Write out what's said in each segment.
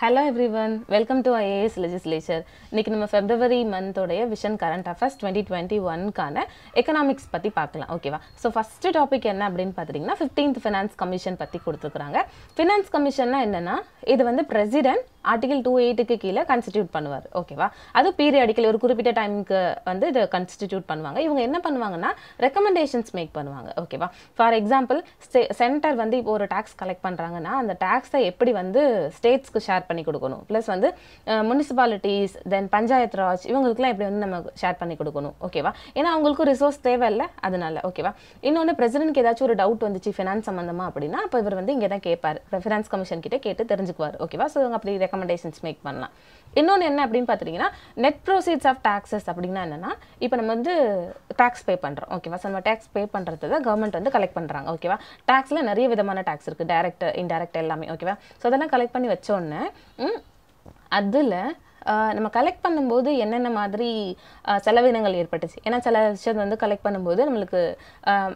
Hello everyone, welcome to IAS Legislature. இன்னைக்கு நம்ம February month உடைய Vision Current Affairs 2021 கான economics பத்தி பார்க்கலாம். ஓகேவா? So first topic என்ன அப்படினு பாத்தீங்கன்னா 15th Finance Commission பத்தி கொடுத்திருக்காங்க. Finance Commissionனா என்னன்னா இது வந்து President Article 28 க்கு கீழ கான்ஸ்டிடியூட் பண்ணுவார். ஓகேவா? அது பீரியாடிக்கலி ஒரு குறிப்பிட்ட டைம்க்கு வந்து இது கான்ஸ்டிடியூட் பண்ணுவாங்க. இவங்க என்ன பண்ணுவாங்கன்னா ரெக்கமெண்டேஷன்ஸ் மேக் பண்ணுவாங்க. ஓகேவா? ஃபார் எக்ஸாம்பிள் சென்டர் வந்து இப்போ ஒரு டாக்ஸ் கலெக்ட் பண்றாங்கன்னா அந்த டாக்ஸை எப்படி வந்து ஸ்டேட்ஸ்க்கு ஷேர் பண்ணி கொடுக்கணும், ப்ளஸ் வந்து முனிசிபாலிட்டிஸ் தென் பஞ்சாயத்து ராஜ் இவங்களுக்குலாம் எப்படி வந்து நம்ம ஷேர் பண்ணி கொடுக்கணும். ஓகேவா? ஏன்னா அவங்களுக்கு ரிசோர்ஸ் தேவை இல்லை, அதனால. ஓகேவா? இன்னொன்று பிரசிடென்ட்க்கு ஏதாச்சும் ஒரு டவுட் வந்துச்சு ஃபினான்ஸ் சம்மந்தமா அப்படின்னா அப்போ இவர் வந்து இங்கே தான் கேட்பார், ஃபினான்ஸ் கமிஷன் கிட்ட கேட்டு தெரிஞ்சுக்குவார். ஓகேவா? ஸோ அப்படி ரெக்கமெண்டேஷன்ஸ் மேக் பண்ணலாம். இன்னொன்று என்ன அப்படின்னு பார்த்தீங்கன்னா நெட் ப்ரோசீட்ஸ் ஆஃப் டாக்ஸஸ் அப்படின்னா என்னன்னா இப்போ நம்ம வந்து டாக்ஸ் பே பண்ணுறோம். ஓகேவா? ஸோ நம்ம டாக்ஸ் பே பண்ணுறது தான் கவர்மெண்ட் வந்து கலெக்ட் பண்ணுறாங்க. ஓகேவா? டாக்ஸில் நிறைய விதமான டாக்ஸ் இருக்குது, டைரக்ட் இன்டைரக்ட் எல்லாமே. ஓகேவா? ஸோ அதெல்லாம் கலெக்ட் பண்ணி வச்சோடனே அதில் நம்ம கலெக்ட் பண்ணும்போது என்னென்ன மாதிரி செலவினங்கள் ஏற்பட்டுச்சு. ஏன்னா சில விஷயம் வந்து கலெக்ட் பண்ணும்போது நம்மளுக்கு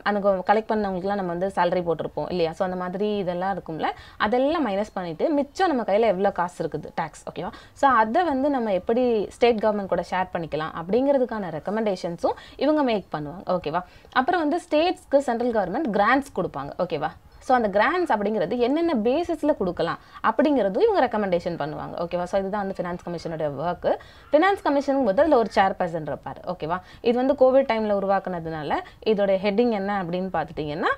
அந்த கலெக்ட் பண்ணவங்களுக்குலாம் நம்ம வந்து சேலரி போட்டிருப்போம் இல்லையா? ஸோ அந்த மாதிரி இதெல்லாம் இருக்கும்ல, அதெல்லாம் மைனஸ் பண்ணிவிட்டு மிச்சம் நம்ம கையில் எவ்வளோ காசு இருக்குது டேக்ஸ். ஓகேவா? ஸோ அதை வந்து நம்ம எப்படி ஸ்டேட் கவர்மெண்ட் கூட ஷேர் பண்ணிக்கலாம் அப்படிங்கிறதுக்கான ரெக்கமெண்டேஷன்ஸும் இவங்க மேக் பண்ணுவாங்க. ஓகேவா? அப்புறம் வந்து ஸ்டேட்ஸ்க்கு சென்ட்ரல் கவர்மெண்ட் கிராண்ட்ஸ் கொடுப்பாங்க. ஓகேவா? ஸோ அந்த கிராண்ட்ஸ் அப்படிங்கிறது என்னென்ன பேசிஸில் கொடுக்கலாம் அப்படிங்கிறதும் இவங்க ரெக்கமெண்டேஷன் பண்ணுவாங்க. ஓகேவா? ஸோ இதுதான் வந்து ஃபினான்ஸ் கமிஷனோட ஒர்க்கு. ஃபினான்ஸ் கமிஷனுக்கு போது அதில் ஒரு சேர்பர்சன் இருப்பார். ஓகேவா? இது வந்து கோவிட் டைமில் உருவாக்குனதுனால இதோட ஹெட்டிங் என்ன அப்படின்னு பார்த்துட்டிங்கன்னா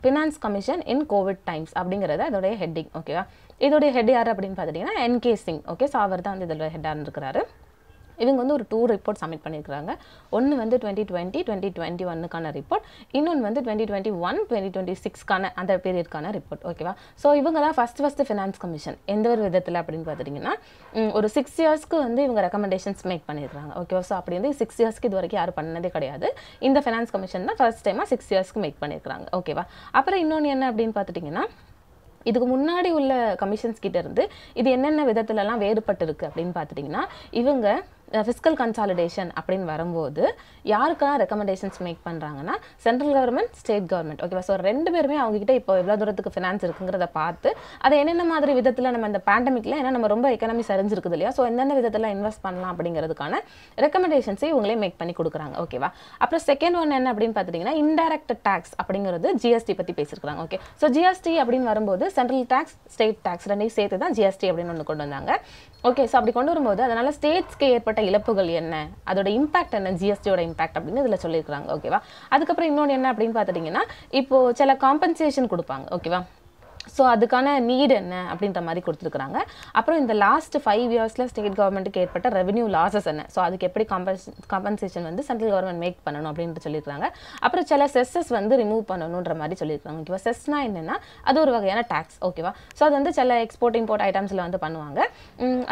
ஃபினான்ஸ் கமிஷன் இன் கோவிட் டைம்ஸ் அப்படிங்கிறது அதோடைய ஹெட்டிங். ஓகேவா? இதோடைய ஹெட் யார் அப்படின்னு பார்த்துட்டிங்கன்னா என்கே சிங். ஓகே? ஸோ அவர் தான் வந்து இதோட ஹெட்டாக இருக்கிறாரு. இவங்க வந்து ஒரு 2 ரிப்போர்ட் சப்மிட் பண்ணியிருக்காங்க. ஒன்று வந்து 2020 2021க்கான ரிப்போர்ட், இன்னொன்று வந்து 2021 2026க்கான அந்த பீரியட்கான ரிப்போர்ட். ஓகேவா? ஸோ இவங்க தான் ஃபஸ்ட்டு ஃபினான்ஸ் கமிஷன். எந்த ஒரு விதத்தில் அப்படின்னு பார்த்துட்டிங்கன்னா ஒரு 6 இயர்ஸ்க்கு வந்து இவங்க ரெக்கமெண்டேஷன்ஸ் மேக் பண்ணியிருக்காங்க. ஓகேவா? ஸோ அப்படி வந்து 6 இயர்ஸ்க்கு இது வரைக்கும் யாரும் பண்ணதே கிடையாது. இந்த ஃபினான்ஸ் கமிஷன் தான் ஃபர்ஸ்ட் டைமாக 6 இயர்ஸ்க்கு மேக் பண்ணியிருக்காங்க. ஓகேவா? அப்புறம் இன்னொன்று என்ன அப்படின்னு பார்த்துட்டிங்கன்னா இதுக்கு முன்னாடி உள்ள கமிஷன்ஸ் கிட்ட இருந்து இது என்னென்ன விதத்துலலாம் வேறுபட்டு இருக்குது அப்படின்னு பார்த்துட்டிங்கன்னா இவங்க ஃபிஸ்கல் கன்சாலிடேஷன் அப்படின்னு வரும்போது யாருக்கெல்லாம் ரெக்கமெண்டேஷன்ஸ் மேக் பண்ணுறாங்கன்னா சென்ட்ரல் கவர்மெண்ட், ஸ்டேட் கவர்மெண்ட். ஓகேவா? ஸோ 2 பேருமே அவங்ககிட்ட இப்போ எவ்வளோ தூரத்துக்கு ஃபினான்ஸ் இருக்குங்கிறத பார்த்து அதை என்னென்ன மாதிரி விதத்தில் நம்ம இந்த பேண்டமிக்கில் ஏன்னா நம்ம ரொம்ப எக்கனாமி சரிஞ்சிருக்குது இல்லையா? ஸோ எந்தெந்த விதத்தில் இன்வெஸ்ட் பண்ணலாம் அப்படிங்கிறதுக்கான ரெக்கமெண்டேஷன்ஸை இவங்களே மேக் பண்ணி கொடுக்குறாங்க. ஓகேவா? அப்புறம் செகண்ட் ஒன் என்ன அப்படின்னு பார்த்துட்டிங்கன்னா இன்டைரக்ட் டேக்ஸ் அப்படிங்கிறது ஜிஎஸ்டி பற்றி பேசியிருக்காங்க. ஓகே? ஸோ ஜிஎஸ்டி அப்படின்னு வரும்போது சென்ட்ரல் டேக்ஸ், ஸ்டேட் டேக்ஸ் ரெண்டையும் சேர்த்து தான் ஜிஎஸ்டி அப்படின்னு ஒன்று கொண்டு வந்தாங்க. ஓகே? ஸோ அப்படி கொண்டு வரும்போது அதனால் ஸ்டேட்ஸ்க்கு ஏற்பட்ட இழப்புகள் என்ன, அதோட இம்பாக்ட் என்ன, ஜிஎஸ்டியோட இம்பாக்ட் அப்படின்னு இதில் சொல்லியிருக்காங்க. ஓகேவா? அதுக்கப்புறம் இன்னொன்று என்ன அப்படின்னு பார்த்துட்டிங்கன்னா இப்போ சில காம்பன்சேஷன் கொடுப்பாங்க. ஓகேவா? ஸோ அதுக்கான நீட் என்ன அப்படின்ற மாதிரி கொடுத்துருக்குறாங்க. அப்புறம் இந்த லாஸ்ட் 5 இயர்ஸில் ஸ்டேட் கவர்மெண்ட்டுக்கு ஏற்பட்ட ரெவன்யூ லாஸஸ் என்ன, ஸோ அதுக்கு எப்படி காம்பன்சேஷன் வந்து சென்ட்ரல் கவர்மெண்ட் மேக் பண்ணணும் அப்படின்ட்டு சொல்லியிருக்காங்க. அப்புறம் சில செஸ்ஸஸ் வந்து ரிமூவ் பண்ணணுன்ற மாதிரி சொல்லியிருக்காங்க. ஓகேவா? செஸ்னா என்னென்னா அது ஒரு வகையான டேக்ஸ். ஓகேவா? ஸோ அது வந்து சில எக்ஸ்போர்ட் இம்போர்ட் ஐட்டம்ஸில் வந்து பண்ணுவாங்க.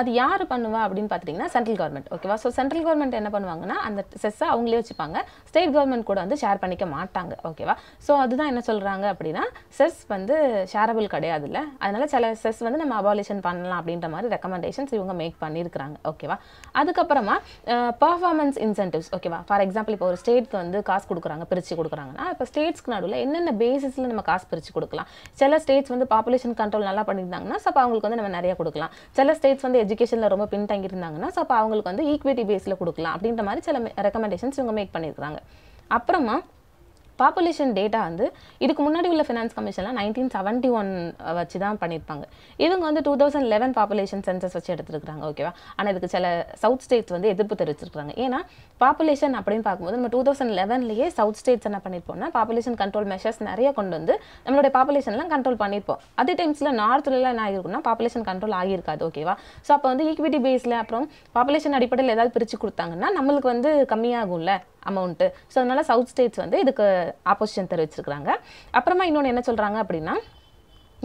அது யார் பண்ணுவா அப்படின்னு பார்த்துட்டிங்கன்னா சென்ட்ரல் கவர்மெண்ட். ஓகேவா? ஸோ சென்ட்ரல் கவர்மெண்ட் என்ன பண்ணுவாங்கன்னா அந்த செஸ்ஸை அவங்களே வச்சுப்பாங்க, ஸ்டேட் கவர்மெண்ட் கூட வந்து ஷேர் பண்ணிக்க மாட்டாங்க. ஓகேவா? ஸோ அதுதான் என்ன சொல்கிறாங்க அப்படின்னா செஸ் வந்து ஷேரபிள் கிடையாது இல்லை, அதனால சில செஸ் வந்து நம்ம அபாலிஷன் பண்ணலாம் அப்படின்ற மாதிரி ரெக்கமெண்டேஷன்ஸ் இவங்க மேக் பண்ணியிருக்கிறாங்க. ஓகேவா? அதுக்கப்புறமா பர்ஃபார்மன்ஸ் இன்சென்டிவ்ஸ். ஓகேவா? ஃபார் எக்ஸாம்பிள் இப்போ ஒரு ஸ்டேட்க்கு வந்து காசு கொடுக்குறாங்க, பிரித்து கொடுக்குறாங்கன்னா இப்போ ஸ்டேட்ஸ்க்கு நடுவில் என்னென்ன பேசிஸில் நம்ம காசு பிரித்து கொடுக்கலாம். சில ஸ்டேட்ஸ் வந்து பாப்புலேஷன் கண்ட்ரோல் நல்லா பண்ணியிருந்தாங்கன்னா ஸோ அப்போ அவங்களுக்கு வந்து நம்ம நிறைய கொடுக்கலாம். சில ஸ்டேட்ஸ் வந்து எஜுகேஷனில் ரொம்ப பின்தங்கி இருந்தாங்கன்னா ஸோ அப்போ அவங்களுக்கு வந்து ஈக்விட்டி பேஸில் கொடுக்கலாம் அப்படின்ற மாதிரி சில ரெக்கமெண்டேஷன்ஸ் இவங்க மேக் பண்ணியிருக்காங்க. அப்புறமா பாப்புலேஷன் டேட்டா வந்து இதுக்கு முன்னாடி உள்ள ஃபினான்ஸ் கமிஷன்லாம் 1971 வச்சு தான் பண்ணியிருப்பாங்க. இவங்க வந்து 2011 பாப்புலேஷன் சென்சஸ் வச்சு எடுத்துருக்காங்க. ஓகேவா? ஆனால் இதுக்கு சில சவுத் ஸ்டேட்ஸ் வந்து எதிர்ப்பு தெரிவிச்சிருக்காங்க. ஏன்னா பாப்புலேஷன் அப்படின்னு பார்க்கும்போது நம்ம 2011லேயே சவுத் ஸ்டேட்ஸ் என்ன பண்ணியிருப்போம்னா பாப்புலேஷன் கண்ட்ரோல் மெஷர்ஸ் நிறைய கொண்டு வந்து நம்மளுடைய பாப்புலேஷன்லாம் கண்ட்ரோல் பண்ணியிருப்போம். அதே டைம்ஸில் நார்த்லலாம் என்ன ஆகிருக்குன்னா பாப்புலேஷன் கண்ட்ரோல் ஆகியிருக்காது. ஓகேவா? ஸோ அப்போ வந்து ஈக்விட்டி பேஸில் அப்புறம் பாப்புலேஷன் அடிப்படையில் ஏதாவது பிரித்து கொடுத்தாங்கன்னா நம்மளுக்கு வந்து கம்மியாகும்ல அமௌண்ட்டு. ஸோ அதனால சவுத் ஸ்டேட்ஸ் வந்து இதுக்கு ஆப்போசிஷன் தெரிவிச்சிருக்கிறாங்க. அப்புறமா இன்னொன்று என்ன சொல்கிறாங்க அப்படின்னா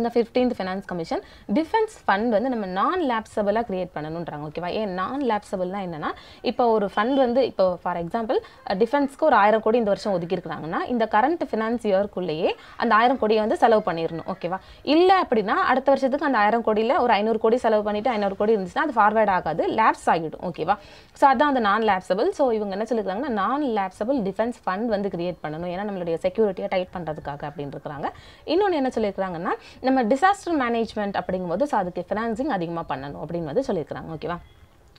இந்த 15th finance commission defence fund வந்து நம்ம நான் லேப்சபிளாக கிரியேட் பண்ணணுன்றாங்க. ஓகேவா? ஏன் நான் லேப்சபிள்னா என்னன்னா இப்போ ஒரு ஃபண்ட் வந்து இப்போ ஃபார் எக்ஸாம்பிள் டிஃபென்ஸ்க்கு ஒரு 1000 கோடி இந்த வருஷம் ஒதுக்கியிருக்காங்கன்னா இந்த கரண்ட் ஃபினான்ஸ் இயர்க்குள்ளேயே அந்த 1000 கோடியை வந்து செலவு பண்ணிடணும். ஓகேவா? இல்லை அப்படின்னா அடுத்த வருஷத்துக்கு அந்த 1000 கோடியில் ஒரு 500 கோடி செலவு பண்ணிட்டு 500 கோடி இருந்துச்சுன்னா அது ஃபார்வேர்ட் ஆகாது, லேப்ஸ் ஆகிடும். ஓகேவா? ஸோ அதான் அந்த நான் லேப்சபிள். ஸோ இவங்க என்ன சொல்லியிருக்காங்கன்னா நான் லேப்சபிள் டிஃபென்ஸ் ஃபண்ட் வந்து கிரியேட் பண்ணணும், ஏன்னா நம்மளுடைய செக்யூரிட்டியை டைட் பண்ணுறதுக்காக அப்படின்னு இருக்கிறாங்க. இன்னொன்று என்ன சொல்லியிருக்காங்கன்னா நம்ம டிசாஸ்டர் மேனேஜ்மெண்ட் அப்படிங்கும்போது ஸோ அதுக்கு ஃபினான்சிங் அதிகமாக பண்ணணும் அப்படின்னு வந்து சொல்லியிருக்கிறாங்க. ஓகேவா?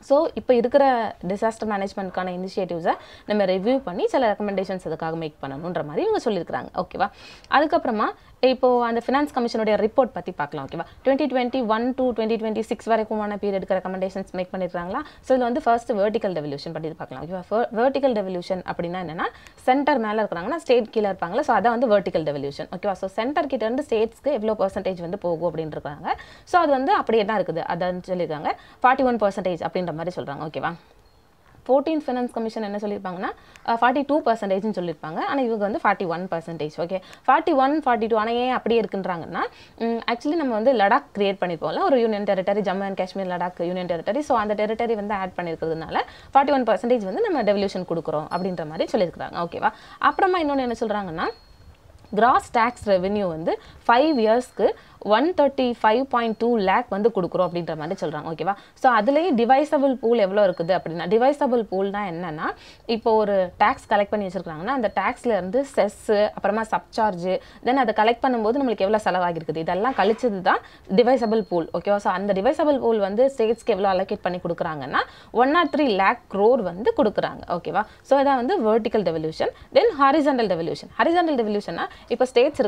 ஸோ இப்போ இருக்கிற டிசாஸ்டர் மேனேஜ்மெண்ட்கான இனிஷியேட்டிவ்ஸை நம்ம ரிவ்யூ பண்ணி சில ரெக்கமெண்டேஷன்ஸ் அதுக்காக மேக் பண்ணணுன்ற மாதிரி இவங்க சொல்லியிருக்கிறாங்க. ஓகேவா? அதுக்கப்புறமா இப்போது அந்த ஃபினான்ஸ் கமிஷனுடைய ரிப்போர்ட் பற்றி பார்க்கலாம். ஓகேவா? 2021 to 2026 வரைக்குமான பீரியடுக்கு ரெக்கமெண்டேஷன்ஸ் மேக் பண்ணியிருக்காங்களா. ஸோ இதில் வந்து ஃபர்ஸ்ட் வெர்டிக்கல் டெவல்யூஷன் பற்றி பார்க்கலாம். ஓகேவா? வெர்டிக்கல் டெவல்யூஷன் அப்படின்னா என்னென்னா சென்டர் மேலே இருக்கிறாங்கன்னா ஸ்டேட் கீழே இருப்பாங்களா. ஸோ அதான் வந்து வெர்டிக்கல் டெவல்யூஷன். ஓகேவா? ஸோ சென்டர் கிட்ட இருந்து ஸ்டேட்ஸ்க்கு எவ்வளோ பர்சன்டேஜ் வந்து போகும் அப்படின்னு இருக்காங்க. ஸோ அது வந்து அப்படியே தான் இருக்குது. அதான் சொல்லியிருக்காங்க 41% அப்படின்ற மாதிரி சொல்கிறாங்க. ஓகேவா? 14th ஃபினான்ஸ் கமிஷன் என்ன சொல்லியிருப்பாங்கன்னா 42% சொல்லியிருப்பாங்க. ஆனால் இவங்க வந்து 41%. ஓகே, 41, 42. ஆனால் ஏன் அப்படியே இருக்குன்றாங்கன்னா ஆக்சுவலி நம்ம வந்து லடாக் கிரியேட் பண்ணியிருப்போம்ல, ஒரு union territory, Jammu and Kashmir Ladakh union territory. So அந்த டெரிட்டரி வந்து ஆட் பண்ணியிருக்கிறதுனால 41% வந்து நம்ம டெவல்யூஷன் கொடுக்குறோம் அப்படின்ற மாதிரி சொல்லியிருக்கிறாங்க. ஓகேவா? அப்புறமா இன்னொன்று என்ன சொல்கிறாங்கன்னா கிராஸ் டேக்ஸ் ரெவென்யூ வந்து 5 இயர்ஸ்க்கு 135.2 lakh வந்து கொடுக்குறோம் அப்படின்ற மாதிரி சொல்கிறாங்க. ஓகேவா? ஸோ அதுலேயே டிவைசபிள் பூல் எவ்வளோ இருக்குது அப்படின்னா, டிவைசபிள் பூல்னா என்னென்னா இப்போ ஒரு டேக்ஸ் கலெக்ட் பண்ணி வச்சுருக்காங்கன்னா அந்த டேக்ஸ்லேருந்து செஸ்ஸு, அப்புறமா சப்சார்ஜு, தென் அதை கலெக்ட் பண்ணும்போது நம்மளுக்கு எவ்வளோ செலவாகிருக்குது இதெல்லாம் கழிச்சது தான் டிவைசபிள் பூல். ஓகேவா? ஸோ அந்த டிவைசபிள் பூல் வந்து ஸ்டேட்ஸ்க்கு எவ்வளோ அலோகேட் பண்ணி கொடுக்குறாங்கன்னா 103 lakh crore வந்து கொடுக்குறாங்க. ஓகேவா? ஸோ இதான் வந்து வெர்டிக்கல் டெவல்யூஷன். தென் ஹாரிசான்டல் டெவல்யூஷன். ஹாரிசான்டல் டெவல்யூஷன்னா இப்போ ஸ்டேட்ஸ்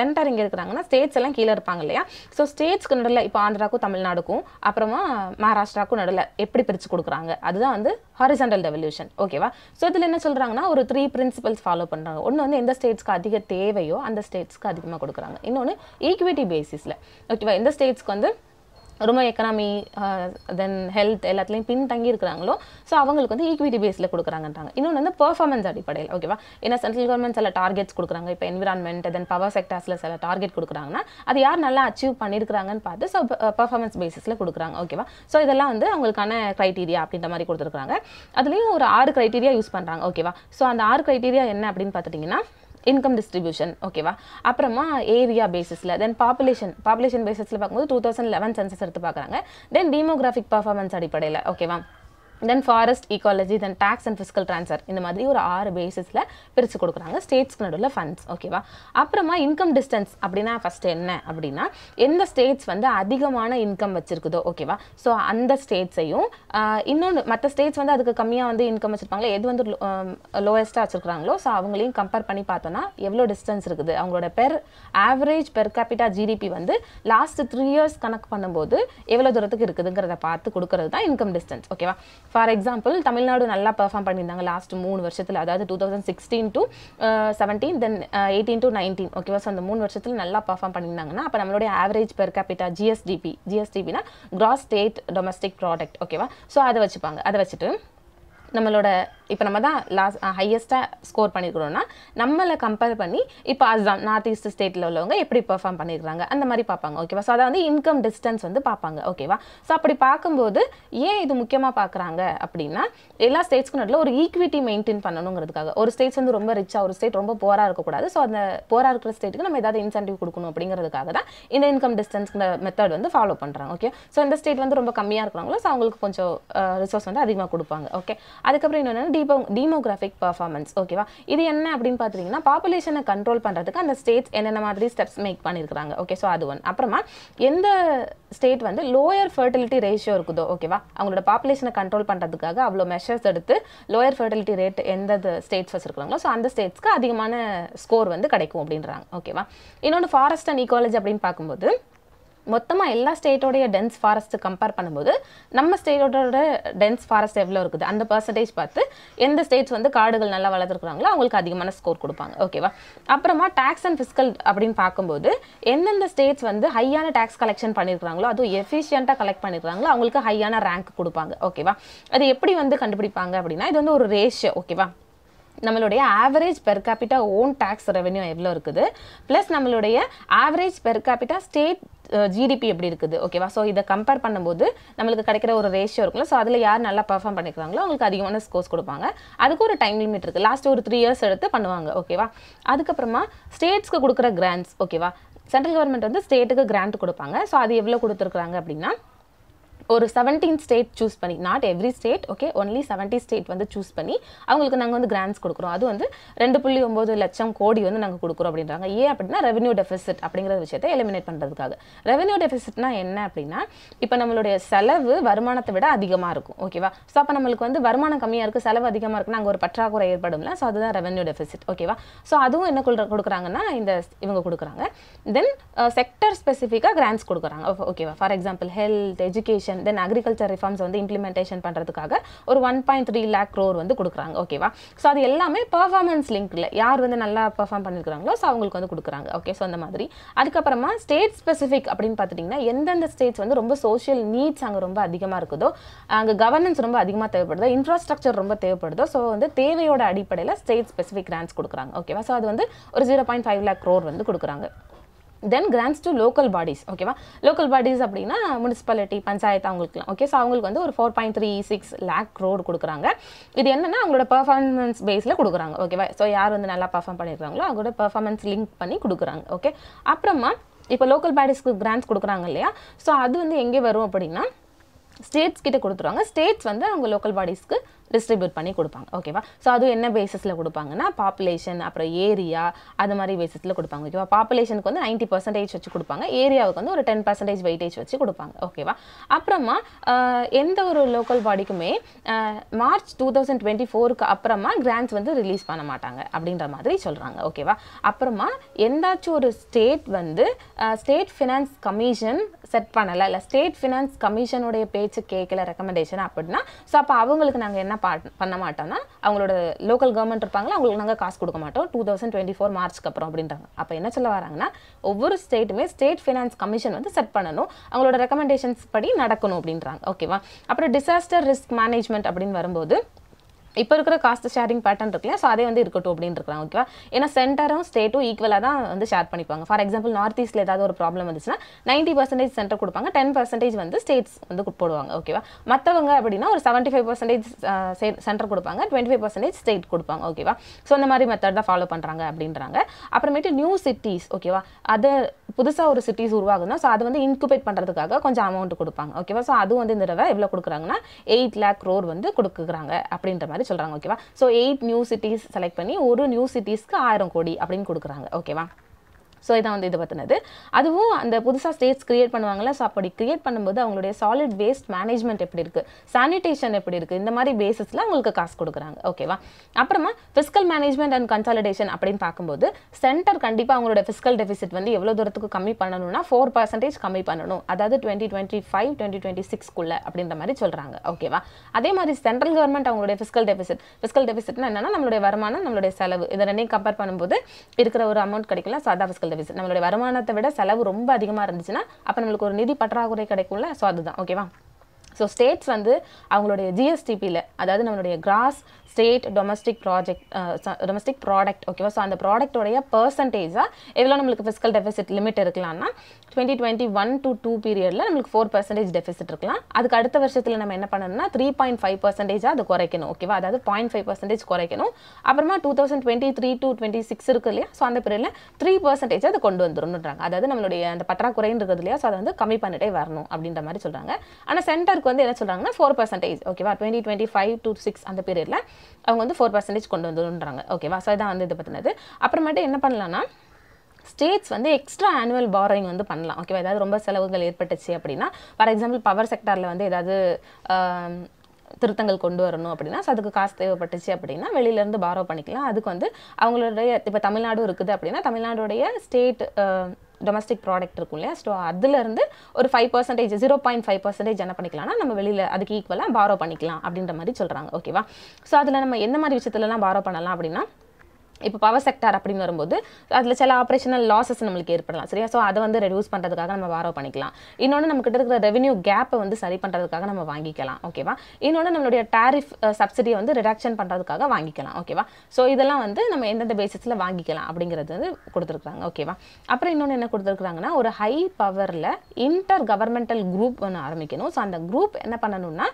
சென்டர் இங்கே இருக்கிறாங்கன்னா ஸ்டேட்ஸ் எல்லாம் கீழே இருப்பாங்க இல்லையா. ஸோ ஸ்டேட்ஸ்க்கு நடுவில் இப்போ ஆந்திராக்கும் தமிழ்நாடுக்கும் அப்புறமா மகாராஷ்டிராக்கும் நடுவில் எப்படி பிரித்து கொடுக்குறாங்க அதுதான் வந்து ஹாரிசான்டல் டெவல்யூஷன். ஓகேவா? ஸோ இதில் என்ன சொல்கிறாங்கன்னா ஒரு 3 பிரின்சிபல்ஸ் ஃபாலோ பண்ணுறாங்க. ஒன்று வந்து எந்த ஸ்டேட்ஸ்க்கு அதிக தேவையோ அந்த ஸ்டேட்ஸ்க்கு அதிகமாக கொடுக்குறாங்க. இன்னொன்று ஈக்விட்டி பேசிஸில். ஓகேவா? எந்த ஸ்டேட்ஸ்க்கு வந்து ரொம்ப எக்கனாமி தென் ஹெல்த் எல்லாத்துலேயும் பின்தங்கி இருக்கிறாங்களோ ஸோ அவங்களுக்கு வந்து ஈக்விட்டி பேஸில் கொடுக்குறாங்கன்றாங்க. இன்னொன்று வந்து பெர்ஃபார்மன்ஸ் அடிப்படையில். ஓகேவா? ஏன்னா சென்ட்ரல் கவர்மெண்ட் சில டார்கெட்ஸ் கொடுக்குறாங்க. இப்போ என்விரான்மெண்ட் தென் பவர் செக்டர்ஸில் சில டார்கெட் கொடுக்குறாங்கன்னா அது யார் நல்லா அச்சீவ் பண்ணியிருக்கிறாங்கன்னு பார்த்து ஸோ பெர்ஃபார்மன்ஸ் பேசிஸில் கொடுக்குறாங்க. ஓகேவா? ஸோ இதெல்லாம் வந்து அவங்களுக்கான க்ரைட்டீரியா அப்படின்ற மாதிரி கொடுத்துருக்காங்க. அதுலேயும் ஒரு 6 க்ரைட்டீரியா யூஸ் பண்ணுறாங்க. ஓகேவா? ஸோ அந்த 6 க்ரைட்டீரியா என்ன அப்படின்னு பார்த்துட்டிங்கன்னா இன்கம் டிஸ்ட்ரிபியூஷன். ஓகேவா? அப்புறமா ஏரியா பேசிஸில், தென் பாப்புலேஷன் பேசிஸில் பார்க்கும்போது 2011 சென்சஸ் எடுத்து பார்க்குறாங்க. தென் டீமோகிராஃபிக் பர்ஃபார்மன்ஸ் அடிப்படையில். ஓகேவா? Then forest ecology, then tax and fiscal transfer, இந்த மாதிரி ஒரு 6 பேசிஸில் பிரித்து கொடுக்குறாங்க ஸ்டேட்ஸ்க்கு நடுவில் ஃபண்ட்ஸ். ஓகேவா? அப்புறமா இன்கம் டிஸ்டன்ஸ் அப்படின்னா ஃபஸ்ட்டு என்ன அப்படின்னா எந்த ஸ்டேட்ஸ் வந்து அதிகமான இன்கம் வச்சுருக்குதோ. ஓகேவா? ஸோ அந்த ஸ்டேட்ஸையும் இன்னொன்று மற்ற ஸ்டேட்ஸ் வந்து அதுக்கு கம்மியாக வந்து இன்கம் வச்சுருப்பாங்களே, எது வந்து லோயஸ்ட்டாக வச்சுருக்காங்களோ ஸோ அவங்களையும் கம்பேர் பண்ணி பார்த்தோன்னா எவ்வளோ டிஸ்டன்ஸ் இருக்குது, அவங்களோட ஆவரேஜ் பெர் கேபிட்டா ஜிடிபி வந்து லாஸ்ட் 3 years கணக்கு பண்ணும்போது எவ்வளோ தூரத்துக்கு இருக்குதுங்கிறத பார்த்து கொடுக்கறது தான் இன்கம் டிஸ்டன்ஸ். ஓகேவா? ஃபார் எக்ஸாம்பிள் தமிழ்நாடு நல்லா பெர்ஃபார்ம் பண்ணியிருந்தாங்க லாஸ்ட் 3 வருஷத்தில், அதாவது 2016 to 17 தென் 18 to 19. ஓகேவா? ஸோ அந்த 3 வருஷத்தில் நல்லா பெர்ஃபார்ம் பண்ணியிருந்தாங்கன்னா அப்போ நம்மளுடைய ஆவரேஜ் பெர் கேபிட்டா ஜிஎஸ்டிபினா கிராஸ் ஸ்டேட் டொமஸ்டிக் ப்ராடக்ட். ஓகேவா? ஸோ அதை வச்சுப்பாங்க. அதை வச்சுட்டு நம்மளோட இப்போ நம்ம தான் ஹையஸ்ட்டாக ஸ்கோர் பண்ணியிருக்கிறோன்னா நம்மளை கம்பேர் பண்ணி இப்போ அஸ்ஸாம் நார்த் ஈஸ்ட் ஸ்டேட்டில் உள்ளவங்க எப்படி பெர்ஃபார்ம் பண்ணியிருக்காங்க அந்த மாதிரி பார்ப்பாங்க. ஓகேவா? ஸோ அதை வந்து இன்கம் டிஸ்டன்ஸ் வந்து பார்ப்பாங்க. ஓகேவா? ஸோ அப்படி பார்க்கும்போது ஏன் இது முக்கியமாக பார்க்குறாங்க அப்படின்னா எல்லா ஸ்டேட்ஸ்க்கும் நடுவில் ஒரு ஈக்விட்டி மெயின்டைன் பண்ணணுங்கிறதுக்காக. ஒரு ஸ்டேட்ஸ் வந்து ரொம்ப ரிச்சாக, ஒரு ஸ்டேட் ரொம்ப போராக இருக்கக்கூடாது. ஸோ அந்த போராக இருக்கிற ஸ்டேட்டுக்கு நம்ம ஏதாவது இன்சென்டிவ் கொடுக்கணும் அப்படிங்கிறதுக்காக தான் இந்த இன்கம் டிஸ்டன்ஸ்ங்கிற மெத்தட் வந்து ஃபாலோ பண்ணுறாங்க. ஓகே, ஸோ இந்த ஸ்டேட் வந்து ரொம்ப கம்மியாக இருக்கிறாங்களோ ஸோ அவங்களுக்கு கொஞ்சம் ரிசோர்ஸ் வந்து அதிகமாக கொடுப்பாங்க. ஓகே, அதுக்கப்புறம் இன்னொன்று டீமோகிராஃபிக் பர்ஃபார்மன்ஸ். ஓகேவா? இது என்ன அப்படின்னு பார்த்தீங்கன்னா பாப்புலேஷனை கண்ட்ரோல் பண்ணுறதுக்கு அந்த ஸ்டேட்ஸ் என்னென்ன மாதிரி ஸ்டெப்ஸ் மேக் பண்ணியிருக்காங்க. ஓகே, ஸோ அது ஒன். அப்புறமா எந்த ஸ்டேட் வந்து லோயர் ஃபர்டிலிட்டி ரேஷியோ இருக்குதோ, ஓகேவா, அவங்களோட பாப்புலேஷனை கண்ட்ரோல் பண்ணுறதுக்காக அவ்வளோ மெஷர்ஸ் எடுத்து லோயர் ஃபர்டிலிட்டி ரேட் எந்த ஸ்டேட்ஸ் வச்சுருக்காங்களோ ஸோ அந்த ஸ்டேட்ஸ்க்கு அதிகமான ஸ்கோர் வந்து கிடைக்கும் அப்படின்றாங்க. ஓகேவா? இன்னொன்று ஃபாரஸ்ட் அண்ட் ஈக்காலஜி அப்படின்னு பார்க்கும்போது மொத்தமாக எல்லா ஸ்டேட்டோடைய டென்ஸ் ஃபாரஸ்ட்டு கம்பேர் பண்ணும்போது நம்ம ஸ்டேட்டோட டென்ஸ் ஃபாரஸ்ட் எவ்வளோ இருக்குது அந்த பர்சன்டேஜ் பார்த்து எந்த ஸ்டேட்ஸ் வந்து காடுகள் நல்லா வளர்த்துருக்குறாங்களோ அவங்களுக்கு அதிகமான ஸ்கோர் கொடுப்பாங்க. ஓகேவா? அப்புறமா டேக்ஸ் அண்ட் ஃபிஸ்கல் அப்படின்னு பார்க்கும்போது எந்தெந்த ஸ்டேட்ஸ் வந்து ஹையான டேக்ஸ் கலெக்ஷன் பண்ணியிருக்காங்களோ அதுவும் எஃபிஷியண்ட்டாக கலெக்ட் பண்ணியிருக்காங்களோ அவங்களுக்கு ஹையான ரேங்க் கொடுப்பாங்க. ஓகேவா? அது எப்படி வந்து கண்டுபிடிப்பாங்க அப்படின்னா இது வந்து ஒரு ரேஷியோ. ஓகேவா? நம்மளுடைய average per capita own tax revenue எவ்வளோ இருக்குது ப்ளஸ் நம்மளுடைய average per capita state GDP எப்படி இருக்குது. ஓகேவா? ஸோ இதை கம்பேர் பண்ணும்போது நம்மளுக்கு கிடைக்கிற ஒரு ரேஷியோ இருக்குல்ல, ஸோ அதில் யார் நல்லா பர்ஃபார்ம் பண்ணிக்கிறாங்களோ அவங்களுக்கு அதிகமான ஸ்கோர்ஸ் கொடுப்பாங்க. அதுக்கு ஒரு டைம் லிமிட் இருக்குது, லாஸ்ட் ஒரு 3 years எடுத்து பண்ணுவாங்க. ஓகேவா? அதுக்கப்புறமா ஸ்டேட்ஸ்க்கு கொடுக்குற கிராண்ட்ஸ். ஓகேவா? சென்ட்ரல் கவர்மெண்ட் வந்து ஸ்டேட்டுக்கு கிராண்ட் கொடுப்பாங்க. ஸோ அது எவ்வளோ கொடுத்துருக்குறாங்க அப்படின்னா ஒரு 17 ஸ்டேட் சூஸ் பண்ணி, not every state, okay, only 70 state வந்து சூஸ் பண்ணி அவங்களுக்கு நாங்கள் வந்து கிராண்ட்ஸ் கொடுக்குறோம். அது வந்து 2.9 லட்சம் கோடி வந்து நாங்கள் கொடுக்குறோம் அப்படின்றாங்க. ஏன் அப்படின்னா ரெவென்யூ டெபிசிட் அப்படிங்கிற விஷயத்தை எலிமினேட் பண்ணுறதுக்காக. ரெவென்யூ டெபிசிட்னா என்ன அப்படின்னா, இப்போ நம்மளுடைய செலவு வருமானத்தை விட அதிகமாக இருக்கும், ஓகேவா. ஸோ அப்போ நம்மளுக்கு வந்து வருமானம் கம்மியாக இருக்குது, செலவு அதிகமாக இருக்குன்னா அங்கே ஒரு பற்றாக்குறை ஏற்படும்ல. ஸோ அதுதான் ரெவென்யூ டெபிசிட், ஓகேவா. ஸோ அதுவும் என்ன கொடுக்குறாங்கன்னா இவங்க கொடுக்குறாங்க. தென் செக்டர் ஸ்பெசிஃபிக்காக கிராண்ட்ஸ் கொடுக்குறாங்க, ஓகேவா. For example health, education, then agriculture reforms வந்து இம்ப்ளிமெண்டேஷன் பண்ணுறதுக்காக ஒரு 1.3 lakh crore வந்து கொடுக்குறாங்க, ஓகேவா. ஸோ அது எல்லாமே பெர்ஃபார்மன்ஸ் லிங்க்ல யார் வந்து நல்லா பெர்ஃபார்ம் பண்ணியிருக்காங்களோ ஸோ அவங்களுக்கு வந்து கொடுக்குறாங்க, ஓகே. ஸோ அந்த மாதிரி. அதுக்கப்புறமா ஸ்டேட் ஸ்பெசிஃபிக் அப்படின்னு பார்த்துட்டிங்கன்னா எந்தெந்த ஸ்டேட்ஸ் வந்து ரொம்ப சோஷியல் நீட்ஸ் அங்கே ரொம்ப அதிகமாக இருக்குதோ, அங்கே கவர்னன்ஸ் ரொம்ப அதிகமாக தேவைப்படுதோ, இன்ஃப்ராஸ்ட்ரக்சர் ரொம்ப தேவைப்படுதோ, ஸோ வந்து தேவையோட அடிப்படையில் ஸ்டேட் ஸ்பெசிஃபிக் கிராண்ட்ஸ் கொடுக்குறாங்க, ஓகேவா. ஸோ அது வந்து ஒரு 0.5 lakh crore வந்து கொடுக்குறாங்க. தென் கிராண்ட்ஸ் டு லோக்கல் பாடிஸ், ஓகேவா. லோக்கல் பாடிஸ் அப்படின்னா முனிசிபாலிட்டி, பஞ்சாயத்து அவங்களுக்குலாம், ஓகே. ஸோ அவங்களுக்கு வந்து ஒரு 4.36 lakh crore கொடுக்குறாங்க. இது என்னன்னா அவங்களோட பெர்ஃபார்மன்ஸ் பேஸில் கொடுக்குறாங்க, ஓகேவா. ஸோ யார் வந்து நல்லா பெர்ஃபார்ம் பண்ணியிருக்காங்களோ அவங்களோட பெர்ஃபார்மன்ஸ் லிங்க் பண்ணி கொடுக்குறாங்க, ஓகே. அப்புறமா இப்போ லோக்கல் பாடிஸ்க்கு கிராண்ட்ஸ் கொடுக்குறாங்க இல்லையா. ஸோ அது வந்து எங்கே வரும் அப்படின்னா ஸ்டேட்ஸ் கிட்ட கொடுத்துருவாங்க. ஸ்டேட்ஸ் வந்து அவங்க லோக்கல் பாடிஸ்க்கு டிஸ்ட்ரிபியூட் பண்ணி கொடுப்பாங்க, ஓகேவா. ஸோ அது என்ன பேசிஸில் கொடுப்பாங்கன்னா பாப்புலேஷன், அப்புறம் ஏரியா, அது மாதிரி பேசிஸில் கொடுப்பாங்க, ஓகேவா. பாப்புலேஷனுக்கு வந்து 90% வச்சு கொடுப்பாங்க, ஏரியாவுக்கு வந்து ஒரு 10% வெயிட்டேஜ் வச்சு கொடுப்பாங்க, ஓகேவா. அப்புறமா எந்த ஒரு லோக்கல் பாடிக்குமே மார்ச் 2024க்கு அப்புறமா கிராண்ட்ஸ் வந்து ரிலீஸ் பண்ண மாட்டாங்க அப்படின்ற மாதிரி சொல்கிறாங்க, ஓகேவா. அப்புறமா எந்தாச்சும் ஒரு ஸ்டேட் வந்து ஸ்டேட் ஃபினான்ஸ் கமிஷன் செட் பண்ணலை, இல்லை ஸ்டேட் ஃபினான்ஸ் கமிஷனுடைய பேச்சு கேட்கல, ரெக்கமெண்டேஷன் அப்படின்னா, ஸோ அப்போ அவங்களுக்கு நாங்கள் என்ன பண்ண மாட்டோம்னா அவங்களோட லோக்கல் கவர்மெண்ட் இருப்பாங்களா அவங்களுக்கு நாங்கள் காசு கொடுக்க மாட்டோம் 2024 மார்ச்க்கு அப்புறம் அப்படின்றாங்க. அப்போ என்ன சொல்ல வராங்கன்னா ஒவ்வொரு ஸ்டேட்டுமே ஸ்டேட் ஃபினான்ஸ் கமிஷன் வந்து செட் பண்ணணும், அவங்களோட ரெக்கமெண்டேஷன்ஸ் படி நடக்கணும் அப்படின்றாங்க, ஓகேவா. அப்புறம் டிசாஸ்டர் ரிஸ்க் மேனேஜ்மெண்ட் அப்படின்னு வரும்போது இப்போ இருக்கிற காஸ்ட் ஷேரிங் பேட்டர்ன் இருக்குல்லையா, ஸோ அதே வந்து இருக்கட்டும் அப்படின்னு இருக்காங்க, ஓகேவா. ஏன்னா சென்டரும் ஸ்டேட்டும் ஈக்குவலாக தான் வந்து ஷேர் பண்ணிப்பாங்க. ஃபார் எக்ஸாம்பிள் நார்த் ஈஸ்ட்டில் ஏதாவது ஒரு ப்ராப்ளம் வந்துச்சுன்னா 90% சென்டர் கொடுப்பாங்க, 10% வந்து ஸ்டேட்ஸ் வந்து போடுவாங்க, ஓகேவா. மற்றவங்க அப்படின்னா ஒரு 75% சென்டர் கொடுப்பாங்க, 25% ஸ்டேட் கொடுப்பாங்க, ஓகேவா. ஸோ அந்த மாதிரி மெத்தட் தான் ஃபாலோ பண்ணுறாங்க அப்படின்றாங்க. அப்புறமேட்டு நியூ சிட்டிஸ், ஓகேவா, அது புதுசாக ஒரு சிட்டிஸ் உருவாகுதுன்னா ஸோ அதை வந்து இன்குபேட் பண்ணுறதுக்காக கொஞ்சம் அமௌண்ட் கொடுப்பாங்க, ஓகேவா. ஸோ அது வந்து இந்த தடவை எவ்வளோ கொடுக்குறாங்கன்னா 8 lakh crore வந்து கொடுக்குறாங்க அப்படின்ற மாதிரி சொல்றாங்க, ஓகேவா. சோ 8 நியூ சிட்டிஸ் செலக்ட் பண்ணி ஒரு நியூ சிட்டிஸ்க்கு 1000 கோடி அப்படின்னு கொடுக்குறாங்க, ஓகேவா. ஸோ இதான் வந்து இது பற்றினது. அதுவும் அந்த புதுசாக ஸ்டேட்ஸ் கிரியேட் பண்ணுவாங்கல்ல, ஸோ அப்படி கிரியேட் பண்ணும்போது அவங்களுடைய சாலிட் வேஸ்ட் மேனேஜ்மெண்ட் எப்படி இருக்குது, சானிடேஷன் எப்படி இருக்குது, இந்த மாதிரி பேசிஸில் அவங்களுக்கு காசு கொடுக்குறாங்க, ஓகேவா. அப்புறமா ஃபிஸ்கல் மேனேஜ்மெண்ட் அண்ட் கன்சாலிடேஷன் அப்படின்னு பார்க்கும்போது சென்டர் கண்டிப்பாக அவங்களோட ஃபிஸ்கல் டெபிசிட் வந்து எவ்வளோ தூரத்துக்கு கம்மி பண்ணணும்னா 4% கம்மி பண்ணணும், அதாவது 2025-2026க்குள்ள அப்படின்ற மாதிரி சொல்கிறாங்க, ஓகேவா. அதே மாதிரி சென்ட்ரல் கவர்மெண்ட் அவங்களுடைய ஃபிஸ்கல் டெபிசிட்னா என்னன்னா நம்மளுடைய வருமானம் நம்மளுடைய செலவு இதை ரெண்டையும் கம்பேர் பண்ணும்போது இருக்கிற ஒரு அமௌண்ட் கிடைக்கல. ஸோ அதான் ஃபிஸ்கல் டெபிசிட். நம்மளுடைய வருமானத்தை விட செலவு ரொம்ப அதிகமாக இருந்துச்சுன்னா அப்போ நம்மளுக்கு ஒரு நிதி பற்றாக்குறை கிடைக்கும்ல, ஸோ அதுதான், ஓகேவா. ஸோ ஸ்டேட்ஸ் வந்து அவங்களுடைய ஜிஎஸ்டிபியில், அதாவது நம்மளுடைய கிராஸ் ஸ்டேட் டொமஸ்டிக் ப்ராடக்ட், ஓகேவா. ஸோ அந்த ப்ராடக்டோடைய பர்சன்டேஜாக எவ்வளோ நம்மளுக்கு ஃபிஸ்கல் டெபிசிட் லிமிட் இருக்கலாம்னா 2021-2 பீரியடில் நம்மளுக்கு 4% டெபிசிட் இருக்கலாம். அதுக்கு அடுத்த வருஷத்தில் நம்ம என்ன பண்ணணும்னா 3.5% அது குறைக்கணும், ஓகேவா. அதாவது 0.5% குறைக்கணும். அப்புறமா 2023-26 இருக்கு இல்லையா, ஸோ அந்த பீரியடில் 3% அதை கொண்டு வந்துடணுன்றாங்க. அதாவது நம்மளுடைய அந்த பற்றாக்குறைன்னு இருக்குது இல்லையா, ஸோ அதை வந்து கம்மி பண்ணிட்டே வரணும் அப்படின்ற மாதிரி சொல்கிறாங்க. ஆனால் சென்டருக்கு வந்து என்ன சொல்கிறாங்கன்னா 4%, ஓகேவா. 2025-6 அந்த பீரியடில் அவங்க வந்து 4% கொண்டு வந்துடுன்றாங்க, ஓகேவா. ஸோ இதான் வந்து இது பற்றினது. அப்புறமேட்டு என்ன பண்ணலாம்னா ஸ்டேட்ஸ் வந்து எக்ஸ்ட்ரா ஆனுவல் பாரோயிங் வந்து பண்ணலாம், ஓகேவா. ஏதாவது ரொம்ப செலவுகள் ஏற்பட்டுச்சு அப்படின்னா, ஃபார் எக்ஸாம்பிள் பவர் செக்டாரில் வந்து ஏதாவது திருத்தங்கள் கொண்டு வரணும் அப்படின்னா, ஸோ அதுக்கு காசு தேவைப்பட்டுச்சு அப்படின்னா வெளியிலேருந்து பாரோ பண்ணிக்கலாம். அதுக்கு வந்து அவங்களுடைய இப்போ தமிழ்நாடு இருக்குது அப்படின்னா தமிழ்நாடுடைய ஸ்டேட் டொமஸ்டிக் ப்ராடக்ட் இருக்கும் இல்லையா, ஸோ அதுலேருந்து ஒரு 5%, 0.5% என்ன பண்ணிக்கலாம்னா நம்ம வெளியில் அதுக்கு ஈக்குவலாக பாரோ பண்ணிக்கலாம் அப்படின்ற மாதிரி சொல்கிறாங்க, ஓகேவா. ஸோ அதில் நம்ம எந்த மாதிரி விஷயத்துலலாம் பாரோ பண்ணலாம் அப்படின்னா, இப்போ பவர் செக்டார் அப்படின்னு வரும்போது அதில் சில ஆப்ரேஷனல் லாஸஸ் நம்மளுக்கு ஏற்படலாம், சரியா. ஸோ அதை வந்து ரெடியூஸ் பண்ணுறதுக்காக நம்ம பாரோ பண்ணிக்கலாம். இன்னொன்று நம்மக்கிட்ட இருக்கிற ரெவென்யூ கேப்பை வந்து சரி பண்ணுறதுக்காக நம்ம வாங்கிக்கலாம், ஓகேவா. இன்னொன்று நம்மளுடைய டாரிஃப் சப்சிடியை வந்து ரிடக்ஷன் பண்ணுறதுக்காக வாங்கிக்கலாம், ஓகேவா. ஸோ இதெல்லாம் வந்து நம்ம எந்தெந்த பேசிஸில் வாங்கிக்கலாம் அப்படிங்கிறது வந்து கொடுத்துருக்குறாங்க, ஓகேவா. அப்புறம் இன்னொன்று என்ன கொடுத்துருக்குறாங்கன்னா ஒரு ஹை பவரில் இன்டர் கவர்மெண்டல் குரூப் ஒன்று ஆரம்பிக்கணும். ஸோ அந்த குரூப் என்ன பண்ணணும்னா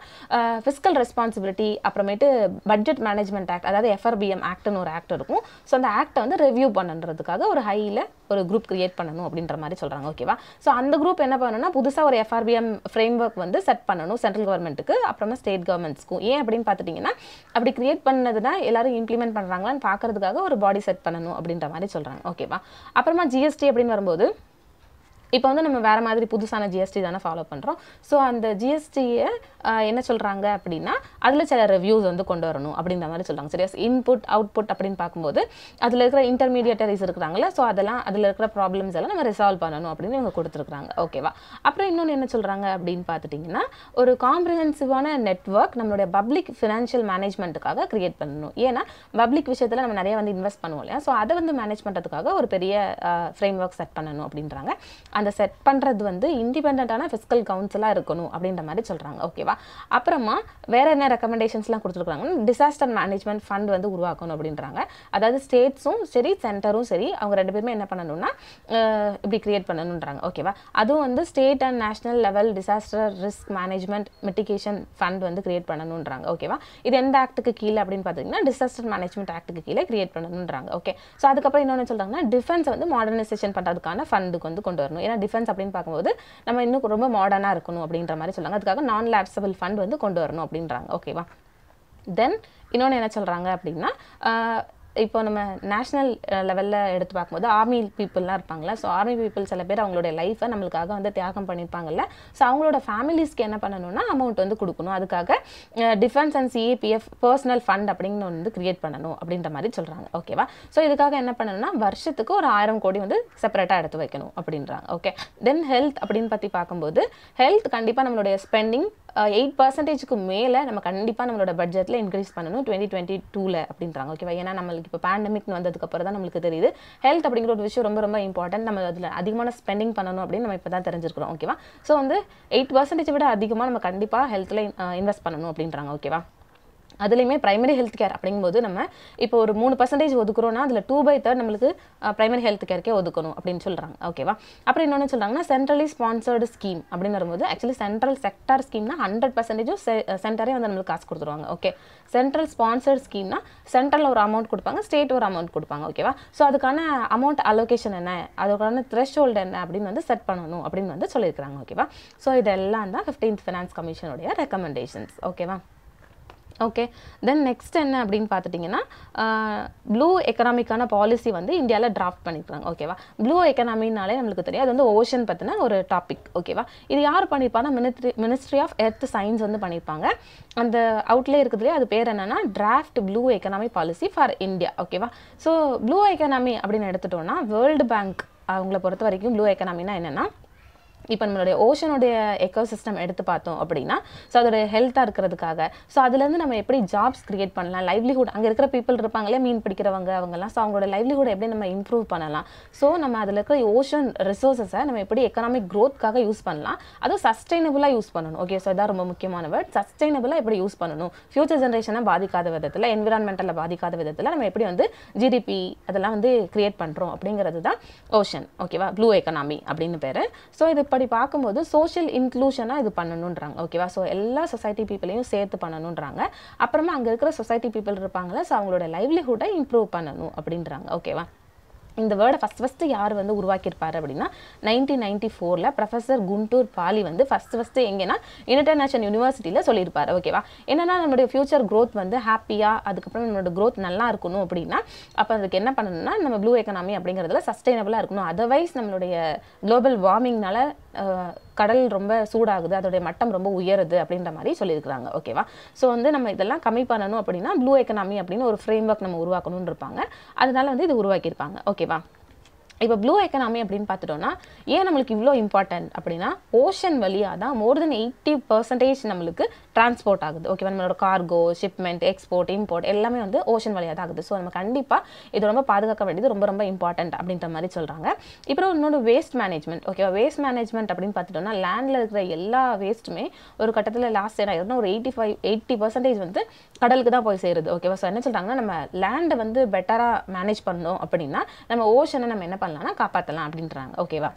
ஃபிஸ்கல் ரெஸ்பான்சிபிலிட்டி, அப்புறமேட்டு பட்ஜெட் மேனேஜ்மெண்ட் ஆக்ட், அதாவது FRBM ஆக்ட்னு ஒரு ஆக்ட் இருக்கும். ஸோ அந்த ஆக்டை வந்து ரிவ்யூ பண்ணுறதுக்காக ஒரு ஹையில் ஒரு குரூப் கிரியேட் பண்ணணும் அப்படின்ற மாதிரி சொல்கிறாங்க. ஓகேவா? ஸோ அந்த குரூப் என்ன பண்ணணும்னா புதுசாக ஒரு FRBM ஃப்ரேம் ஒர்க் வந்து செட் பண்ணணும் சென்ட்ரல் கவர்மெண்ட்டுக்கு, அப்புறமா ஸ்டேட் கவர்மெண்ட்ஸ்க்கும். ஏன் அப்படின்னு பார்த்துட்டிங்கன்னா அப்படி கிரியேட் பண்ணதுன்னா எல்லாரும் இம்ப்ளிமெண்ட் பண்ணுறாங்களான்னு பார்க்கறதுக்காக ஒரு பாடி செட் பண்ணணும் அப்படின்ற மாதிரி சொல்கிறாங்க. ஓகேவா? அப்புறமா GST அப்படின்னு வரும்போது இப்போ வந்து நம்ம வேறு மாதிரி புதுசான GST தானே ஃபாலோ பண்ணுறோம். ஸோ அந்த GSTயை என்ன சொல்கிறாங்க அப்படின்னா அதில் சில ரிவ்யூஸ் வந்து கொண்டு வரணும் அப்படின்ற மாதிரி சொல்கிறாங்க. சரியா? இன்புட் அவுட்புட் அப்படின்னு பார்க்கும்போது அதில் இருக்கிற இன்டர்மீடியேட்டரிஸ் இருக்கிறாங்களே, ஸோ அதெல்லாம் அதில் இருக்கிற ப்ராப்ளம்ஸ் எல்லாம் நம்ம ரிசால்வ் பண்ணணும் அப்படின்னு இவங்க கொடுத்துருக்குறாங்க. ஓகேவா? அப்புறம் இன்னொன்று என்ன சொல்கிறாங்க அப்படின்னு பார்த்துட்டிங்கன்னா ஒரு காம்ப்ரிஹென்சிவான நெட்வொர்க் நம்மளுடைய பப்ளிக் ஃபினான்ஷியல் மேனேஜ்மெண்ட்டுக்காக கிரியேட் பண்ணணும். ஏன்னா பப்ளிக் விஷயத்தில் நம்ம நிறைய வந்து இன்வெஸ்ட் பண்ணுவோம் இல்லையா? ஸோ அதை வந்து மேனேஜ் பண்ணுறதுக்காக ஒரு பெரிய ஃப்ரேம் ஒர்க் செட் பண்ணணும் அப்படின்றாங்க. அந்த செட் பண்ணுறது வந்து இண்டிபெண்டான ஃபிஸ்கல் கவுன்சிலாக இருக்கணும் அப்படின்ற மாதிரி சொல்கிறாங்க. ஓகேவா? அப்புறமா வேற என்ன ரெக்கமெண்டேஷன்ஸ்லாம் கொடுத்துருக்காங்கன்னா டிசாஸ்டர் மேனேஜ்மெண்ட் ஃபண்ட் வந்து உருவாக்கணும் அப்படின்றாங்க. அதாவது ஸ்டேட்ஸும் சரி சென்டரும் சரி அவங்க ரெண்டு பேருமே என்ன பண்ணணும்னா இப்படி கிரியேட் பண்ணணுன்றாங்க. ஓகேவா? அதுவும் வந்து state and national level disaster risk management mitigation fund வந்து கிரியேட் பண்ணணுன்றாங்க. ஓகேவா? இது எந்த ஆக்டுக்கு கீழே அப்படின்னு பார்த்தீங்கன்னா டிசாஸ்டர் மேனேஜ்மெண்ட் ஆக்டுக்கு கீழே கிரியேட் பண்ணணுன்றாங்க. ஓகே. ஸோ அதுக்கப்புறம் இன்னொன்று சொல்கிறாங்கன்னா டிஃபென்ஸ் வந்து மாடர்னைசேஷன் பண்ணுறதுக்கான ஃபண்டுக்கு வந்து கொண்டு வரணும். ஏன்னா டிஃபென்ஸ் அப்படின்னு பார்க்கும்போது நம்ம இன்னும் ரொம்ப மாடர்னாக இருக்கணும் அப்படின்ற மாதிரி சொல்கிறாங்க. அதுக்காக நான் லேப்சபிள் ஃபண்ட் வந்து கொண்டு வரணும் அப்படின்றாங்க. ஓகேவா? தென் இன்னொன்று என்ன சொல்கிறாங்க அப்படின்னா இப்போ நம்ம நேஷனல் லெவலில் எடுத்து பார்க்கும்போது ஆர்மி பீப்புளெலாம் இருப்பாங்களா? ஸோ ஆர்மி பீப்புள் சில பேர் அவங்களுடைய லைஃப்பை நம்மளுக்காக வந்து தியாகம் பண்ணியிருப்பாங்கல்ல. ஸோ அவங்களோட ஃபேமிலிஸ்க்கு என்ன பண்ணணும்னா அமௌண்ட் வந்து கொடுக்கணும். அதுக்காக defence and CAPF personal fund அப்படின்னு வந்து கிரியேட் பண்ணணும் அப்படின்ற மாதிரி சொல்கிறாங்க. ஓகேவா? ஸோ இதுக்காக என்ன பண்ணணும்னா வருஷத்துக்கு ஒரு 1000 கோடி வந்து செப்பரேட்டாக எடுத்து வைக்கணும் அப்படின்றாங்க. ஓகே. தென் ஹெல்த் அப்படின்னு பற்றி பார்க்கும்போது ஹெல்த் கண்டிப்பாக நம்மளுடைய ஸ்பெண்டிங் 8% மேலே நம்ம கண்டிப்பாக நம்மளோட பட்ஜெட்டில் இன்க்ரீஸ் பண்ணணும் 2022 அப்படின்றாங்க. ஓகேவா? ஏன்னா நம்மளுக்கு இப்போ பேண்டமிக் வந்ததுக்கப்புறம் தான் நம்மளுக்கு தெரியுது ஹெல்த் அப்படிங்கிற ஒரு விஷயம் ரொம்ப ரொம்ப இம்பார்ட்டன்ட். நம்ம அதில் அதிகமான ஸ்பெண்டிங் பண்ணணும் அப்படின்னு நம்ம இப்போ தான் தெரிஞ்சிருக்கிறோம். ஓகேவா? ஸோ வந்து 8% விட அதிகமாக நம்ம கண்டிப்பாக ஹெல்த்தில் இன்வெஸ்ட் பண்ணணும் அப்படின்றாங்க. ஓகேவா? அதுலேயுமே பிரைமரி ஹெல்த் கேர் அப்படிங்கும்போது நம்ம இப்போ ஒரு 3% ஒதுக்குறோம்னா அதில் 2/3 நம்மளுக்கு பிரைமரி ஹெல்த் கேருக்கே ஒதுக்கணும் அப்படின்னு சொல்கிறாங்க. ஓகேவா? அப்புறம் இன்னொன்று சொல்கிறாங்கன்னா சென்ட்ரலி ஸ்பான்சர்டு ஸ்கீம் அப்படின்னு வரும்போது ஆக்சுவலி சென்ட்ரல் செக்டார் ஸ்கீம்னா 100% சென்டரே வந்து நம்மளுக்கு காசு கொடுத்துருவாங்க. ஓகே. சென்ட்ரல் ஸ்பான்சர்ட் ஸ்கீம்னா சென்ட்ரல் ஒரு அமௌண்ட் கொடுப்பாங்க, ஸ்டேட் ஒரு அமௌண்ட் கொடுப்பாங்க. ஓகேவா? ஸோ அதுக்கான அமௌண்ட் அலோகேஷன் என்ன, அதுக்கான த்ரெஷ்ஹோல்டு என்ன அப்படின்னு வந்து செட் பண்ணணும் அப்படின்னு வந்து சொல்லியிருக்கிறாங்க. ஓகேவா? ஸோ இதெல்லாம் தான் 15th ஃபினான்ஸ் கமிஷனுடைய ரெக்கமெண்டேஷன்ஸ். ஓகேவா? ஓகே. தென் நெக்ஸ்ட் என்ன அப்படின்னு பார்த்துட்டிங்கன்னா ப்ளூ எக்கனாமிக்கான பாலிசி வந்து இந்தியாவில் டிராஃப்ட் பண்ணியிருக்காங்க. ஓகேவா? ப்ளூ எக்கனாமினாலே நம்மளுக்கு தெரியும் அது வந்து ஓஷன் பற்றின ஒரு டாபிக். ஓகேவா? இது யார் பண்ணியிருப்பாங்கன்னா மினிஸ்ட்ரி ஆஃப் எர்த் சயின்ஸ் வந்து பண்ணியிருப்பாங்க. அந்த அவுட்லே இருக்குதுலேயே அது பேர் என்னன்னா draft blue economy policy for India. ஓகேவா? ஸோ ப்ளூ எக்கனாமி அப்படின்னு எடுத்துட்டோம்னா வேர்ல்டு பேங்க் அவங்கள பொறுத்த வரைக்கும் ப்ளூ எக்கனாமினா என்னென்னா இப்போ நம்மளுடைய ஓஷனுடைய எக்கோசிஸ்டம் எடுத்து பார்த்தோம் அப்படின்னா ஸோ அதோடைய ஹெல்த்தாக இருக்கிறதுக்காக ஸோ அதுலேருந்து நம்ம எப்படி ஜாப்ஸ் கிரியேட் பண்ணலாம், லைவ்லிஹுட் அங்கே இருக்கிற பீப்புள் இருப்பாங்களே மீன் பிடிக்கிறவங்க அவங்கெல்லாம், ஸோ அவங்களோட லைவ்லிஹுட் எப்படி நம்ம இம்ப்ரூவ் பண்ணலாம், ஸோ நம்ம அதில் இருக்கிற ஓஷன் ரிசோர்ஸஸை நம்ம எப்படி எக்கனாமிக் க்ரோத்க்காக யூஸ் பண்ணலாம், அதுவும் சஸ்டைனபிளாக யூஸ் பண்ணணும். ஓகே. ஸோ இதான் ரொம்ப முக்கியமான வேர்ட், சஸ்டைனபிளாக எப்படி யூஸ் பண்ணணும், ஃபியூச்சர் ஜென்ரேஷனை பாதிக்காத விதத்தில், என்விரான்மெண்டலில் பாதிக்காத விதத்தில் நம்ம எப்படி வந்து GDP அதெல்லாம் வந்து கிரியேட் பண்ணுறோம் அப்படிங்கிறது தான் ஓஷன். ஓகேவா? ப்ளூ எக்கனாமி அப்படின்னு பேர். ஸோ இது இப்படி பார்க்கும்போது சோஷியல் இன்க்ளூஷனாக இது பண்ணணுன்றாங்க. ஓகேவா? ஸோ எல்லா சொசைட்டி பீப்புளையும் சேர்த்து பண்ணணுன்றாங்க. அப்புறமா அங்கே இருக்கிற சொசைட்டி பீப்புள் இருப்பாங்களா, ஸோ அவங்களோட லைவ்லிஹுட்டை இம்ப்ரூவ் பண்ணணும் அப்படின்றாங்க. ஓகேவா? இந்த வேர்டை ஃபஸ்ட்டு யார் வந்து உருவாக்கியிருப்பார் அப்படின்னா 1994 ப்ரொஃபஸர் குண்டூர் பாலி வந்து ஃபஸ்ட்டு எங்கன்னா இன்டர்நேஷனல் யூனிவர்சிட்டியில் சொல்லியிருப்பார். ஓகேவா? என்னன்னா நம்மளுடைய ஃபியூச்சர் க்ரோத் வந்து ஹாப்பியாக அதுக்கப்புறம் நம்மளோட க்ரோத் நல்லா இருக்கணும் அப்படின்னா அப்போ அதுக்கு என்ன பண்ணணும்னா நம்ம ப்ளூ எக்கனாமி அப்படிங்கிறதுல சஸ்டைனபிளாக இருக்கணும். அதர்வைஸ் நம்மளுடைய குளோபல் வார்மிங்னால கடல் ரொம்ப சூடாகுது, அதோடைய மட்டம் ரொம்ப உயருது அப்படின்ற மாதிரி சொல்லியிருக்கிறாங்க. ஓகேவா? ஸோ வந்து நம்ம இதெல்லாம் கம்மி பண்ணணும் அப்படின்னா ப்ளூ எக்கனாமி அப்படின்னு ஒரு ஃப்ரேம் ஒர்க் நம்ம உருவாக்கணும்னு இருப்பாங்க. அதனால வந்து இது உருவாக்கியிருப்பாங்க. ஓகேவா? இப்போ ப்ளூ எக்கனாமி அப்படின்னு பார்த்துட்டோம்னா ஏன் நம்மளுக்கு இவ்வளோ இம்பார்ட்டன்ட் அப்படின்னா ஓஷன் வழியாக தான் மோர் தென் 80% நம்மளுக்கு டிரான்ஸ்போர்ட் ஆகுது. ஓகேவா? நம்மளோட கார்கோ, ஷிப்மெண்ட், எக்ஸ்போர்ட், இம்போர்ட் எல்லாமே வந்து ஓஷன் வழியாக தான் ஆகுது. ஸோ நம்ம கண்டிப்பாக இது ரொம்ப பாதுகாக்க வேண்டியது ரொம்ப ரொம்ப இம்பார்ட்டன்ட் அப்படின்ற மாதிரி சொல்கிறாங்க. இப்போ இன்னொன்று வேஸ்ட் மேனேஜ்மெண்ட். ஓகேவா? வேஸ்ட் மேனேஜ்மெண்ட் அப்படின்னு பார்த்துட்டோம்னா லேண்டில் இருக்கிற எல்லா வேஸ்ட்டுமே ஒரு கட்டத்தில் லாஸ்ட் என்ன ஆயிருதுன்னா ஒரு 80% வந்து கடலுக்கு தான் போய் சேருது. ஓகேவா? ஸோ என்ன சொல்கிறாங்கன்னா நம்ம லேண்டை வந்து பெட்டராக மேனேஜ் பண்ணோம் அப்படின்னா நம்ம ஓஷனை நம்ம என்ன பண்ணலாம்னா காப்பாற்றலாம் அப்படின்றாங்க. ஓகேவா?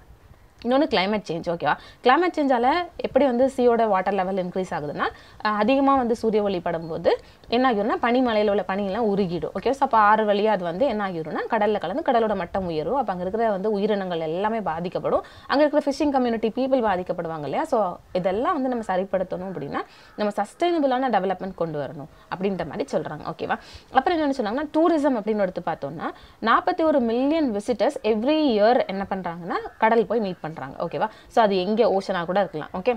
இன்னொன்று கிளைமேட் சேஞ்ச். ஓகேவா, கிளைமேட் சேஞ்சால் எப்படி வந்து சீயோட வாட்டர் லெவல் இன்க்ரீஸ் ஆகுதுன்னா, அதிகமாக வந்து சூரிய ஒளி படும்போது என்ன ஆகிடும்னா பனிமலையில் உள்ள பனியெல்லாம் உருகிடும். ஓகே, ஸோ அப்போ ஆறு வழியாக அது வந்து என்ன ஆகிடும்னா கடலில் கலந்து கடலோட மட்டம் உயரும். அப்போ அங்கே இருக்கிற வந்து உயிரினங்கள் எல்லாமே பாதிக்கப்படும். அங்கே இருக்கிற ஃபிஷிங் கம்யூனிட்டி பீப்புள் பாதிக்கப்படுவாங்க இல்லையா. ஸோ இதெல்லாம் வந்து நம்ம சரிப்படுத்தணும் அப்படின்னா நம்ம சஸ்டைனபிளான டெவலப்மெண்ட் கொண்டு வரணும் அப்படின்ற மாதிரி சொல்கிறாங்க. ஓகேவா, அப்புறம் என்னென்னு சொன்னாங்கன்னா டூரிசம் அப்படின்னு எடுத்து பார்த்தோம்னா 41 மில்லியன் விசிட்டர்ஸ் எவ்ரி இயர் என்ன பண்ணுறாங்கன்னா கடல் போய் மீட் பண்ணுறாங்க. ஓகேவா, ஸோ அது எங்கே ஓஷனாக கூட இருக்கலாம். ஓகே,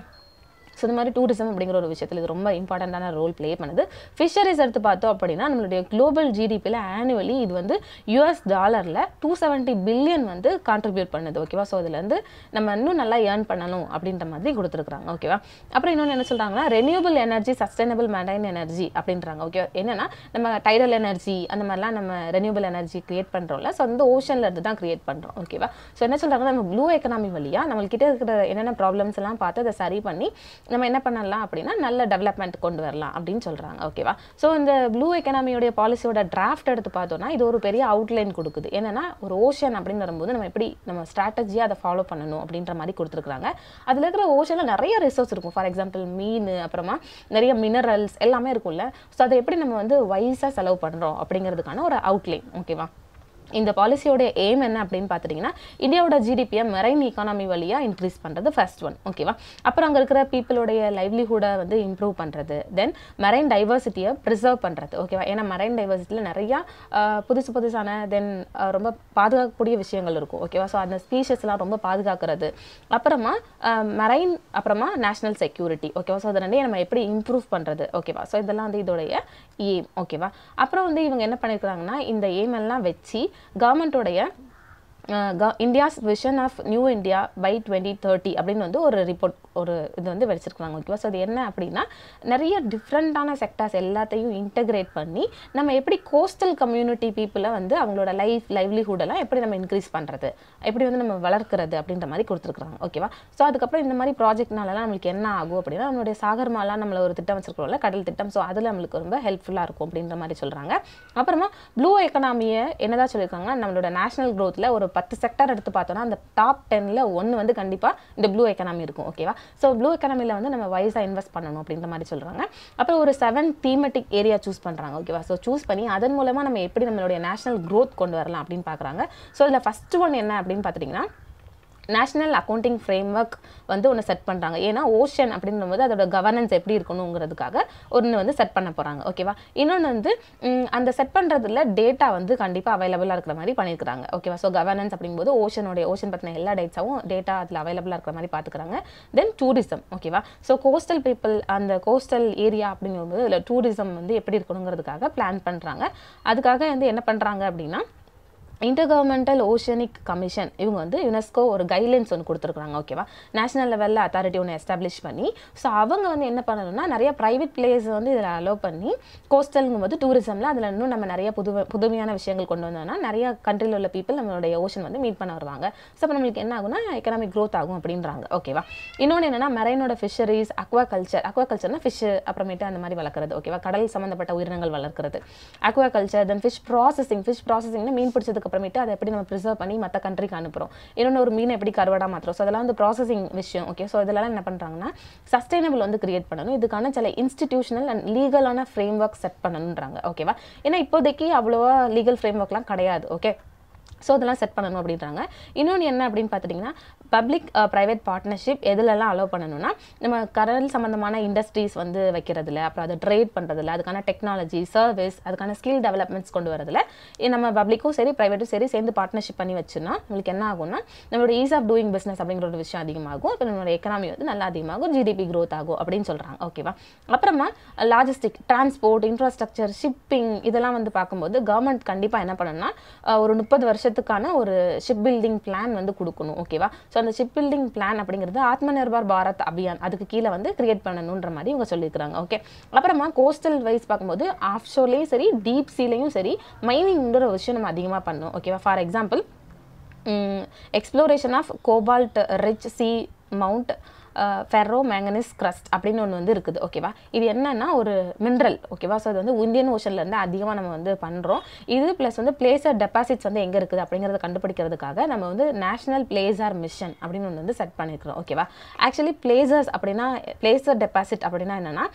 ஸோ இந்த மாதிரி டூரிசம் அப்படிங்கிற ஒரு விஷயத்தில் இது ரொம்ப இம்பார்ட்டண்ட்டான ரோல் ப்ளே பண்ணுது. ஃபிஷரிஸ் எடுத்து பார்த்தோம் அப்படின்னா நம்மளுடைய குளோபல் ஜிடிபியில் ஆனுவலி இது வந்து US டாலரில் 270 பில்லியன் வந்து கான்ட்ரிபியூட் பண்ணுது. ஓகேவா, ஸோ இதுலேருந்து நம்ம இன்னும் நல்லா ஏர்ன் பண்ணணும் அப்படின்ற மாதிரி கொடுத்துருக்காங்க. ஓகேவா, அப்புறம் இன்னொன்று என்ன சொல்கிறாங்கன்னா renewable energy, sustainable marine energy அப்படின்றாங்க. ஓகே, என்னன்னா நம்ம டைடல் எனர்ஜி அந்த மாதிரிலாம் நம்ம ரெனியூபிள் எனர்ஜி கிரியேட் பண்ணுறோம்ல, ஸோ வந்து ஓஷனில் இருந்து தான் கிரியேட் பண்ணுறோம். ஓகேவா, ஸோ என்ன சொல்கிறாங்கன்னா நம்ம ப்ளூ எக்கனாமி வழியாக நம்மள்கிட்ட இருக்கிற என்னென்ன ப்ராப்ளம்ஸ் எல்லாம் பார்த்து அதை சரி பண்ணி நம்ம என்ன பண்ணலாம் அப்படின்னா நல்ல டெவலப்மெண்ட் கொண்டு வரலாம் அப்படின்னு சொல்கிறாங்க. ஓகேவா, ஸோ இந்த ப்ளூ எக்கனாமியோடைய பாலிசியோட டிராஃப்ட் எடுத்து பார்த்தோம்னா இது ஒரு பெரிய அவுட்லைன் கொடுக்குது. என்னன்னா ஒரு ஓஷன் அப்படின்னு வரும்போது நம்ம எப்படி நம்ம ஸ்ட்ராட்டஜியாக அதை ஃபாலோ பண்ணணும் அப்படின்ற மாதிரி கொடுத்துருக்காங்க. அதில் இருக்கிற ஓஷனில் நிறைய ரிசோர்ஸ் இருக்கும். ஃபார் எக்ஸாம்பிள் மீன், அப்புறமா நிறைய மினரல்ஸ் எல்லாமே இருக்கும்ல. ஸோ அதை எப்படி நம்ம வந்து வைஸாக செலவு பண்ணுறோம் அப்படிங்கிறதுக்கான ஒரு அவுட்லைன். ஓகேவா, இந்த பாலிசியோட எய்ம் என்ன அப்படின்னு பார்த்துட்டிங்கன்னா இந்தியாவோட ஜிடிபியை மெரைன் எக்கானமி வழியாக இன்க்ரீஸ் பண்ணுறது ஃபர்ஸ்ட் ஒன். ஓகேவா, அப்புறம் அங்கே இருக்கிற பீப்புளோடைய லைவ்லிஹுட்டை வந்து இம்ப்ரூவ் பண்ணுறது, தென் மெரைன் டைவர்சிட்டியை ப்ரிசர்வ் பண்ணுறது. ஓகேவா, ஏன்னா மெரைன் டைவர்சிட்டியில் நிறையா புதுசான தென் ரொம்ப பாதுகாக்கக்கூடிய விஷயங்கள் இருக்கும். ஓகேவா, ஸோ அந்த ஸ்பீஷஸ்லாம் ரொம்ப பாதுகாக்கிறது. அப்புறமா மெரைன், அப்புறமா நேஷனல் செக்யூரிட்டி. ஓகேவா, ஸோ அதை ரெண்டையும் நம்ம எப்படி இம்ப்ரூவ் பண்ணுறது. ஓகேவா, ஸோ இதெல்லாம் வந்து இதோடைய எய்ம். ஓகேவா, அப்புறம் வந்து இவங்க என்ன பண்ணியிருக்கிறாங்கன்னா இந்த எய்ம் எல்லாம் வச்சு கவர்மெண்ட்டோடைய India's vision of new India by 2030 அப்படின்னு வந்து ஒரு ரிப்போர்ட் ஒரு இது வந்து வச்சிருக்காங்க. ஓகேவா, ஸோ அது என்ன அப்படின்னா நிறைய டிஃப்ரெண்ட்டான செக்டார்ஸ் எல்லாத்தையும் இன்டகிரேட் பண்ணி நம்ம எப்படி கோஸ்டல் கம்யூனிட்டி பீப்புளை வந்து அவங்களோட லைவ்லிஹுட்டெல்லாம் எப்படி நம்ம இன்க்ரீஸ் பண்ணுறது, எப்படி வந்து நம்ம வளர்க்குறது அப்படின்ற மாதிரி கொடுத்துருக்காங்க. ஓகேவா, ஸோ அதுக்கப்புறம் இந்த மாதிரி ப்ராஜெக்ட்னாலலாம் நம்மளுக்கு என்ன ஆகும் அப்படின்னா நம்மளுடைய சாகர்மாலாம் நம்மள ஒரு திட்டம் வச்சிருக்கிறோம்ல கடல் திட்டம், ஸோ அதில் நம்மளுக்கு ரொம்ப ஹெல்ப்ஃபுல்லாக இருக்கும் அப்படின்ற மாதிரி சொல்கிறாங்க. அப்புறமா ப்ளூ எக்கனாமியை என்னதான் சொல்லியிருக்காங்கன்னா நம்மளோட நேஷனல் க்ரோத்தில் ஒரு 10 செக்டார் எடுத்து பார்த்தோம்னா அந்த டாப் 10ல் ஒன்று வந்து கண்டிப்பாக இந்த ப்ளூ எக்கனாமி இருக்கும். ஓகேவா, ஸோ ப்ளூ எக்கனாமியில் வந்து நம்ம வைஸாக இன்வெஸ்ட் பண்ணணும் அப்படின்ற மாதிரி சொல்கிறாங்க. அப்புறம் ஒரு 7 தீமெட்டிக் ஏரியா சூஸ் பண்ணுறாங்க. ஓகேவா, ஸோ சூஸ் பண்ணி அதன் மூலமாக நம்ம எப்படி நம்மளுடைய நேஷனல் க்ரோத் கொண்டு வரலாம் அப்படின்னு பார்க்குறாங்க. ஸோ இதில் ஃபஸ்ட்டு ஒன் என்ன அப்படின்னு பார்த்துட்டிங்கன்னா நேஷனல் அக்கௌண்டிங் ஃப்ரேம்வொர்க் வந்து ஒன்று செட் பண்ணுறாங்க. ஏன்னா ஓஷன் அப்படின்னும்போது அதோட கவர்னன்ஸ் எப்படி இருக்கணுங்கிறதுக்காக ஒன்று வந்து செட் பண்ண போகிறாங்க. ஓகேவா, இன்னொன்று வந்து அந்த செட் பண்ணுறதுல டேட்டா வந்து கண்டிப்பாக அவைலபிளாக இருக்கிற மாதிரி பண்ணியிருக்காங்க. ஓகேவா, ஸோ கவர்னன்ஸ் அப்படிங்கும்போது ஓஷன் பற்றின எல்லா டேட்டா அதில் அவைலபிளாக இருக்கிற மாதிரி பார்த்துக்கிறாங்க. தென் டூரிசம். ஓகேவா, ஸோ கோஸ்டல் பீப்புள் அந்த கோஸ்டல் ஏரியா அப்படிங்கும்போது அதில் டூரிசம் வந்து எப்படி இருக்கணுங்கிறதுக்காக பிளான் பண்ணுறாங்க. அதுக்காக வந்து என்ன பண்ணுறாங்க அப்படின்னா இன்டர்கவர்மெண்டல் ஓஷனிக் கமிஷன் இவங்க வந்து யுனெஸ்கோ ஒரு கைட்லைன்ஸ் ஒன்று கொடுத்துருக்காங்க. ஓகேவா, நேஷனல் லெவலில் அத்தாரிட்டி ஒன்று எஸ்டாப்ளிஷ் பண்ணி ஸோ அவங்க வந்து என்ன பண்ணணும்னா நிறைய ப்ரைவேட் பிளேஸ் வந்து இதில் அலோவ் பண்ணி கோஸ்டல்ங்கும் போது டூரிசமில் அதில் இன்னும் நம்ம நிறைய புதுமையான விஷயங்கள் கொண்டு வந்தோம்னா நிறைய கண்ட்ரியில் உள்ள பீப்புள் நம்மளுடைய ஓஷன் வந்து மீட் பண்ண வருவாங்க. ஸோ அப்போ நம்மளுக்கு என்ன ஆகும்னா எக்கனாமிக் க்ரோத் ஆகும் அப்படின்றாங்க. ஓகேவா, இன்னொன்று என்னென்னா மெரைனோட ஃபிஷரிஸ், அக்வாகல்ச்சர்னா ஃபிஷ் அப்புறமேட்டு அந்த மாதிரி வளர்க்குறது. ஓகேவா, கடல் சம்மந்தப்பட்ட உயிரினங்கள் வளர்க்குறது அக்வாகல்ச்சர். தென் ஃபிஷ் ப்ராசஸிங்னா மீன் பிடிச்சதுக்கு அப்புறமேட்டு அதை எப்படி நம்ம ப்ரிசர்வ் பண்ணி மற்ற கண்ட்ரிக்கு அனுப்புறோம். இன்னொன்று ஒரு மீனை எப்படி கருவாடா மாத்துறோம். ஸோ அதெல்லாம் வந்து ப்ராசஸிங் விஷயம். ஓகே, ஸோ இதெல்லாம் என்ன பண்ணுறாங்கன்னா சஸ்டைனபிள் வந்து கிரியேட் பண்ணணும். இதுக்கான சில இன்ஸ்டிடியூஷனல் அண்ட் லீகலான ஃப்ரேம் ஒர்க் செட் பண்ணணுன்றாங்க. ஓகேவா, ஏன்னா இப்போதைக்கு அவ்வளோவா லீகல் ஃப்ரேம் ஒர்க்லாம் கிடையாது. ஓகே, ஸோ அதெல்லாம் செட் பண்ணணும் அப்படின்றாங்க. இன்னொன்று என்ன அப்படின்னு பார்த்துட்டிங்கன்னா பப்ளிக் ப்ரைவேட் பார்ட்னர்ஷிப் எதுலெல்லாம் அலோவ் பண்ணணும்னா நம்ம கடல் சம்மந்தமான இண்டஸ்ட்ரீஸ் வந்து வைக்கிறதுல, அப்புறம் அதை ட்ரேட் பண்ணுறதுல, அதுக்கான டெக்னாலஜி சர்வீஸ், அதுக்கான ஸ்கில் டெவலப்மெண்ட்ஸ் கொண்டு வரதுல நம்ம பப்ளிக்கும் சரி ப்ரைவேட்டும் சரி சேர்ந்து பார்ட்னர்ஷிப் பண்ணி வச்சுன்னா நம்மளுக்கு என்ன ஆகும்னா நம்மளோட ஈஸ் ஆஃப் டூயிங் பிஸ்னஸ் அப்படிங்கிற ஒரு விஷயம் அதிகமாகும். இப்போ நம்மளோட எக்கனாமி வந்து நல்லா அதிகமாகும், ஜிடிபி க்ரோத் ஆகும் அப்படின்னு சொல்கிறாங்க. ஓகேவா, அப்புறமா லாஜிஸ்டிக், டிரான்ஸ்போர்ட், இன்ஃப்ராஸ்ட்ரக்சர், ஷிப்பிங் இதெல்லாம் வந்து பார்க்கும்போது கவர்மெண்ட் கண்டிப்பாக என்ன பண்ணணும்னா ஒரு 30 வருஷத்துக்கான ஒரு ஷிப் பில்டிங் பிளான் வந்து கொடுக்கணும். ஓகேவா, ஸோ அந்த ஷிப் பில்டிங் பிளான் அப்படிங்கிறது ஆத்ம நிர்பார் பாரத் அபியான் அதுக்கு கீழே வந்து கிரியேட் பண்ணணுன்ற மாதிரி இவங்க சொல்லியிருக்காங்க. ஓகே, அப்புறமா கோஸ்டல் வைஸ் பார்க்கும்போது ஆஃப் ஷோர்லேயும் சரி டீப் சீலையும் சரி மைனிங்ன்ற ஒரு விஷயம் நம்ம அதிகமாக பண்ணணும். ஓகேவா, for example exploration of cobalt rich sea mount ferro manganese crust அப்படின்னு ஒன்று வந்து இருக்குது ஓகேவா. இது என்னன்னா ஒரு மினரல் ஓகேவா. ஸோ அது வந்து இந்தியன் ஓஷன்லேருந்து அதிகமாக நம்ம வந்து பண்ணுறோம். இது ப்ளஸ் வந்து பிளேசர் டெபாசிட்ஸ் வந்து எங்கே இருக்குது அப்படிங்கிறத கண்டுபிடிக்கிறதுக்காக நம்ம வந்து நேஷனல் பிளேசர் மிஷன் அப்படின்னு ஒன்று வந்து செட் பண்ணியிருக்கிறோம் ஓகேவா. ஆக்சுவலி பிளேசர்ஸ் அப்படின்னா பிளேசர் டெபாசிட் அப்படின்னா என்னன்னா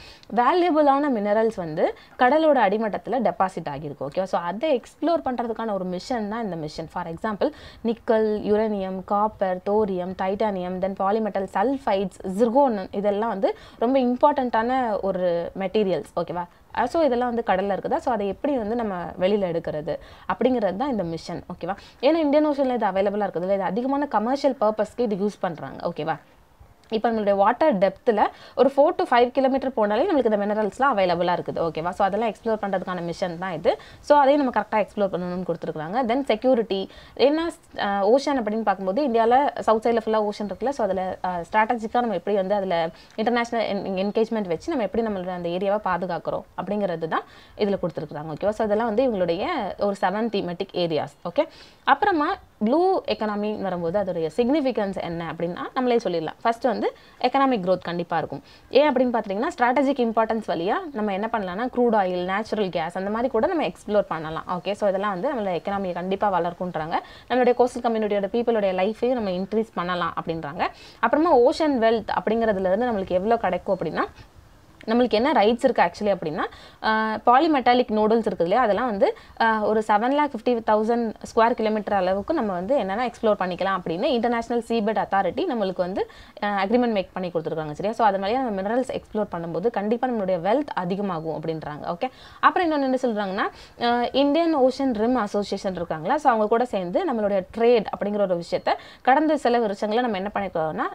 வேல்யூபிளான மினரல்ஸ் வந்து கடலோட அடிமட்டத்தில் டெபாசிட் ஆகியிருக்கும் ஓகேவா. ஸோ அதை எக்ஸ்ப்ளோர் பண்ணுறதுக்கான ஒரு மிஷன் தான் இந்த mission. For example nickel, uranium, copper, thorium, titanium, then polymetal, sulphides, zircon இதெல்லாம் வந்து ரொம்ப இம்பார்ட்டண்ட்டான ஒரு மெட்டீரியல்ஸ் ஓகேவா. ஸோ இதெல்லாம் வந்து கடலில் இருக்குதா. ஸோ அதை எப்படி வந்து நம்ம வெளியில் எடுக்கிறது அப்படிங்கிறது தான் இந்த மிஷன் ஓகேவா. ஏன்னா இந்தியன் ஓஷனில் இது அவைலபிளாக இருக்குது இல்லை, இது அதிகமான கமர்ஷியல் பர்பஸ்க்கு இது யூஸ் பண்ணுறாங்க ஓகேவா. இப்போ நம்மளுடைய வாட்டர் டெப்த்தில் ஒரு 4 to 5 கிலோமீட்டர் போனாலே நம்மளுக்கு இந்த மினரல்ஸ்லாம் அவைலபிளாக இருக்குது ஓகேவா. ஸோ அதெல்லாம் எக்ஸ்ப்ளோர் பண்ணுறதுக்கான மிஷன் தான் இது. ஸோ அதையும் நம்ம கரெக்டாக எக்ஸ்ப்ளோர் பண்ணணும்னு கொடுத்துருக்காங்க. தென் செக்யூரிட்டி, ஏன்னா ஓஷன் அப்படின்னு பார்க்கும்போது இந்தியாவில் சவுத் சைடில் ஃபுல்லாக ஓஷன் இருக்குல்ல. ஸோ அதில் ஸ்ட்ராட்டஜிக்காக நம்ம எப்படி வந்து அதில் இன்டர்நேஷனல் என்கேஜ்மெண்ட் வச்சு நம்ம எப்படி நம்மளோட அந்த ஏரியாவை பாதுகாக்கிறோம் அப்படிங்கிறது தான் இதில் கொடுத்துருக்குறாங்க ஓகேவா. ஸோ இதெல்லாம் வந்து இவங்களுடைய ஒரு 7 தீமெட்டிக் ஏரியாஸ் ஓகே. அப்புறமா ப்ளூ எக்கனாமி வரும்போது அதோடைய சிக்னிஃபிகன்ஸ் என்ன அப்படின்னா நம்மளே சொல்லிடலாம். ஃபர்ஸ்ட் வந்து எக்கனாமிக் க்ரோத் கண்டிப்பாக இருக்கும். ஏன் அப்படின்னு பார்த்தீங்கன்னா ஸ்ட்ராட்டஜிக் இம்பார்ட்டன்ஸ் வழியாக நம்ம என்ன பண்ணலாம்னா க்ரூட் ஆயில், நேச்சுரல் கேஸ் அந்த மாதிரி கூட நம்ம எக்ஸ்ப்ளோர் பண்ணலாம் ஓகே. ஸோ இதெல்லாம் வந்து நம்மளோட எக்கனாமியை கண்டிப்பாக வளர்க்குன்றாங்க. நம்மளுடைய கோஸ்டல் கம்யூனிட்டியோட பீப்புளுடைய லைஃபையும் நம்ம இன்க்ரீஸ் பண்ணலாம் அப்படின்றாங்க. அப்புறமா ஓஷன் வெல்த் அப்படிங்கிறதுலேருந்து நம்மளுக்கு எவ்வளோ கிடைக்கும் அப்படின்னா நம்மளுக்கு என்ன ரைட்ஸ் இருக்குது ஆக்சுவலி அப்படின்னா பாலிமெட்டாலிக் நோடல்ஸ் இருக்குது இல்லையா, அதெல்லாம் வந்து ஒரு 7,50,000 ஸ்கொயர் கிலோமீட்டர் அளவுக்கு நம்ம வந்து என்னென்னா எக்ஸ்ப்ளோர் பண்ணிக்கலாம் அப்படின்னு இன்டர்நேஷனல் சீபெட் அத்தாரிட்டி நம்மளுக்கு வந்து அக்ரிமெண்ட் மேக் பண்ணி கொடுத்துருக்காங்க சரியா. ஸோ அது மாதிரியே நம்ம மினரல்ஸ் எக்ஸ்ப்ளோர் பண்ணும்போது கண்டிப்பாக நம்மளுடைய வெல்த் அதிகமாகும் அப்படின்றாங்க ஓகே. அப்புறம் இன்னொன்று என்ன சொல்கிறாங்கன்னா இந்தியன் ஓஷன் ரிம் அசோசியேஷன் இருக்காங்களா. ஸோ அவங்க கூட சேர்ந்து நம்மளுடைய ட்ரேட் அப்படிங்கிற ஒரு விஷயத்தை கடந்த சில வருஷங்களில் நம்ம என்ன பண்ணியிருக்கோம்னா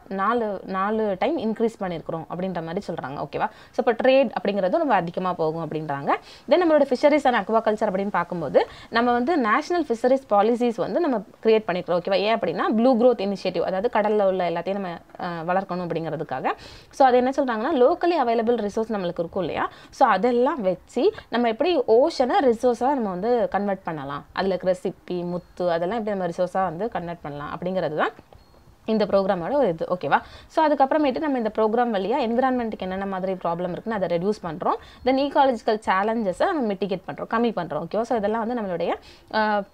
4 டைம் இன்க்ரீஸ் பண்ணியிருக்கிறோம் அப்படின்ற மாதிரி சொல்கிறாங்க ஓகேவா. ஸோ இப்போ ட்ரேட் அப்படிங்கிறது ரொம்ப அதிகமாக போகும் அப்படின்றாங்க. தென் நம்மளோட ஃபிஷரிஸ் அண்ட் அக்வாகல்ச்சர் அப்படின்னு பார்க்கும்போது நம்ம வந்து நேஷனல் ஃபிஷரிஸ் பாலிசிஸ் வந்து நம்ம கிரியேட் பண்ணிக்கிறோம் ஓகேவா. ஏன் அப்படின்னா ப்ளூ க்ரோத் இனிஷியேட்டிவ், அதாவது கடலில் உள்ள எல்லாத்தையும் நம்ம வளர்க்கணும் அப்படிங்கிறதுக்காக. ஸோ அது என்ன சொல்கிறாங்கன்னா லோக்கலி அவைலபிள் ரிசோர்ஸ் நம்மளுக்கு இருக்கும் இல்லையா. ஸோ அதெல்லாம் வச்சு நம்ம எப்படி ஓஷனை ரிசோர்ஸாக நம்ம வந்து கன்வெர்ட் பண்ணலாம், அதில் இருக்கிற சிப்பி, முத்து அதெல்லாம் எப்படி நம்ம ரிசோர்ஸாக வந்து கன்வெர்ட் பண்ணலாம் அப்படிங்கிறது தான் இந்த ப்ரோக்ராமோட ஒரு இது ஓகேவா. ஸோ அதுக்கப்புறமேட்டு நம்ம இந்த ப்ரோக்ராம் வழியாக என்விரான்மெண்ட்டுக்கு என்னென்ன மாதிரி ப்ராப்ளம் இருக்குன்னு அதை ரெடியூஸ் பண்ணுறோம். தென் ஈகாலஜிக்கல் சேலஞ்சஸை நம்ம மிட்டிகேட் பண்ணுறோம், கம்மி பண்ணுறோம் ஓகேவா. ஸோ இதெல்லாம் வந்து நம்மளுடைய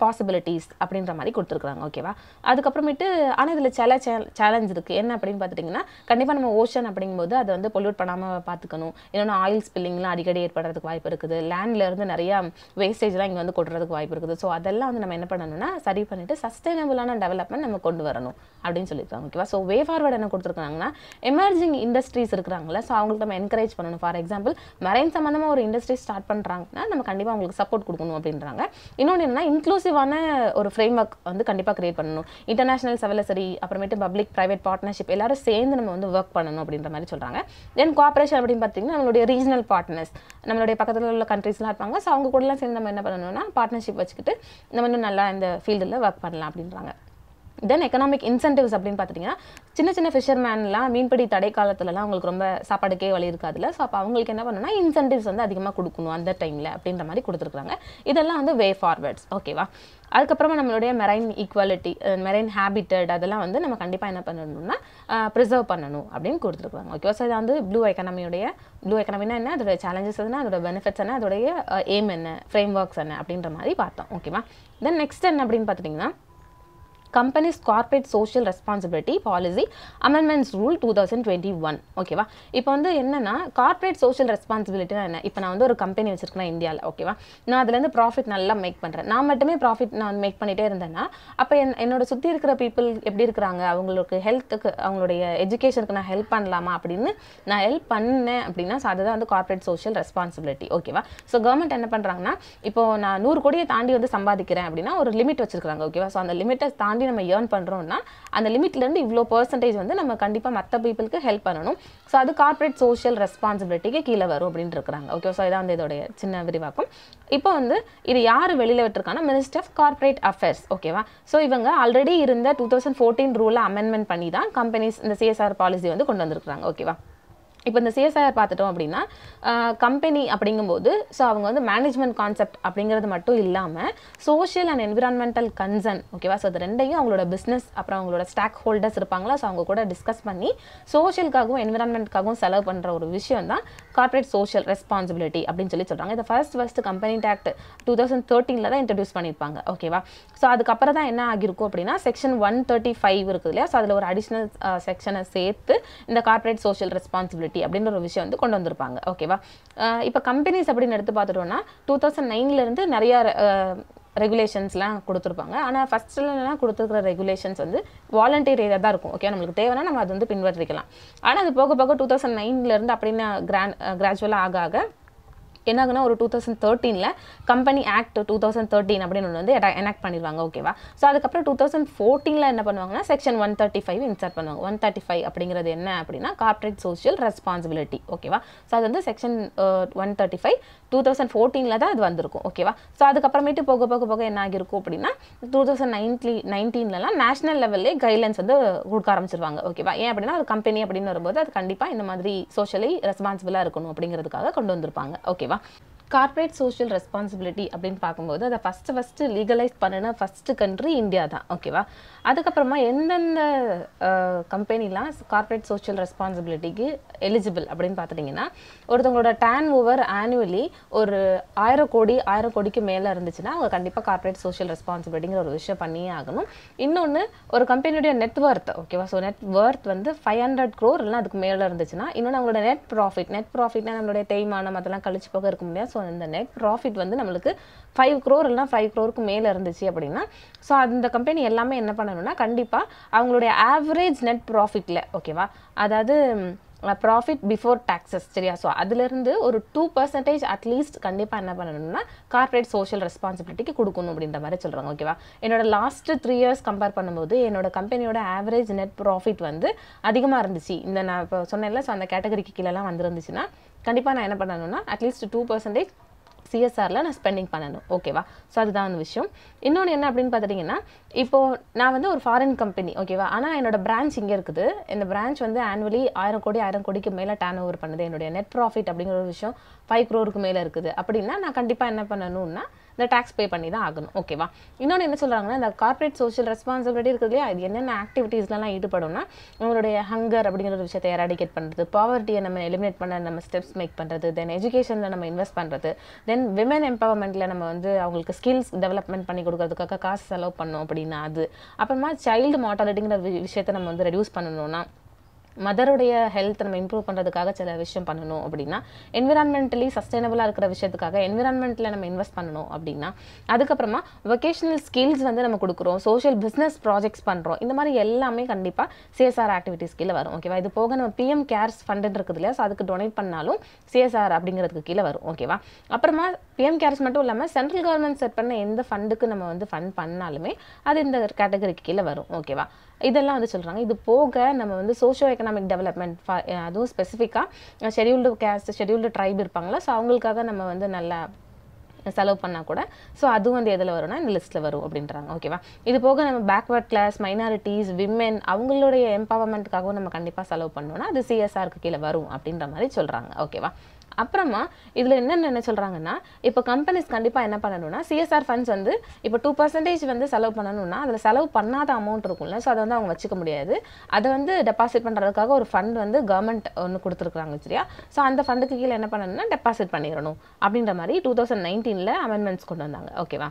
பாசிபிலிட்டிஸ் அப்படின்ற மாதிரி கொடுத்துருக்குறாங்க ஓகேவா. அதுக்கப்புறமேட்டு ஆனால் இதில் சில சேலஞ்ச் இருக்குது. என்ன அப்படின்னு பார்த்துட்டிங்கன்னா கண்டிப்பாக நம்ம ஓஷன் அப்படிங்கும்போது அதை வந்து பொல்யூட் பண்ணாமல் பார்த்துக்கணும். இன்னொன்று ஆயில் ஸ்பில்லிங்லாம் அடிக்கடி ஏற்படுறதுக்கு வாய்ப்பு இருக்குது. லேண்ட்லேருந்து நிறையா வேஸ்டேஜ்லாம் இங்கே வந்து கொட்டுறதுக்கு வாய்ப்பு இருக்குது. ஸோ அதெல்லாம் வந்து நம்ம என்ன பண்ணணும்னா சரி பண்ணிவிட்டு சஸ்டைனபிளான டெவலப்மெண்ட் நம்ம கொண்டு வரணும் அப்படின்னு சொல்லி ஓகேவா. ஸோ வே ஃபார்வர்ட் என்ன கொடுத்துருக்காங்கன்னா எமர்ஜிங் இண்டஸ்ட்ரீஸ் இருக்கிறாங்களா. ஸோ அவங்களுக்கு நம்ம என்கரேஜ் பண்ணணும். ஃபார் எக்ஸாம்பிள் மெரைன் சம்மந்தமாக ஒரு இண்டஸ்ட்ரி ஸ்டார்ட் பண்ணுறாங்கன்னா நம்ம கண்டிப்பாக அவங்களுக்கு சப்போர்ட் கொடுக்கணும் அப்படின்றாங்க. இன்னொன்று என்னன்னா இன்க்ளூசிவான ஒரு ஃப்ரேம் ஒர்க் வந்து கண்டிப்பாக கிரியேட் பண்ணணும். இன்டர்நேஷனல் லெவலில் சரி, அப்புறமேட்டு பப்ளிக் ப்ரைவேட் பார்ட்னர்ஷிப் எல்லாரும் சேர்ந்து நம்ம வந்து ஒர்க் பண்ணணும் அப்படின்ற மாதிரி சொல்கிறாங்க. தென் கோஆப்ரேஷன் அப்படின்னு பார்த்தீங்கன்னா நம்மளுடைய ரீஜனல் பார்ட்னர்ஸ், நம்மளுடைய பக்கத்தில் உள்ள கண்ட்ரீஸ்லாம் இருப்பாங்க. ஸோ அவங்க கூடலாம் சேர்ந்து நம்ம என்ன பண்ணணும்னா பார்ட்னர்ஷிப் வச்சுக்கிட்டு நம்ம இன்னும் நல்லா இந்த ஃபீல்டில் ஒர்க் பண்ணலாம் அப்படின்றாங்க. தென் எக்கனாமிக் இன்சென்டிவ்ஸ் அப்படின்னு பார்த்துட்டிங்கன்னா சின்ன சின்ன ஃபிஷர்மேன்லாம் மீன்பிடி தடை காலத்துலலாம் அவங்களுக்கு ரொம்ப சாப்பாடுக்கே வழி இருக்காதுல்ல. ஸோ அப்போ அவங்களுக்கு என்ன பண்ணணும்னா இன்சென்டிவ்ஸ் வந்து அதிகமாக கொடுக்கணும் அந்த டைமில் அப்படின்ற மாதிரி கொடுத்துருக்குறாங்க. இதெல்லாம் வந்து வே ஃபார்வர்ட்ஸ் ஓகேவா. அதுக்கப்புறமா நம்மளுடைய மெரைன் ஈக்குவாலிட்டி, மெரைன் ஹேபிட்டட் அதெல்லாம் வந்து நம்ம கண்டிப்பாக என்ன பண்ணணும்னா ப்ரிசர்வ் பண்ணணும் அப்படின்னு கொடுத்துருக்குறாங்க ஓகேவா. ஸோ இது வந்து ப்ளூ எக்கனாமினா என்ன, அதோட சேலஞ்சஸ் என்ன, அதோட பெனிஃபிட்ஸ் என்ன, அதோடைய எய்ம் என்ன, ஃப்ரேம் ஒர்க்ஸ் என்ன அப்படின்ற மாதிரி பார்த்தோம் ஓகேவா. தென் நெக்ஸ்ட் என்ன அப்படின்னு பார்த்துட்டிங்கன்னா companies corporate social responsibility policy amendments rule 2021 ஓகேவா. இப்போ வந்து என்னன்னா கார்பரேட் சோஷியல் ரெஸ்பான்சிபிலிட்டினா என்ன, இப்போ நான் வந்து ஒரு கம்பெனி வச்சிருக்கேன் இந்தியாவில் ஓகேவா. நான் அதுலேருந்து ப்ராஃபிட் நல்லா மேக் பண்ணுறேன். நான் மட்டுமே ப்ராஃபிட் நான் மேக் பண்ணிகிட்டே இருந்தேன்னா அப்போ என்னோட சுற்றி இருக்கிற பீப்புள் எப்படி இருக்கிறாங்க, அவங்களுக்கு ஹெல்த்துக்கு அவங்களுடைய எஜுகேஷனுக்கு நான் ஹெல்ப் பண்ணலாமா அப்படின்னு நான் ஹெல்ப் பண்ணேன் அப்படின்னா ஸோ அதுதான் வந்து கார்பரேட் சோஷியல் ரெஸ்பான்சிபிலிட்டி ஓகேவா. ஸோ கவர்மெண்ட் என்ன பண்ணுறாங்கன்னா இப்போ நான் 100 கோடியை தாண்டி வந்து சம்பாதிக்கிறேன் அப்படின்னா ஒரு லிமிட் வச்சிருக்காங்க ஓகேவா. ஸோ அந்த லிமிட்டை தாண்டி நம்ம ஏர்ன் பண்ணுறோம்னா அந்த லிமிட்லேருந்து இவ்வளோ பர்சன்டேஜ் வந்து நம்ம கண்டிப்பாக மற்ற பீப்புளுக்கு ஹெல்ப் பண்ணணும். ஸோ அது கார்பரேட் சோஷியல் ரெஸ்பான்சிபிலிட்டிக்கு கீழே வரும் அப்படின்னு இருக்கிறாங்க ஓகே. ஸோ இதான் வந்து இதோடைய சின்ன விரிவாக்கம். இப்போ வந்து இது யார் வெளியில் விட்டுருக்காங்கன்னா மினிஸ்டர் ஆஃப் கார்பரேட் அஃபேர்ஸ் ஓகேவா. ஸோ இவங்க ஆல்ரெடி இருந்த 2014 ரூலை அமெண்ட்மெண்ட் பண்ணி தான் கம்பெனிஸ் இந்த சிஎஸ்ஆர் பாலிசி வந்து கொண்டு வந்திருக்காங்க ஓகேவா. இப்போ இந்த சிஎஸ்ஐஆர் பார்த்துட்டோம் அப்படின்னா கம்பெனி அப்படிங்கும்போது ஸோ அவங்க வந்து மேனேஜ்மெண்ட் கான்செப்ட் அப்படிங்கிறது மட்டும் இல்லாமல் சோஷியல் அண்ட் என்விரான்மெண்டல் கன்சர்ன் ஓகேவா. ஸோ அது ரெண்டையும் அவங்களோட பிஸ்னஸ் அப்புறம் அவங்களோட ஸ்டாக் ஹோல்டர்ஸ் இருப்பாங்களா, ஸோ அவங்க கூட டிஸ்கஸ் பண்ணி சோஷியலுக்காகவும் என்விரான்மெண்ட்காகவும் செலவு பண்ணுற ஒரு விஷயம் தான் கார்பரேட் சோஷியல் ரெஸ்பான்சிபிலிட்டி அப்படின்னு சொல்கிறாங்க. இதை ஃபர்ஸ்ட் கம்பெனி ஆக்ட் 2013 தான் இன்ட்ரடியூஸ் பண்ணியிருப்பாங்க ஓகேவா. ஸோ அதுக்கப்புறம் தான் என்ன ஆகிருக்கும் அப்படின்னா செக்ஷன் 135 இருக்குது இல்லையா, ஸோ அதில் ஒரு அடிஷ்னல் செக்ஷனை சேர்த்து இந்த கார்பரேட் சோஷியல் ரெஸ்பான்சிபிலிட்டி அப்படின்ற ஒரு விஷயம் வந்து கொண்டு வந்திருப்பாங்க ஓகேவா. இப்போ கம்பெனிஸ் அப்படின்னு எடுத்து பார்த்துட்டோம்னா 2009 நிறைய ரெகுலேஷன்ஸ்லாம் கொடுத்துருப்பாங்க. ஆனால் ஃபர்ஸ்ட்லாம் கொடுத்துருக்கிற ரெகுலேஷன்ஸ் வந்து வாலண்டியரியாக தான் இருக்கும் ஓகே. நம்மளுக்கு தேவைன்னா நம்ம அது வந்து பின்பற்றிக்கலாம். ஆனால் அது போக போக 2009 அப்படின்னு கிராஜுவலாக ஆக என்னாகுன்னா ஒரு 2013 கம்பெனி ஆக்ட் 2013 அப்படின்னு ஒன்று வந்து எனாக்ட் பண்ணிடுவாங்க ஓகேவா. ஸோ அதுக்கப்புறம் 2014 என்ன பண்ணுவாங்கன்னா செக்ஷன் 135 இன்சர்ட் பண்ணுவாங்க. 135 அப்படிங்கிறது என்ன அப்படின்னா கார்பரேட் சோஷியல் ரெஸ்பான்சிபிலிட்டி ஓகேவா. ஸோ அது வந்து செக்ஷன் 135 2014 தான் அது வந்திருக்கும் ஓகேவா. ஸோ அதுக்கப்புறமேட்டு போக போக போக என்ன ஆகிருக்கும் அப்படின்னா 2019 நேஷனல் லெவல்லே கைட்லைன்ஸ் வந்து கொடுக்க ஆரம்பிச்சிருவாங்க ஓகேவா. ஏன் அப்படின்னா ஒரு கம்பெனி அப்படின்னு வரும்போது அது கண்டிப்பாக இந்த மாதிரி சோஷியலி ரெஸ்பான்சிபிளாக இருக்கணும் அப்படிங்கிறதுக்காக கொண்டு வந்திருப்பாங்க ஓகேவா. கார்பரேட் சோஷியல் ரெஸ்பான்சிபிலிட்டி அப்படின்னு பார்க்கும்போது அதை ஃபஸ்ட்டு லீகலைஸ் பண்ணின ஃபஸ்ட்டு கண்ட்ரி இந்தியா தான் ஓகேவா. அதுக்கப்புறமா எந்தெந்த கம்பெனிலாம் கார்பரேட் சோஷியல் ரெஸ்பான்சிபிலிட்டிக்கு எலிஜிபிள் அப்படின்னு பார்த்துட்டிங்கன்னா ஒருத்தவங்களோட டேர்ன் ஓவர் ஆனுவலி ஒரு 1000 கோடிக்கு மேலே இருந்துச்சுன்னா அவங்க கண்டிப்பாக கார்பரேட் சோஷியல் ரெஸ்பான்சிபிலிட்டிங்கிற ஒரு விஷயம் பண்ணியே ஆகணும். இன்னொன்று ஒரு கம்பெனியுடைய நெட் ஒர்த் ஓகேவா. ஸோ நெட் ஒர்த் வந்து 500 crore இல்லைனா அதுக்கு மேலே இருந்துச்சுன்னா, இன்னொன்று அவங்களோட நெட் ப்ராஃபிட்னா நம்மளுடைய தேய்மானம் அதெல்லாம் கழிச்சு போக இருக்க முடியாது. ஸோ அந்த நெட் ப்ராஃபிட் வந்து நம்மளுக்கு 5 crore இல்லைனா 5 crore மேலே இருந்துச்சு அப்படின்னா ஸோ அந்த கம்பெனி எல்லாமே என்ன பண்ணணும்னா கண்டிப்பாக அவங்களுடைய ஆவரேஜ் நெட் ப்ராஃபிட்டில் ஓகேவா, அதாவது ப்ராஃபிட் பிஃபோர் டாக்ஸஸ் சரியா. ஸோ அதுலேருந்து ஒரு 2% அட்லீஸ்ட் கண்டிப்பாக என்ன பண்ணணும்னா கார்பரேட் சோஷியல் ரெஸ்பான்சிபிலிட்டிக்கு கொடுக்கணும் அப்படின்ற மாதிரி சொல்கிறாங்க ஓகேவா. என்னோட லாஸ்ட் 3 years கம்பேர் பண்ணும்போது என்னோட கம்பெனியோட ஆவரேஜ் நெட் ப்ராஃபிட் வந்து அதிகமாக இருந்துச்சு. இந்த நான் இப்போ சொன்னேன்ல, ஸோ அந்த கேட்டகரிக்கு கீழெல்லாம் வந்துருந்துச்சுன்னா கண்டிப்பாக நான் என்ன பண்ணணும்னா அட்லீஸ்ட் 2% சிஎஸ்ஆரில் நான் ஸ்பெண்டிங் பண்ணணும் ஓகேவா. ஸோ அதுதான் அந்த விஷயம். இன்னொன்று என்ன அப்படின்னு பார்த்துட்டிங்கன்னா இப்போது நான் வந்து ஒரு ஃபாரின் கம்பெனி ஓகேவா, ஆனால் என்னோட பிரான்ச் இங்கே இருக்குது. இந்த பிரான்ச் வந்து ஆனுவலி 1000 கோடிக்கு மேலே டர்ன் ஓவர் பண்ணுது. என்னுடைய நெட் ப்ராஃபிட் அப்படிங்கிற ஒரு விஷயம் 5 crore மேலே இருக்குது அப்படின்னா நான் கண்டிப்பாக என்ன பண்ணணும்னா இந்த டேக்ஸ் பே பண்ணி தான் ஆகணும் ஓகேவா. இன்னொன்று என்ன சொல்கிறாங்கன்னா இந்த கார்பரேட் சோஷியல் ரெஸ்பான்சிபிலிட்டி இருக்குது இல்லையா, இது என்னென்ன ஆக்டிவிட்டீஸ்லாம் ஈடுபடும்னா நம்மளுடைய ஹங்கர் அப்படிங்கிற ஒரு விஷயத்தை எராடிகேட் பண்ணுறது, பாவர்ட்டியை நம்ம எலிமினேட் பண்ண நம்ம ஸ்டெப்ஸ் மேக் பண்ணுறது, தென் எஜுகேஷனில் நம்ம இன்வெஸ்ட் பண்ணுறது, தென் விமன் எம்பவர்மெண்ட்டில் நம்ம வந்து அவங்களுக்கு ஸ்கில்ஸ் டெவலப்மெண்ட் பண்ணி கொடுக்கறதுக்காக காசு செலவு பண்ணோம் அப்படின்னா அது, அப்புறமா சைல்டு மார்டாலிட்டிங்கிற விஷயத்தை நம்ம வந்து ரெடியூஸ் பண்ணணும்னா மதருடைய ஹெல்த் நம்ம இம்ப்ரூவ் பண்ணுறதுக்காக சில விஷயம் பண்ணணும் அப்படின்னா, என்விரான்மெண்டலி சஸ்டைனபிளாக இருக்கிற விஷயத்துக்காக என்விரான்மெண்ட்டில் நம்ம இன்வெஸ்ட் பண்ணணும் அப்படின்னா, அதுக்கப்புறமா வொகேஷனல் ஸ்கில்ஸ் வந்து நம்ம கொடுக்குறோம், சோஷியல் பிஸ்னஸ் ப்ராஜெக்ட்ஸ் பண்ணுறோம், இந்த மாதிரி எல்லாமே கண்டிப்பாக சிஎஸ்ஆர் ஆக்டிவிட்டீஸ் கீழே வரும் ஓகேவா. இது போக நம்ம பிஎம் கேர்ஸ் ஃபண்டு இருக்குது இல்லையா, ஸோ அதுக்கு டொனேட் பண்ணாலும் சிஎஸ்ஆர் அப்படிங்கிறதுக்கு கீழே வரும் ஓகேவா. அப்புறமா பிஎம் கேர்ஸ் மட்டும் இல்லாமல் சென்ட்ரல் கவர்மெண்ட் செட் பண்ண எந்த ஃபண்டுக்கு நம்ம வந்து ஃபண்ட் பண்ணாலுமே அது இந்த கேட்டகரிக்கு கீழே வரும் ஓகேவா. இதெல்லாம் வந்து சொல்கிறாங்க. இது போக நம்ம வந்து சோஷியோ எக்கனாமிக் டெவலப்மெண்ட் அதுவும் ஸ்பெசிஃபிக்காக ஷெட்யூல்டு கேஸ்ட் ஷெட்யூல்டு ட்ரைப் இருப்பாங்களா, ஸோ அவங்களுக்காக நம்ம வந்து நல்லா செலவு பண்ணால் கூட ஸோ அதுவும் வந்து எதில் வரும்னா இந்த லிஸ்ட்டில் வரும் அப்படின்றாங்க ஓகேவா. இது போக நம்ம பேக்வர்ட் கிளாஸ், மைனாரிட்டிஸ், விமென் அவங்களுடைய எம்பவர்மெண்ட்டுக்காகவும் நம்ம கண்டிப்பாக செலவு பண்ணோம்னா அது சிஎஸ்ஆருக்கு கீழே வரும் அப்படின்ற மாதிரி சொல்கிறாங்க ஓகேவா. அப்புறமா இதில் என்ன சொல்கிறாங்கன்னா இப்போ கம்பெனிஸ் கண்டிப்பாக என்ன பண்ணணும்னா சிஎஸ்ஆர் ஃபண்ட்ஸ் வந்து இப்போ 2% வந்து செலவு பண்ணணும்னா அதில் செலவு பண்ணாத அமௌண்ட் இருக்கும்ல, ஸோ அதை வந்து அவங்க வச்சுக்க முடியாது. அதை வந்து டெபாசிட் பண்ணுறதுக்காக ஒரு ஃபண்ட் வந்து கவர்மெண்ட் ஒன்று கொடுத்துருக்குறாங்க சரியா. ஸோ அந்த ஃபண்டுக்கு கீழே என்ன பண்ணணும்னா டெபாசிட் பண்ணிடணும் அப்படின்ற மாதிரி 2019 அமெண்ட்மெண்ட்ஸ் கொண்டு வந்தாங்க ஓகேவா.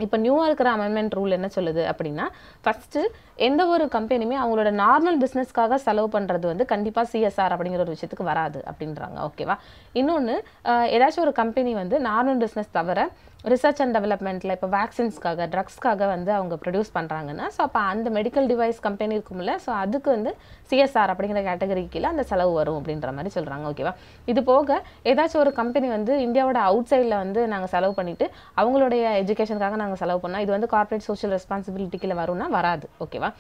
இப்போ நியூவாக இருக்கிற அமெண்ட்மெண்ட் ரூல் என்ன சொல்லுது அப்படின்னா ஃபஸ்ட்டு எந்த ஒரு கம்பெனியுமே அவங்களோட நார்மல் பிஸ்னஸ்க்காக செலவு பண்ணுறது வந்து கண்டிப்பாக சிஎஸ்ஆர் அப்படிங்கிற ஒரு விஷயத்துக்கு வராது அப்படின்றாங்க ஓகேவா. இன்னொன்று ஏதாச்சும் ஒரு கம்பெனி வந்து நார்மல் பிஸ்னஸ் தவிர ரிசர்ச் அண்ட் டெவலப்மெண்ட்டில் இப்போ வேக்சின்ஸ்க்காக ட்ரக்ஸ்க்காக வந்து அவங்க ப்ரொடியூஸ் பண்ணுறாங்கன்னா ஸோ அப்போ அந்த மெடிக்கல் டிவைஸ் கம்பெனி இருக்கும்ல, ஸோ அதுக்கு வந்து சிஎஸ்ஆர் அப்படிங்கிற கேட்டகரி கீழே அந்த செலவு வரும் அப்படின்ற மாதிரி சொல்கிறாங்க ஓகேவா. இது போக ஏதாச்சும் ஒரு கம்பெனி வந்து இந்தியாவோட அவுட் சைடில் வந்து நாங்கள் செலவு பண்ணிவிட்டு அவங்களுடைய எஜுகேஷனுக்காக நாங்கள் செலவு பண்ணால் இது வந்து கார்பரேட் சோஷியல் ரெஸ்பான்சிபிலிட்டி கீழே வரும்னா வராது ஓகேவா.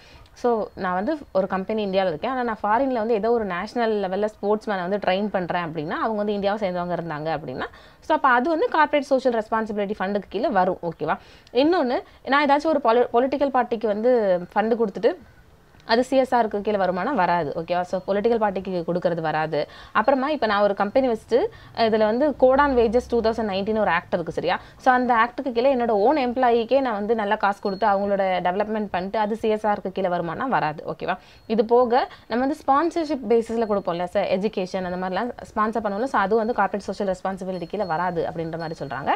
ஸோ நான் வந்து ஒரு கம்பெனி இந்தியாவில் இருக்கேன், ஆனால் நான் ஃபாரினில் வந்து ஏதோ ஒரு நேஷனல் லெவலில் ஸ்போர்ட்ஸ் மேனை வந்து ட்ரெயின் பண்ணுறேன் அப்படின்னா அவங்க வந்து இந்தியாவை சேர்ந்தவங்க இருந்தாங்க அப்படின்னா ஸோ அப்போ அது வந்து கார்பரேட் சோஷியல் ரெஸ்பான்சிபிலிட்டி ஃபண்டுக்கு கீழே வரும் ஓகேவா. இன்னொன்று நான் ஏதாச்சும் ஒரு பொலிட்டிக்கல் பார்ட்டிக்கு வந்து ஃபண்டு கொடுத்துட்டு அது சிஎஸ்ஆருக்கு கீழே வருமானம் வராது. ஓகேவா? ஸோ பொலிட்டிக்கல் பார்ட்டிக்கு கொடுக்கறது வராது. அப்புறமா இப்போ நான் ஒரு கம்பெனி வச்சுட்டு இதில் வந்து கோட் ஆன் வேஜஸ் 2019 ஒரு ஆக்ட் இருக்குது சரியா? ஸோ அந்த ஆக்ட்டுக்கு கீழே என்னோட ஓன் எம்ப்ளாயிக்கே நான் வந்து நல்லா காசு கொடுத்து அவங்களோட டெவலப்மெண்ட் பண்ணிட்டு அது சிஎஸ்ஆருக்கு கீழே வருமானம் வராது. ஓகேவா? இது போக நம்ம வந்து ஸ்பான்சர்ஷிப் பேசிஸில் கொடுப்போம்ல சார், எஜுகேஷன் அந்த மாதிரிலாம் ஸ்பான்சர் பண்ணுவோம்ல, ஸோ அதுவும் வந்து கார்பரேட் சோஷியல் ரெஸ்பான்சிபிலிட்டி கீழே வராது அப்படின்ற மாதிரி சொல்கிறாங்க.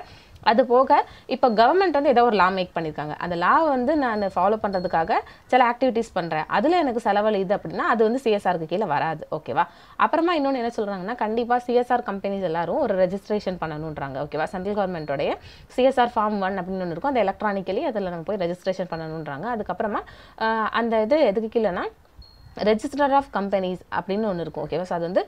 அது போக இப்போ கவர்மெண்ட் வந்து ஏதோ ஒரு லா மேக் பண்ணியிருக்காங்க. அந்த லா வந்து நான் ஃபாலோ பண்ணுறதுக்காக சில ஆக்டிவிட்டீஸ் பண்ணுறேன், அதில் எனக்கு செலவழியுது அப்படின்னா அது வந்து சிஎஸ்ஆருக்கு கீழே வராது. ஓகேவா? அப்புறமா இன்னொன்று என்ன சொல்கிறாங்கன்னா, கண்டிப்பாக சிஎஸ்ஆர் கம்பெனிஸ் எல்லாரும் ஒரு ரெஜிஸ்ட்ரேஷன் பண்ணணுன்றாங்க. ஓகேவா? சென்ட்ரல் கவர்மெண்ட்டோடைய சிஎஸ்ஆர் ஃபார்ம் 1 அப்படின்னு ஒன்று இருக்கும், அந்த எலக்ட்ரானிக்கலி அதில் நம்ம போய் ரெஜிஸ்ட்ரேஷன் பண்ணணுன்றாங்க. அதுக்கப்புறமா அந்த இது எதுக்கு கீழேனா ரெஜிஸ்டர் ஆஃப் கம்பெனிஸ் அப்படின்னு ஒன்று இருக்கும். ஓகேவா? ஸோ அது வந்து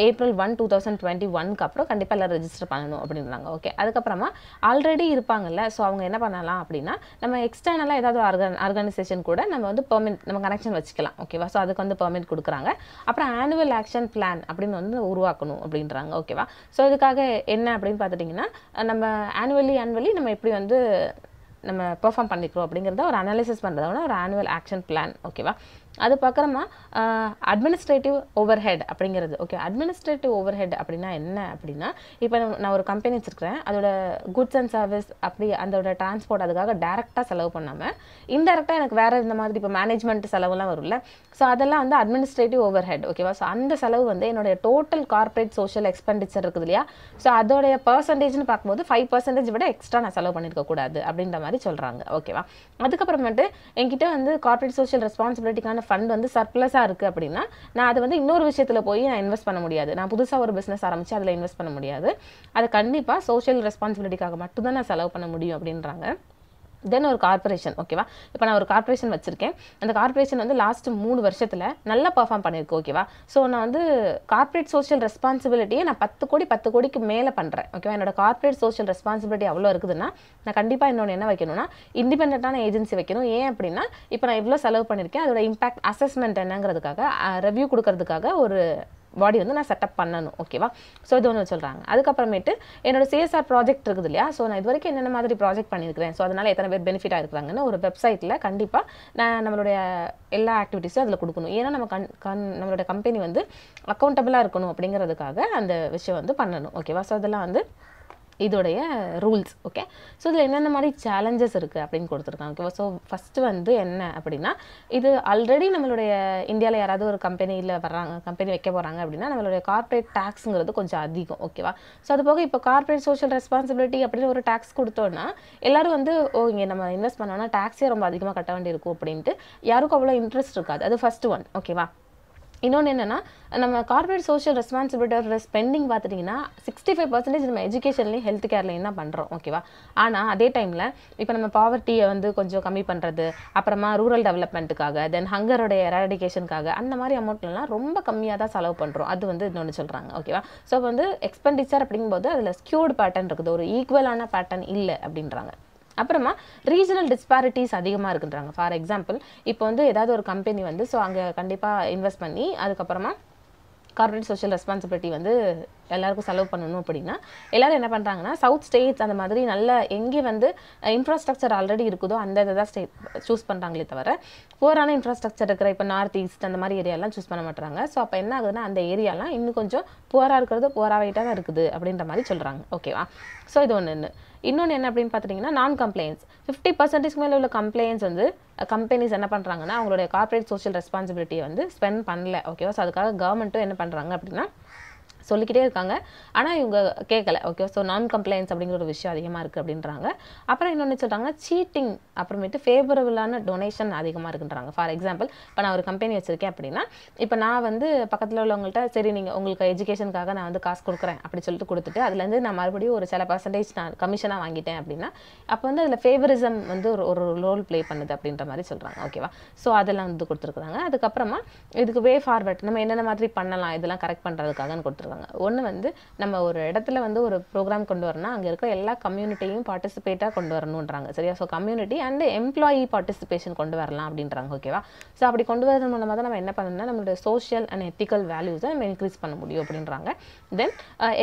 April 1, 2021 அப்புறம் கண்டிப்பாக எல்லாம் ரெஜிஸ்டர் பண்ணணும் அப்படின்றாங்க. ஓகே, அதுக்கப்புறமா ஆல்ரெடி இருப்பாங்கல்ல, ஸோ அவங்க என்ன பண்ணலாம் அப்படின்னா நம்ம எக்ஸ்டர்னலாக ஏதாவது ஆர்கனைசேஷன் கூட நம்ம வந்து பெர்மிட் நம்ம கனெக்ஷன் வச்சுக்கலாம். ஓகேவா? ஸோ அதுக்கு வந்து பெர்மிட் கொடுக்குறாங்க. அப்புறம் ஆனுவல் ஆக்ஷன் பிளான் அப்படின்னு வந்து உருவாக்கணும் அப்படின்றாங்க. ஓகேவா? ஸோ இதுக்காக என்ன அப்படின்னு பார்த்துட்டிங்கன்னா, நம்ம ஆனுவலி நம்ம எப்படி வந்து நம்ம பெர்ஃபார்ம் பண்ணிக்கிறோம் அப்படிங்கிறத ஒரு அனாலிசிஸ் பண்ணுறதோட ஒரு ஆனுவல் ஆக்ஷன் பிளான். ஓகேவா? அது பக்கமா அட்மினிஸ்ட்ரேட்டிவ் ஓவர் ஹெட் அப்படிங்கிறது. ஓகே, அட்மினிஸ்ட்ரேட்டிவ் ஓவர் ஹெட் அப்படின்னா என்ன அப்படின்னா, இப்போ நான் ஒரு கம்பெனி வச்சுருக்கிறேன், அதோட குட்ஸ் அண்ட் சர்வீஸ் அப்படி அதோட டிரான்ஸ்போர்ட் அதுக்காக டேரெக்டாக செலவு பண்ணாமல் இன்டெரக்டாக எனக்கு வேறு இந்த மாதிரி இப்போ மேனேஜ்மெண்ட் செலவுலாம் வரும்ல, ஸோ அதெல்லாம் வந்து அட்மினிஸ்ட்ரேட்டிவ் ஓவர் ஹெட். ஓகேவா? ஸோ அந்த செலவு வந்து என்னுடைய டோட்டல் கார்பரேட் சோஷியல் எக்ஸ்பெண்டிச்சர் இருக்குது இல்லையா, ஸோ அதோடைய பர்சன்டேஜ்னு பார்க்கும்போது 5% விட எக்ஸ்ட்ரா நான் செலவு பண்ணியிருக்க கூடாது அப்படின்ற மாதிரி சொல்கிறாங்க. ஓகேவா? அதுக்கப்புறமேட்டு என்கிட்ட வந்து கார்பரேட் சோஷியல் ரெஸ்பான்சிபிலிட்டிக்கான ஃபண்ட் வந்து சர்ப்ளஸாக இருக்குது அப்படின்னா நான் அதை வந்து இன்னொரு விஷயத்தில் போய் நான் இன்வெஸ்ட் பண்ண முடியாது. நான் புதுசாக ஒரு பிஸ்னஸ் ஆரம்பித்து அதில் இன்வெஸ்ட் பண்ண முடியாது. அதை கண்டிப்பாக சோஷியல் ரெஸ்பான்சிபிலிட்டிக்காக மட்டும்தான் நான் செலவு பண்ண முடியும் அப்படின்றாங்க. தென் ஒரு கார்பரேஷன். ஓகேவா? இப்போ நான் ஒரு கார்பரேஷன் வச்சுருக்கேன், அந்த கார்பரேஷன் வந்து லாஸ்ட் 3 வருஷத்தில் நல்லா பர்ஃபார்ம் பண்ணியிருக்கு. ஓகேவா? ஸோ நான் வந்து கார்பரேட் சோஷியல் ரெஸ்பான்சிபிலிட்டியை நான் 10 கோடிக்கு மேலே பண்ணுறேன். ஓகேவா? என்னோட கார்பரேட் சோஷியல் ரெஸ்பான்சிபிலிட்டி அவ்வளோ இருக்குதுன்னா நான் கண்டிப்பாக இன்னொன்று என்ன வைக்கணும்னா இண்டிபெண்டான ஏஜென்சி வைக்கணும். ஏன் அப்படின்னா இப்போ நான் எவ்வளோ செலவு பண்ணியிருக்கேன், அதோட இம்பாக்ட் அசஸ்மெண்ட் என்னங்கிறதுக்காக ரிவ்யூ கொடுக்கறதுக்காக ஒரு பாடி வந்து நான் செட்டப் பண்ணணும். ஓகேவா? ஸோ இது ஒன்று சொல்கிறாங்க. அதுக்கப்புறமேட்டு என்னோட சிஎஸ்ஆர் ப்ராஜெக்ட் இருக்குது இல்லையா, ஸோ நான் இது வரைக்கும் என்னென்ன மாதிரி ப்ராஜெக்ட் பண்ணியிருக்கிறேன், ஸோ அதனால் எத்தனை பேர் பெனிஃபிட் ஆகிருக்கிறாங்கன்னு ஒரு வெப்சைட்டில் கண்டிப்பாக நான் நம்மளுடைய எல்லா ஆக்டிவிட்டீஸும் அதில் கொடுக்கணும். ஏன்னா நம்ம நம்மளோட கம்பெனி வந்து அக்கௌண்டபிளாக இருக்கணும் அப்படிங்கிறதுக்காக அந்த விஷயம் வந்து பண்ணணும். ஓகேவா? ஸோ அதெல்லாம் வந்து இதோடைய ரூல்ஸ். ஓகே, ஸோ இதில் என்னென்ன மாதிரி சேலஞ்சஸ் இருக்குது அப்படின்னு கொடுத்துருக்காங்க. ஓகேவா? ஸோ ஃபஸ்ட்டு வந்து என்ன அப்படின்னா, இது ஆல்ரெடி நம்மளுடைய இந்தியாவில் யாராவது ஒரு கம்பெனியில் வர்றாங்க, கம்பெனி வைக்க போகிறாங்க அப்படின்னா நம்மளுடைய கார்பரேட் டேக்ஸுங்கிறது கொஞ்சம் அதிகம். ஓகேவா? ஸோ அது போக இப்போ கார்பரேட் சோஷியல் ரெஸ்பான்சிபிலிட்டி அப்படின்னு ஒரு டேக்ஸ் கொடுத்தோன்னா எல்லாரும் வந்து இங்கே நம்ம இன்வெஸ்ட் பண்ணோன்னா டேக்ஸே ரொம்ப அதிகமாக கட்ட வேண்டியிருக்கும் அப்படின்ட்டு யாருக்கும் அவ்வளோ இன்ட்ரெஸ்ட் இருக்காது. அது ஃபஸ்ட்டு ஒன். ஓகேவா? இன்னொன்று என்னென்னா, நம்ம கார்பரேட் சோஷியல் ரெஸ்பான்சிபிலிட்டியோட ஸ்பெண்டிங் பார்த்துட்டிங்கன்னா 65% நம்ம எஜுகேஷன்லேயும் ஹெல்த் கேர்லையும் தான் பண்ணுறோம். ஓகேவா? ஆனால் அதே டைமில் இப்போ நம்ம பாவர்ட்டியை வந்து கொஞ்சம் கம்மி பண்ணுறது, அப்புறமா ரூரல் டெவலப்மெண்ட்டுக்காக, தென் ஹங்கரோடைய எராடிகேஷனுக்காக அந்த மாதிரி அமௌண்ட்லாம் ரொம்ப கம்மியாக தான் செலவு பண்ணுறோம். அது வந்து இன்னொன்று சொல்கிறாங்க. ஓகேவா? ஸோ வந்து எக்ஸ்பெண்டிச்சர் அப்படிங்கும்போது அதில் ஸ்கியூடு பேட்டர்ன் இருக்குது, ஒரு ஈக்குவலான பேட்டர்ன் இல்லை அப்படின்றாங்க. அப்புறமா ரீஜனல் டிஸ்பாரிட்டிஸ் அதிகமாக இருக்குன்றாங்க. ஃபார் எக்ஸாம்பிள் இப்போ வந்து ஏதாவது ஒரு கம்பெனி வந்து ஸோ அங்கே கண்டிப்பாக இன்வெஸ்ட் பண்ணி அதுக்கப்புறமா கார்பரேட் சோஷியல் ரெஸ்பான்சிபிலிட்டி வந்து எல்லாருக்கும் செலவு பண்ணணும் அப்படின்னா எல்லாரும் என்ன பண்ணுறாங்கன்னா சவுத் ஸ்டேட்ஸ் அந்த மாதிரி நல்ல எங்கே வந்து இன்ஃப்ராஸ்ட்ரக்சர் ஆல்ரெடி இருக்குதோ அந்த இதை தான் சூஸ் பண்ணுறாங்களே தவிர புவரான இன்ஃப்ராஸ்ட்ரக்சர் இருக்கிற இப்போ நார்த் ஈஸ்ட் அந்த மாதிரி ஏரியாலாம் சூஸ் பண்ண மாட்டுறாங்க. ஸோ அப்போ என்ன ஆகுதுன்னா அந்த ஏரியாலாம் இன்னும் கொஞ்சம் புவராக இருக்கிறது புவராகிட்டா தான் இருக்குது அப்படின்ற மாதிரி சொல்கிறாங்க. ஓகேவா? ஸோ இது ஒன்று. இன்னொன்று என்ன அப்படின்னு பார்த்துட்டிங்கன்னா நான் கம்ப்ளைண்ட்ஸ் 50% மேலே உள்ள கம்ப்ளைண்ட்ஸ் வந்து கம்பெனிஸ் என்ன பண்ணுறாங்கன்னா அவங்களுடைய கார்பரேட் சோஷியல் ரெஸ்பான்சிபிலிட்டியை வந்து ஸ்பெண்ட் பண்ணல. ஓகேவா? ஸோ அதுக்காக கவர்மெண்ட்டும் என்ன பண்ணுறாங்க அப்படின்னா சொல்லிக்கிட்டே இருக்காங்க, ஆனால் இவங்க கேட்கல. ஓகே, ஸோ நான் கம்ப்ளைண்ட்ஸ் அப்படிங்கிற ஒரு விஷயம் அதிகமாக இருக்குது அப்படின்றாங்க. அப்புறம் இன்னொன்று சொல்கிறாங்கன்னா சீட்டிங், அப்புறமேட்டு ஃபேவரபுளான டொனேஷன் அதிகமாக இருக்குன்றாங்க. ஃபார் எக்ஸாம்பிள் இப்போ நான் ஒரு கம்பெனி வச்சுருக்கேன் அப்படின்னா இப்போ நான் வந்து பக்கத்தில் உள்ளவங்கள்ட்ட சரி நீங்கள் உங்களுக்கு எஜுகேஷனுக்காக நான் வந்து காசு கொடுக்குறேன் அப்படி சொல்லிட்டு கொடுத்துட்டு அதுலேருந்து நான் மறுபடியும் ஒரு சில பர்சன்டேஜ் நான் கமிஷனாக வாங்கிட்டேன் அப்படின்னா அப்போ வந்து அதில் ஃபேவரிசம் வந்து ஒரு ரோல் ப்ளே பண்ணுது அப்படின்ற மாதிரி சொல்கிறாங்க. ஓகேவா? ஸோ அதெல்லாம் வந்து கொடுத்துருக்குறாங்க. அதுக்கப்புறமா இதுக்கு வே ஃபார்வர்ட் நம்ம என்னென்ன மாதிரி பண்ணலாம் இதெல்லாம் கரெக்ட் பண்ணுறதுக்காகன்னு கொடுத்துருக்காங்க. சொல்கிறாங்க. ஒன்று வந்து நம்ம ஒரு இடத்துல வந்து ஒரு ப்ரோக்ராம் கொண்டு வரணும்னா அங்கே இருக்கிற எல்லா கம்யூனிட்டியும் பார்ட்டிசிபேட்டாக கொண்டு வரணுன்றாங்க. சரியா? So community and employee participation கொண்டு வரலாம் அப்படின்றாங்க. ஓகேவா? ஸோ அப்படி கொண்டு வரது மூலமாக தான் நம்ம என்ன பண்ணணும்னா நம்மளோட சோஷியல் அண்ட் எத்திக்கல் வேல்யூஸை நம்ம இன்க்ரீஸ் பண்ண முடியும் அப்படின்றாங்க. தென்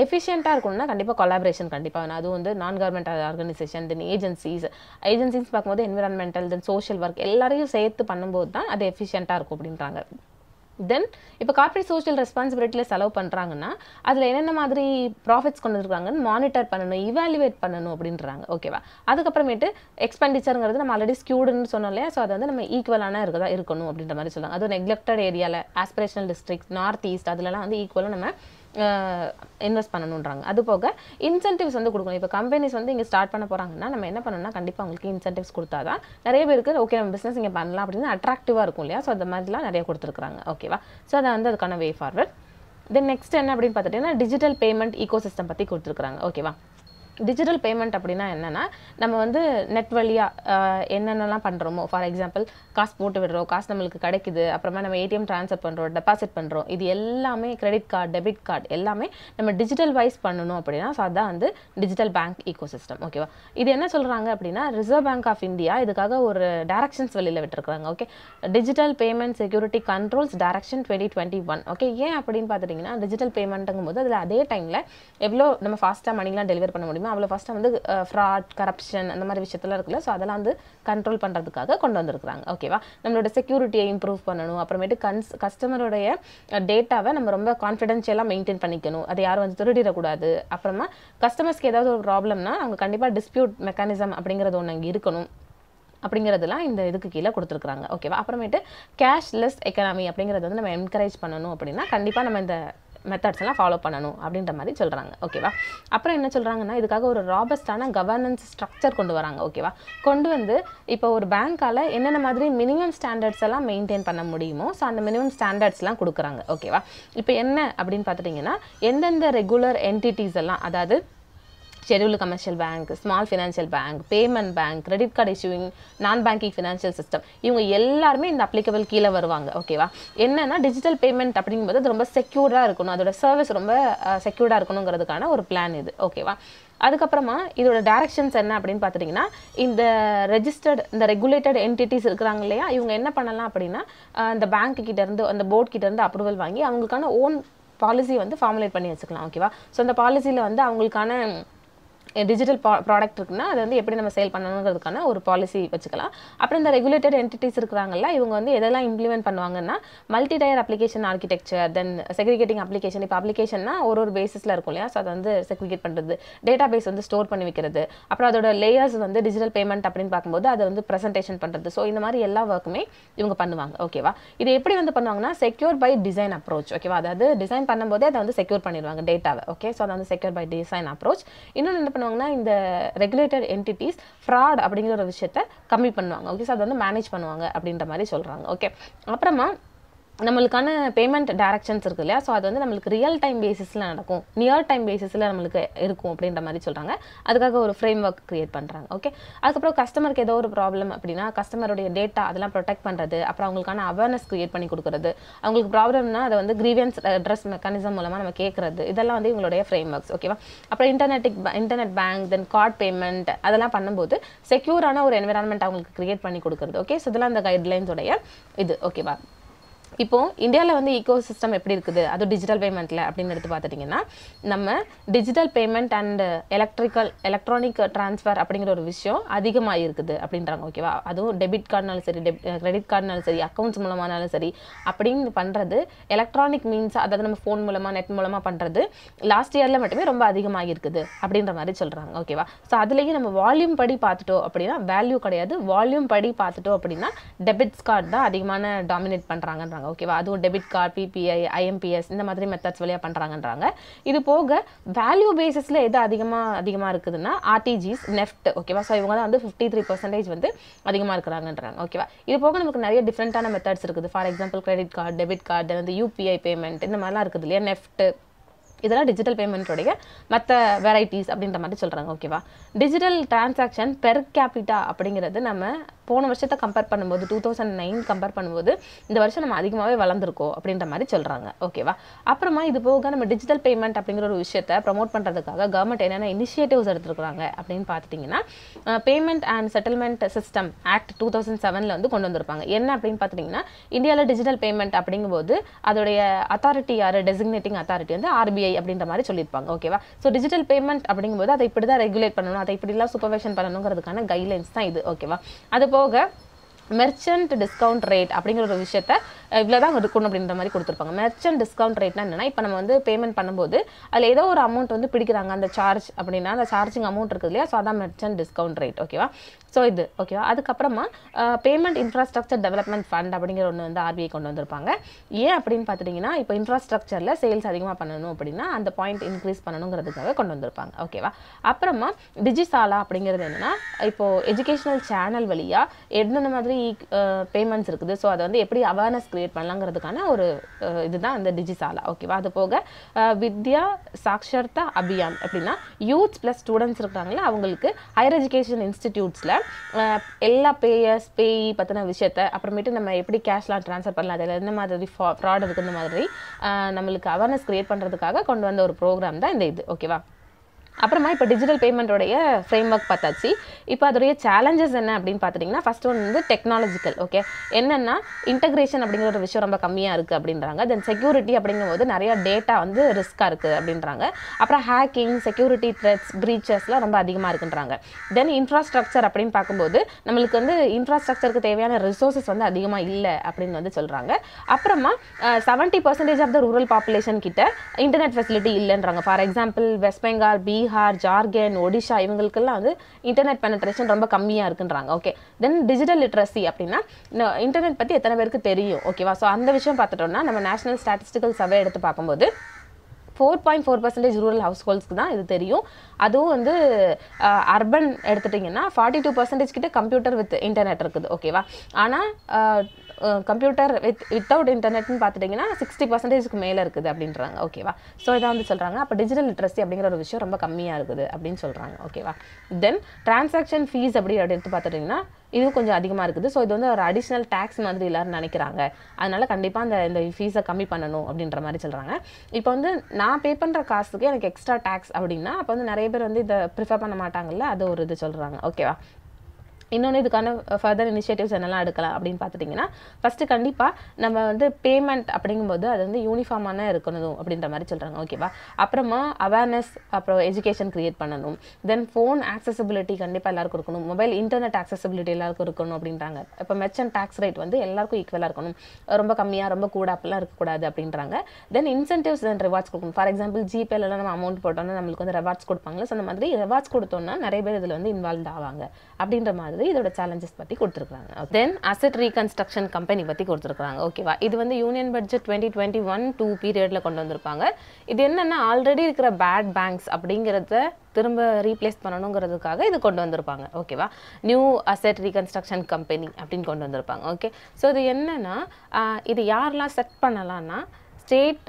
எஃபிஷியண்ட்டாக இருக்கணும்னா கண்டிப்பாக கொலாபரேஷன் கண்டிப்பாக வேணும். அதுவும் வந்து நான் கவர்மெண்ட் ஆர்கனைசேஷன், தென் ஏஜென்சிஸ் பார்க்கும்போது என்விரான்மெண்டல், தென் சோஷியல் ஒர்க் எல்லாரையும் சேர்த்து பண்ணும்போது தான் அது எஃபிஷியண்ட்டாக இருக்கும் அப்படின்றாங்க. தென் இப்போ கார்ப்பரேட் சோஷியல் ரெஸ்பான்சிபிலிட்டியில் செலவு பண்ணுறாங்கன்னா அதில் என்னென்ன மாதிரி ப்ராஃபிட்ஸ் கொண்டு வந்துருக்காங்கன்னு மானிட்டர் பண்ணணும், இவாலுவேட் பண்ணணும் அப்படின்றாங்க. ஓகேவா? அதுக்கப்புறமேட்டு எக்ஸ்பெண்டிச்சருங்கிறது நம்ம ஆல்ரெடி ஸ்கியூடுன்னு சொன்னோம் இல்லையா? ஸோ அது வந்து நம்ம ஈக்குவலான இருக்கணும் அப்படின்ற மாதிரி சொல்லுவாங்க. அதுவும் நெக்லெக்டட் ஏரியாவில் ஆஸ்பிரேஷனல் டிஸ்ட்ரிக்ட், நார்த் ஈஸ்ட் அதுலலாம் வந்து ஈக்குவலாக நம்ம இன்வெஸ்ட் பண்ணணுன்றாங்க. அது போக இன்சென்டிவ்ஸ் வந்து கொடுக்கணும். இப்போ கம்பெனிஸ் வந்து இங்கே ஸ்டார்ட் பண்ண போகிறாங்கன்னா நம்ம என்ன பண்ணணும்னா கண்டிப்பாக அவங்களுக்கு இன்சென்டிவ்ஸ் கொடுத்தா தான் நிறைய பேருக்கு ஓகே நம்ம பிஸ்னஸ் இங்கே பண்ணலாம் அப்படின்னு அட்ராக்டிவாக இருக்கும் இல்லையா? ஸோ அந்த மாதிரிலாம் நிறைய கொடுத்துருக்காங்க. ஓகேவா? ஸோ அதை வந்து அதுக்கான வே ஃபார்வர்ட். தென் நெக்ஸ்ட் என்ன அப்படின்னு பார்த்துட்டிங்கன்னா டிஜிட்டல் பேமெண்ட் ஈகோசிஸ்டம் பற்றி கொடுத்துருக்காங்க. ஓகேவா? டிஜிட்டல் பேமெண்ட் அப்படின்னா என்னென்னா நம்ம வந்து நெட் வழியாக என்னென்னலாம் பண்ணுறோமோ, ஃபார் எக்ஸாம்பிள் காசு போட்டு விடுறோம், காசு நம்மளுக்கு கிடைக்குது, அப்புறமா நம்ம ஏடிஎம் ட்ரான்ஸ்ஃபர் பண்ணுறோம், டெபாசிட் பண்ணுறோம், இது எல்லாமே கிரெடிட் கார்டு, டெபிட் கார்டு எல்லாமே நம்ம டிஜிட்டல் வைஸ் பண்ணணும் அப்படின்னா ஸோ அதுதான் வந்து டிஜிட்டல் பேங்க் ஈகோசிஸ்டம். ஓகேவா? இது என்ன சொல்கிறாங்க அப்படின்னா ரிசர்வ் பேங்க் ஆஃப் இந்தியா இதுக்காக ஒரு டைரக்ஷன்ஸ் வெளியில் விட்டுருக்காங்க. Okay, digital payment security controls direction 2021. Okay, ஏன் அப்படின்னு பார்த்துட்டிங்கன்னா டிஜிட்டல் பேமெண்ட்டுங்கும் போது அதில் அதே டைமில் எவ்வளோ நம்ம ஃபாஸ்ட்டாக மணிலாம் டெலிவர் பண்ண முடியுமோ அவ்வளோ ஃபஸ்ட்டாக வந்து ஃப்ராட், கரப்ஷன் அந்த மாதிரி விஷயத்தெல்லாம் இருக்குல்ல, ஸோ அதெல்லாம் வந்து கண்ட்ரோல் பண்ணுறதுக்காக கொண்டு வந்திருக்காங்க. ஓகேவா? நம்மளோட செக்யூரிட்டியை இம்ப்ரூவ் பண்ணணும், அப்புறமேட்டு கஸ்டமருடைய டேட்டாவை நம்ம ரொம்ப கான்ஃபிடென்ஷியலாக மெயின்டைன் பண்ணிக்கணும், அதை யாரும் வந்து திருடிடக்கூடாது. அப்புறமா கஸ்டமர்ஸ்க்கு ஏதாவது ஒரு ப்ராப்ளம்னா அவங்க கண்டிப்பாக டிஸ்பியூட் மெக்கானிசம் அப்படிங்கிறது ஒன்று அங்கே இருக்கணும் அப்படிங்கிறதுலாம் இந்த இதுக்கு கீழே கொடுத்துருக்குறாங்க. ஓகேவா? அப்புறமேட்டு கேஷ்லெஸ் எக்கனாமி அப்படிங்கிறது வந்து நம்ம என்கரேஜ் பண்ணணும் அப்படின்னா கண்டிப்பாக நம்ம இந்த மெத்தட்ஸ் எல்லாம் ஃபாலோ பண்ணணும் அப்படின்ற மாதிரி சொல்கிறாங்க. ஓகேவா? அப்புறம் என்ன சொல்கிறாங்கன்னா இதுக்காக ஒரு ராபஸ்டான கவர்னன்ஸ் ஸ்ட்ரக்சர் கொண்டு வராங்க. ஓகேவா? கொண்டு வந்து இப்போ ஒரு பேங்க்கால் என்னென்ன மாதிரி மினிமம் ஸ்டாண்டர்ட்ஸ் எல்லாம் மெயின்டைன் பண்ண முடியுமோ ஸோ அந்த மினிமம் ஸ்டாண்டர்ட்ஸ்லாம் கொடுக்குறாங்க. ஓகேவா? இப்போ என்ன அப்படின்னு பார்த்துட்டிங்கன்னா எந்தெந்த ரெகுலர் என்டிட்டிஸ் எல்லாம், அதாவது scheduled commercial bank, small financial bank, payment bank, credit card issuing, நான் பேங்கிங் ஃபினான்ஷியல் சிஸ்டம், இவங்க எல்லாருமே இந்த அப்ளிகபிள் கீழே வருவாங்க. ஓகேவா? என்னன்னா டிஜிட்டல் பேமெண்ட் அப்படிங்கும்போது அது ரொம்ப செக்யூர்டாக இருக்கணும், அதோட சர்வீஸ் ரொம்ப செக்யூர்டாக இருக்கணுங்கிறதுக்கான ஒரு பிளான் இது. ஓகேவா? அதுக்கப்புறமா இதோட டைரக்ஷன்ஸ் என்ன அப்படின்னு பார்த்துட்டிங்கன்னா இந்த ரெகுலேட்டட் என்டிட்டிஸ் இருக்கிறாங்க இல்லையா, இவங்க என்ன பண்ணலாம் அப்படின்னா அந்த பேங்க் கிட்டேருந்து அந்த போர்ட் கிட்டேருந்து அப்ரூவல் வாங்கி அவங்களுக்கான ஓன் பாலிசி வந்து ஃபார்முலேட் பண்ணி வச்சுக்கலாம். ஓகேவா? ஸோ அந்த பாலிசியில் வந்து அவங்களுக்கான டிஜிட்டல் ப்ராடக்ட் இருக்குன்னா அதை வந்து எப்படி நம்ம சேல் பண்ணணுங்கிறதுக்கான ஒரு பாலிசி வச்சுக்கலாம். அப்புறம் இந்த ரெகுலேட்டட் என்டிட்டிஸ் இருக்கிறாங்கல்ல, இவங்க வந்து எதெல்லாம் இம்ப்ளிமெண்ட் பண்ணுவாங்கன்னா மல்டி டயர் அப்ளிகேஷன் ஆர்கிடெக்சர், தென் செக்ரிகேட்டிங் அப்ளிகேஷன். இப்போ அப்ளிகேஷன்னா ஒரு பேசிஸில் இருக்கும் இல்லையா, ஸோ அதை வந்து செக்ரிகேட் பண்ணுறது, டேட்டா பேஸ் வந்து ஸ்டோர் பண்ணி வைக்கிறது, அப்புறம் அதோட லேயர்ஸ் வந்து டிஜிட்டல் பேமெண்ட் அப்படின்னு பார்க்கும்போது அதை வந்து ப்ரெசன்டேஷன் பண்ணுறது. ஸோ இந்த மாதிரி எல்லா ஒர்க்குமே இவங்க பண்ணுவாங்க. ஓகேவா? இது எப்படி வந்து பண்ணுவாங்கன்னா செக்யூர் பை டிசைன் அப்ரோச். ஓகேவா? அதாவது டிசைன் பண்ணும்போதே அதை வந்து செக்யூர் பண்ணிடுவாங்க டேட்டாவை. ஓகே, ஸோ அதை வந்து செக்யூர் பை டிசைன் அப்ரோச். இன்னொன்று என்ன பண்ணுவாங்கன்னா இந்த ரெகுலேட்டட் என்டிட்டிஸ் ஃப்ராட் அப்படிங்கிற ஒரு விஷயத்தை கம்மி பண்ணுவாங்க. ஓகே, ஸோ அதை வந்து மேனேஜ் பண்ணுவாங்க அப்படின்ற மாதிரி சொல்கிறாங்க. ஓகே, அப்புறமா நம்மளுக்கான பேமெண்ட் டைரக்ஷன்ஸ் இருக்கு இல்லையா, ஸோ அது வந்து நம்மளுக்கு ரியல் டைம் பேசிஸில் நடக்கும், நியர் டைம் பேசிஸில் நம்மளுக்கு இருக்கும் அப்படின்ற மாதிரி சொல்கிறாங்க. அதுக்காக ஒரு ஃப்ரேம் ஒர்க் க்ரியேட் பண்ணுறாங்க. ஓகே, அதுக்கப்புறம் கஸ்டமருக்கு ஏதோ ஒரு ப்ராப்ளம் அப்படின்னா கஸ்டமருடைய டேட்டா அதெல்லாம் ப்ரொடெக்ட் பண்ணுறது, அப்புறம் அவங்களுக்கான அவேர்னஸ் க்ரியேட் பண்ணி கொடுக்குறது, அவங்களுக்கு ப்ராப்ளம்னா அதை வந்து கிரீவியன்ஸ் அட்ரஸ் மெக்கானிசம் மூலமாக நம்ம கேட்குறது, இதெல்லாம் வந்து இவங்களுடைய ஃப்ரேம் ஒர்க்ஸ். ஓகேவா? அப்புறம் இன்டர்நெட் பேங்க், தென் கார்ட் பேமெண்ட் அதெல்லாம் பண்ணும்போது செக்யூரான ஒரு என்விரான்மெண்ட் அவங்களுக்கு க்ரியேட் பண்ணி கொடுக்குறது. ஓகே, ஸோ இதெல்லாம் அந்த கைட்லைன்ஸோடைய இது. ஓகேவா? இப்போ இந்தியாவில் வந்து ஈகோ சிஸ்டம் எப்படி இருக்குது அது டிஜிட்டல் பேமெண்ட்டில் அப்படின்னு எடுத்து பார்த்துட்டிங்கன்னா நம்ம digital payment and electronic transfer அப்படிங்கிற ஒரு விஷயம் அதிகமாக இருக்குது அப்படின்றாங்க. ஓகேவா? அதுவும் டெபிட் கார்டுனாலும் சரி, கிரெடிட் கார்டுனாலும் சரி, அக்கௌண்ட்ஸ் மூலமானாலும் சரி அப்படின்னு பண்ணுறது எலக்ட்ரானிக் மீன்ஸ், அதாவது நம்ம ஃபோன் மூலமாக நெட் மூலமாக பண்ணுறது லாஸ்ட் இயரில் மட்டுமே ரொம்ப அதிகமாக இருக்குது அப்படின்ற மாதிரி சொல்கிறாங்க. ஓகேவா? ஸோ அதுலேயும் நம்ம வால்யூம் படி பார்த்துட்டோம் அப்படின்னா வேல்யூ கிடையாது, வால்யூம் படி பார்த்துட்டோம் அப்படின்னா டெபிட்ஸ் கார்டு தான் அதிகமான டாமினேட் பண்ணுறாங்கன்றாங்க. ஓகேவா? அதுவும் டெபிட் கார்டு, பிபிஐ, ஐஎம்பிஎஸ் இந்த மாதிரி மெத்தட்ஸ் வழியாக பண்ணுறாங்கன்றாங்க. இது போக வேல்யூ பேசிஸில் எது அதிகமாக இருக்குதுன்னா ஆர்டிஜிஎஸ், நெஃப்ட். ஓகேவா? ஸோ இவங்க தான் வந்து 53% வந்து அதிகமாக இருக்கிறாங்கன்றாங்க. ஓகேவா? இது போக நமக்கு நிறைய டிஃப்ரெண்ட்டான மெத்தட்ஸ் இருக்குது. For example credit card, debit card, வந்து யூபிஐ பேமெண்ட் இந்த மாதிரிலாம் இருக்குது இல்லையா, நெஃப்ட் இதெல்லாம் டிஜிட்டல் பேமெண்ட்டோடைய மற்ற வெரைட்டிஸ் அப்படின்ற மாதிரி சொல்கிறாங்க. ஓகேவா. டிஜிட்டல் டிரான்சாக்ஷன் பெர் கேபிட்டா அப்படிங்கிறது நம்ம போன வருஷத்தை கம்பேர் பண்ணும்போது 2009 கம்பேர் பண்ணும்போது இந்த வருஷம் நம்ம அதிகமாகவே வளர்ந்துருக்கோம் அப்படின்ற மாதிரி சொல்கிறாங்க. ஓகேவா. அப்புறமா இது போக நம்ம டிஜிட்டல் பேமெண்ட் அப்படிங்கிற ஒரு விஷயத்தை ப்ரமோட் பண்ணுறதுக்காக கவர்மெண்ட் என்னென்ன இனிஷியேட்டிவ்ஸ் எடுத்துருக்காங்க அப்படின்னு பார்த்துட்டிங்கன்னா payment and settlement system act 2007 வந்து கொண்டு வந்திருப்பாங்க. என்ன அப்படின்னு பார்த்துட்டிங்கன்னா இந்தியாவில் டிஜிட்டல் பேமெண்ட் அப்படிங்கும்போது அதோடைய அத்தாரிட்டி யார், டெசிக்னேட்டிங் அத்தாரிட்டி வந்து RBI அப்படின்ற மாதிரி சொல்லியிருப்பாங்க. ஓகேவா. ஸோ டிஜிட்டல் பேமெண்ட் அப்படிங்கும்போது அதை இப்படி தான் ரெகுலேட் பண்ணணும், அதை இப்படிலாம் சூப்பர்வைஷன் பண்ணணுங்கிறதுக்கான கைட்லைன்ஸ் தான் இது. ஓகேவா. அது போக மெர்ச்சன்ட் டிஸ்கவுண்ட் ரேட் அப்படிங்கிற ஒரு விஷயத்தை இவ்வளோ தான் இருக்கணும் அப்படின்ற மாதிரி கொடுத்துருப்பாங்க. மெர்ச்சன்ட் டிஸ்கவுண்ட் ரேட்னா என்னன்னா, இப்போ நம்ம வந்து பேமெண்ட் பண்ணும்போது அதில் ஏதோ ஒரு அமௌண்ட் வந்து பிடிக்கிறாங்க அந்த சார்ஜ் அப்படின்னா அந்த சார்ஜிங் அமௌண்ட் இருக்குது இல்லையா, ஸோ அதான் மெர்ச்சன்ட் டிஸ்கவுண்ட் ரேட். ஓகேவா. ஸோ இது ஓகேவா. அதுக்கப்புறமா பேமெண்ட் இன்ஃப்ராஸ்ட்ரக்சர் டெவலப்மெண்ட் ஃபண்ட் அப்படிங்கிற ஒன்று வந்து RBI கொண்டு வந்திருப்பாங்க. ஏன் அப்படின்னு பார்த்துட்டிங்கன்னா இப்போ இன்ஃப்ராஸ்ட்ரக்சரில் சேல்ஸ் அதிகமாக பண்ணணும் அப்படின்னா அந்த பாயிண்ட் இன்க்ரீஸ் பண்ணணுங்கிறதுக்காக கொண்டு வந்திருப்பாங்க. ஓகேவா. அப்புறமா டிஜிசாலா அப்படிங்கிறது என்னென்னா இப்போது எஜுகேஷனல் சேனல் வழியாக என்னென்ன மாதிரி பேமெண்ட்ஸ் இருக்குது, ஸோ அதை வந்து எப்படி அவேர்னஸ் கிரியேட் பண்ணலாங்கிறதுக்கான ஒரு இதுதான் இந்த டிஜிசாலா. ஓகேவா. அது போக வித்யா சாக்ஷர்தா அபியான் அப்படின்னா யூத்ஸ் ப்ளஸ் ஸ்டூடெண்ட்ஸ் இருக்கிறாங்களா அவங்களுக்கு ஹையர் எஜுகேஷன் இன்ஸ்டிடியூட்ஸில் எல்லா பேயி பற்றின விஷயத்தை அப்புறமேட்டு நம்ம எப்படி கேஷ்லாம் ட்ரான்ஸ்ஃபர் பண்ணலாம், அதில் என்ன மாதிரி ஃப்ராட் இருக்குன்ற மாதிரி நம்மளுக்கு அவேர்னஸ் கிரியேட் பண்ணுறதுக்காக கொண்டு வந்த ஒரு ப்ரோக்ராம் தான் இந்த இது. ஓகேவா. அப்புறமா இப்போ டிஜிட்டல் பேமெண்ட்டோடைய ஃப்ரேம் ஒர்க் பார்த்தாச்சு. இப்போ அதோடைய சேலஞ்சஸ் என்ன அப்படின்னு பார்த்துட்டிங்கன்னா ஃபர்ஸ்ட் ஒன் வந்து டெக்னாலஜிக்கல். ஓகே. என்னென்னா இன்டகிரேஷன் அப்படிங்கிற ஒரு விஷயம் ரொம்ப கம்மியாக இருக்குது அப்படின்றாங்க. தென் செக்யூரிட்டி அப்படிங்கும்போது நிறையா டேட்டா வந்து ரிஸ்க்காக இருக்குது அப்படின்றாங்க. அப்புறம் ஹேக்கிங், செக்யூரிட்டி த்ரெட்ஸ், ப்ரீச்சஸ்லாம் ரொம்ப அதிகமாக இருக்குன்றாங்க. தென் இன்ஃப்ராஸ்ட்ரக்சர் அப்படின்னு பார்க்கும்போது நம்மளுக்கு வந்து இன்ஃப்ராஸ்ட்ரக்சருக்கு தேவையான ரிசோர்ஸஸ் வந்து அதிகமாக இல்லை அப்படின்னு வந்து சொல்கிறாங்க. அப்புறமா 70% ஆஃப் த ரூரல் பாப்புலேஷன் கிட்ட இன்டர்நெட் ஃபெசிலிட்டி இல்லைன்றாங்க. ஃபார் எக்ஸாம்பிள் வெஸ்ட் பெங்கால், பீகார், ஜார்க்கண்ட், ஒடிஷா இவங்களுக்கெல்லாம் வந்து இன்டர்நெட் பெனட்ரேஷன் ரொம்ப கம்மியாக இருக்குன்றாங்க. ஓகே. தென் டிஜிட்டல் லிட்ரஸி அப்படின்னா இன்டர்நெட் பற்றி எத்தனை பேருக்கு தெரியும். ஓகேவா. ஸோ அந்த விஷயம் பார்த்துட்டோம்னா நம்ம நேஷனல் ஸ்டாட்டிஸ்டிக்கல் சர்வே எடுத்து பார்க்கும்போது 4.4% ரூரல் ஹவுஸ் ஹோல்ஸ்க்கு தான் இது தெரியும். அதுவும் வந்து அர்பன் எடுத்துட்டிங்கன்னா 42% கிட்ட கம்ப்யூட்டர் வித் இன்டர்நெட் இருக்குது. ஓகேவா. ஆனால் கம்ப்யூட்டர் வித்தவுட் இன்டர்நெட்னு பார்த்துட்டிங்கன்னா 60% மேலே இருக்குது அப்படின்றாங்க. ஓகேவா. ஸோ இதை வந்து சொல்கிறாங்க. அப்போ டிஜிட்டல் லிட்ரஸி அப்படிங்கிற ஒரு விஷயம் ரொம்ப கம்மியாக இருக்குது அப்படின்னு சொல்கிறாங்க. ஓகேவா. தென் டிரான்சாக்ஷன் ஃபீஸ் அப்படி எடுத்து பார்த்துட்டிங்கன்னா இதுவும் கொஞ்சம் அதிகமாக இருக்குது. ஸோ இது வந்து ஒரு அடிஷ்னல் டேக்ஸ் மாதிரி எல்லாரும் நினைக்கிறாங்க. அதனால் கண்டிப்பாக இந்த ஃபீஸை கம்மி பண்ணணும் அப்படின்ற மாதிரி சொல்கிறாங்க. இப்போ வந்து நான் பே பண்ணுற காசுக்கு எனக்கு எக்ஸ்ட்ரா டேக்ஸ் அப்படின்னா அப்போ வந்து நிறைய பேர் வந்து இதை ப்ரிஃபர் பண்ண மாட்டாங்கல்ல, அது ஒரு இது சொல்கிறாங்க. ஓகேவா. இன்னொன்று இதுக்கான ஃபர்தர் இனிஷியேட்டிவ்ஸ் என்னெல்லாம் எடுக்கலாம் அப்படின்னு பார்த்துட்டிங்கன்னா ஃபஸ்ட்டு கண்டிப்பாக நம்ம வந்து பேமெண்ட் அப்படிங்கும்போது அது வந்து யூனிஃபார்மான இருக்கணும் அப்படின்ற மாதிரி சொல்கிறாங்க. ஓகேவா. அப்புறமா அவேர்னஸ், அப்புறம் எஜுகேஷன் க்ரியேட் பண்ணணும். தென் ஃபோன் ஆக்சசிபிலிட்டி கண்டிப்பாக எல்லாருக்கும் இருக்கணும். மொபைல் இன்டர்நெட் ஆக்சசிபிலிட்டி எல்லாருக்கும் இருக்கணும் அப்படின்றாங்க. இப்போ மெர்ச்சன்ட் டேக்ஸ் ரேட் வந்து எல்லாருக்கும் ஈக்குவலாக இருக்கணும், ரொம்ப கம்மியாக ரொம்ப கூட அப்படிலாம் இருக்கக்கூடாது அப்படின்றாங்க. தென் இன்சென்டிவ்ஸ் அண்ட் ரிவார்ட்ஸ் கொடுக்கணும். ஃபார் எக்ஸாம்பிள் ஜிபேலாம் நம்ம அமௌண்ட் போட்டோம்னா நம்மளுக்கு வந்து ரிவார்ட்ஸ் கொடுப்பாங்களே, ஸோ அந்த மாதிரி ரிவார்ட்ஸ் கொடுத்தோம்னா நிறைய பேர் இதில் வந்து இன்வால்வ் ஆவாங்க அப்படின்ற மாதிரி இதோட சேலஞ்சஸ் பற்றி கொடுத்துருக்காங்க. தென் அசெட் ரீகன்ஸ்ட்ரக்ஷன் கம்பெனி பற்றி கொடுத்துருக்காங்க. ஓகேவா. இது வந்து யூனியன் பட்ஜெட் 2021-2 பீரியடில் கொண்டு வந்திருப்பாங்க. இது என்னென்னா ஆல்ரெடி இருக்கிற பேட் பேங்க்ஸ் அப்படிங்கிறத திரும்ப ரீப்ளேஸ் பண்ணணுங்கிறதுக்காக இது கொண்டு வந்திருப்பாங்க. ஓகேவா. நியூ அசெட் ரீகன்ஸ்ட்ரக்ஷன் கம்பெனி அப்படின்னு கொண்டு வந்திருப்பாங்க. ஓகே. ஸோ இது என்னென்னா இது யாரெல்லாம் செட் பண்ணலான்னா state